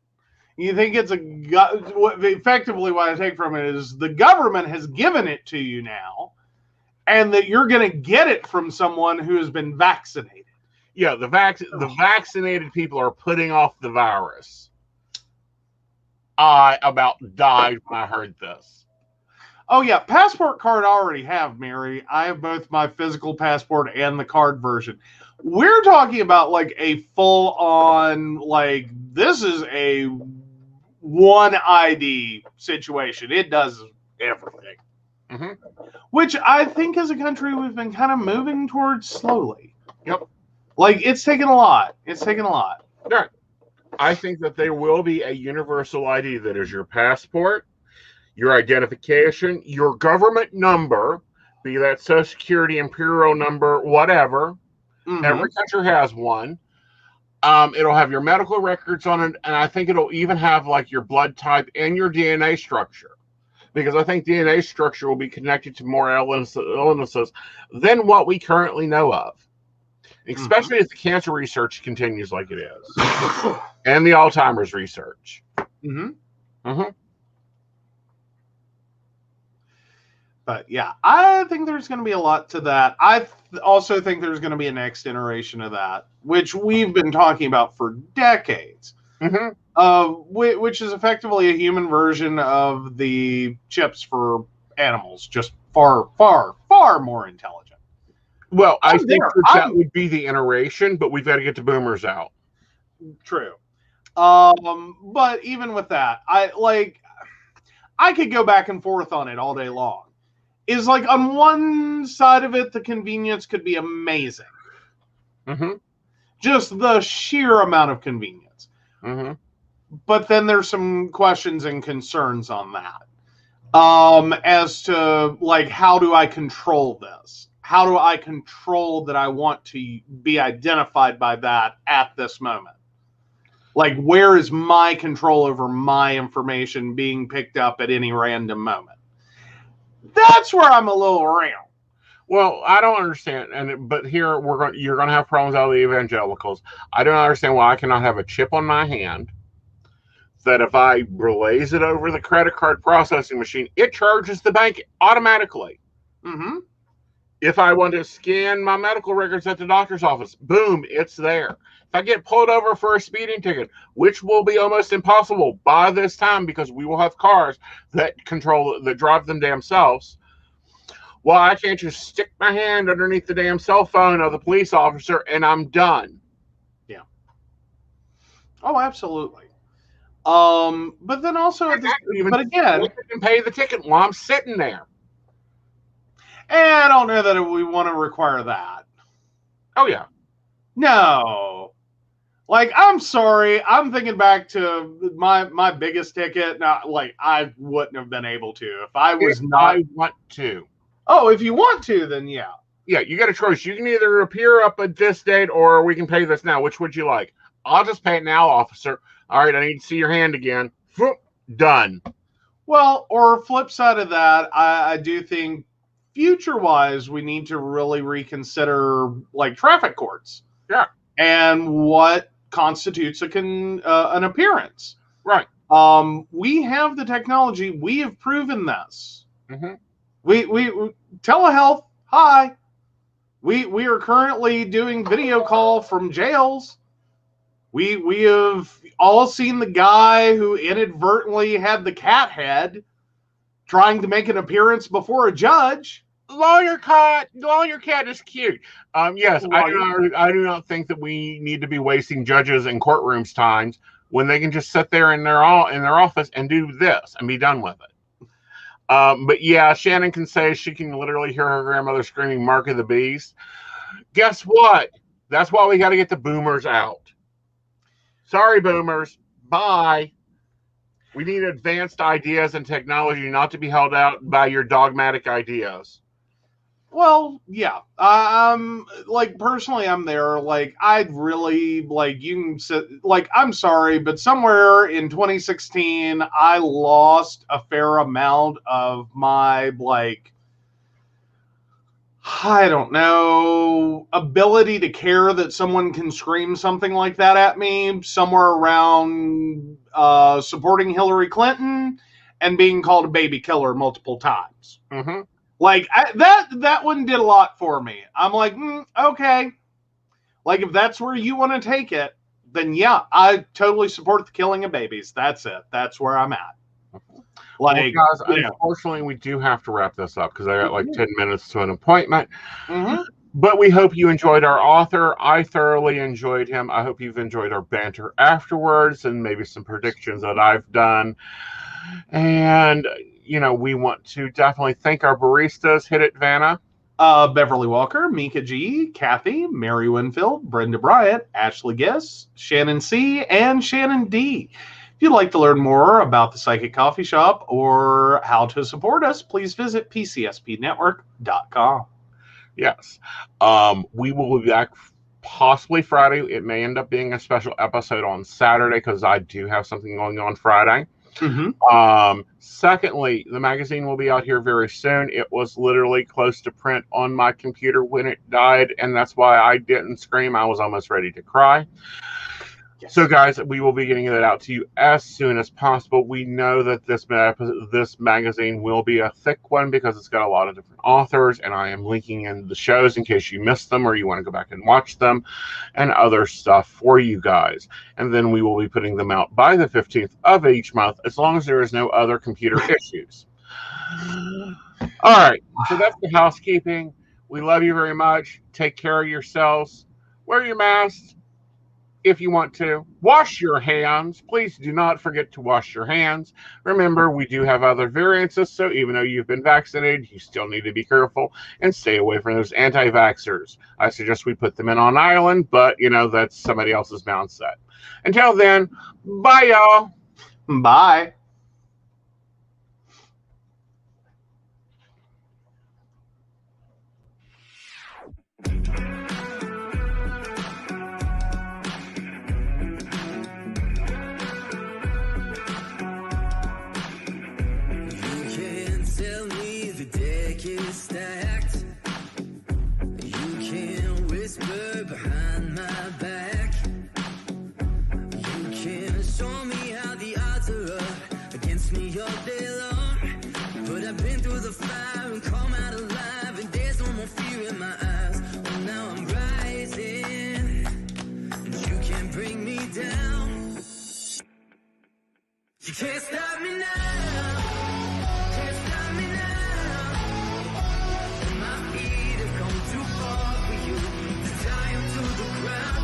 you think it's effectively what I take from it is the government has given it to you now, and that you're going to get it from someone who has been vaccinated. Yeah, the vaccinated people are putting off the virus. I about died when I heard this. Oh, yeah. Passport card I already have, Mary. I have both my physical passport and the card version. We're talking about like a full-on, like, this is a one ID situation. It does everything. Which I think as a country we've been kind of moving towards slowly. Yep. Like, it's taken a lot. It's taken a lot. Right. I think that there will be a universal ID that is your passport, your identification, your government number, be that Social Security, Imperial number, whatever. Every country has one. It'll have your medical records on it, and I think it'll even have like your blood type and your DNA structure. because I think DNA structure will be connected to more illnesses than what we currently know of, especially as the cancer research continues like it is, and the Alzheimer's research. But yeah, I think there's going to be a lot to that. I also think there's going to be a next iteration of that, which we've been talking about for decades. Which is effectively a human version of the chips for animals, just far, far, far more intelligent. Well, I think that would be the iteration, but we've got to get the boomers out. True. But even with that, I could go back and forth on it all day long. Is like on one side of it, the convenience could be amazing. Just the sheer amount of convenience. But then there's some questions and concerns on that. As to, like, how do I control this? How do I control that I want to be identified by that at this moment? Like, where is my control over my information being picked up at any random moment? That's where I'm a little around. Well, I don't understand, but here you're going to have problems out of the evangelicals. I don't understand why I cannot have a chip on my hand that if I relays it over the credit card processing machine, it charges the bank automatically. If I want to scan my medical records at the doctor's office, boom, it's there. If I get pulled over for a speeding ticket, which will be almost impossible by this time because we will have cars that drive them damn selves, well, I can't just stick my hand underneath the damn cell phone of the police officer and I'm done. Yeah. Oh, absolutely. But then also, but again, I can pay the ticket while I'm sitting there. And I don't know that we want to require that. Oh yeah. No. Like, I'm sorry. I'm thinking back to my biggest ticket. Now, like, I wouldn't have been able to if I was not. I want to. Oh, if you want to, then yeah. Yeah, you got a choice. You can either appear up at this date or we can pay this now. Which would you like? I'll just pay it now, officer. All right, I need to see your hand again. Done. Well, or flip side of that, I do think future-wise, we need to really reconsider, like, traffic courts. Yeah. And what constitutes an appearance. Right. We have the technology. We have proven this. Mm-hmm. We telehealth. Hi. We are currently doing video call from jails. We have all seen the guy who inadvertently had the cat head trying to make an appearance before a judge. Lawyer cat is cute. Yes, I do not think that we need to be wasting judges and courtrooms times when they can just sit there in their office and do this and be done with it. But yeah, Shannon can say she can literally hear her grandmother screaming, "Mark of the Beast." Guess what? That's why we got to get the boomers out. Sorry, boomers. Bye. We need advanced ideas and technology, not to be held out by your dogmatic ideas. Well, yeah. Like, personally, I'm there. Like, I'd really, like, you can sit, like, I'm sorry, but somewhere in 2016, I lost a fair amount of my, like, I don't know, ability to care that someone can scream something like that at me somewhere around supporting Hillary Clinton and being called a baby killer multiple times. Mm-hmm. Like, that one did a lot for me. I'm like, okay. Like, if that's where you want to take it, then yeah, I totally support the killing of babies. That's it. That's where I'm at. Like, well, guys, unfortunately, we do have to wrap this up because I got like 10 minutes to an appointment. Mm-hmm. But we hope you enjoyed our author. I thoroughly enjoyed him. I hope you've enjoyed our banter afterwards and maybe some predictions that I've done. And, you know, we want to definitely thank our baristas. Hit it, Vanna. Beverly Walker, Mika G, Kathy, Mary Winfield, Brenda Bryant, Ashley Guess, Shannon C, and Shannon D. If you'd like to learn more about the Psychic Coffee Shop or how to support us, please visit PCSPnetwork.com. Yes. We will be back possibly Friday. It may end up being a special episode on Saturday because I do have something going on Friday. Secondly, the magazine will be out here very soon. It was literally close to print on my computer when it died, and that's why I didn't scream. I was almost ready to cry. Yes. So, guys, we will be getting it out to you as soon as possible. We know that this magazine will be a thick one because it's got a lot of different authors, and I am linking in the shows in case you missed them or you want to go back and watch them and other stuff for you guys. And then we will be putting them out by the 15th of each month as long as there is no other computer issues. All right, so that's the housekeeping. We love you very much. Take care of yourselves. Wear your masks if you want to. Wash your hands. Please do not forget to wash your hands. Remember, we do have other variants, so even though you've been vaccinated, you still need to be careful and stay away from those anti-vaxxers. I suggest we put them in on island, but, you know, that's somebody else's mindset. Until then, bye, y'all. Bye. Stacked. You can whisper behind my back. You can show me how the odds are up against me all day long. But I've been through the fire and come out alive, and there's no more fear in my eyes. Oh, now I'm rising, and you can't bring me down. You can't stop me now. Too far for you to tie him to the ground.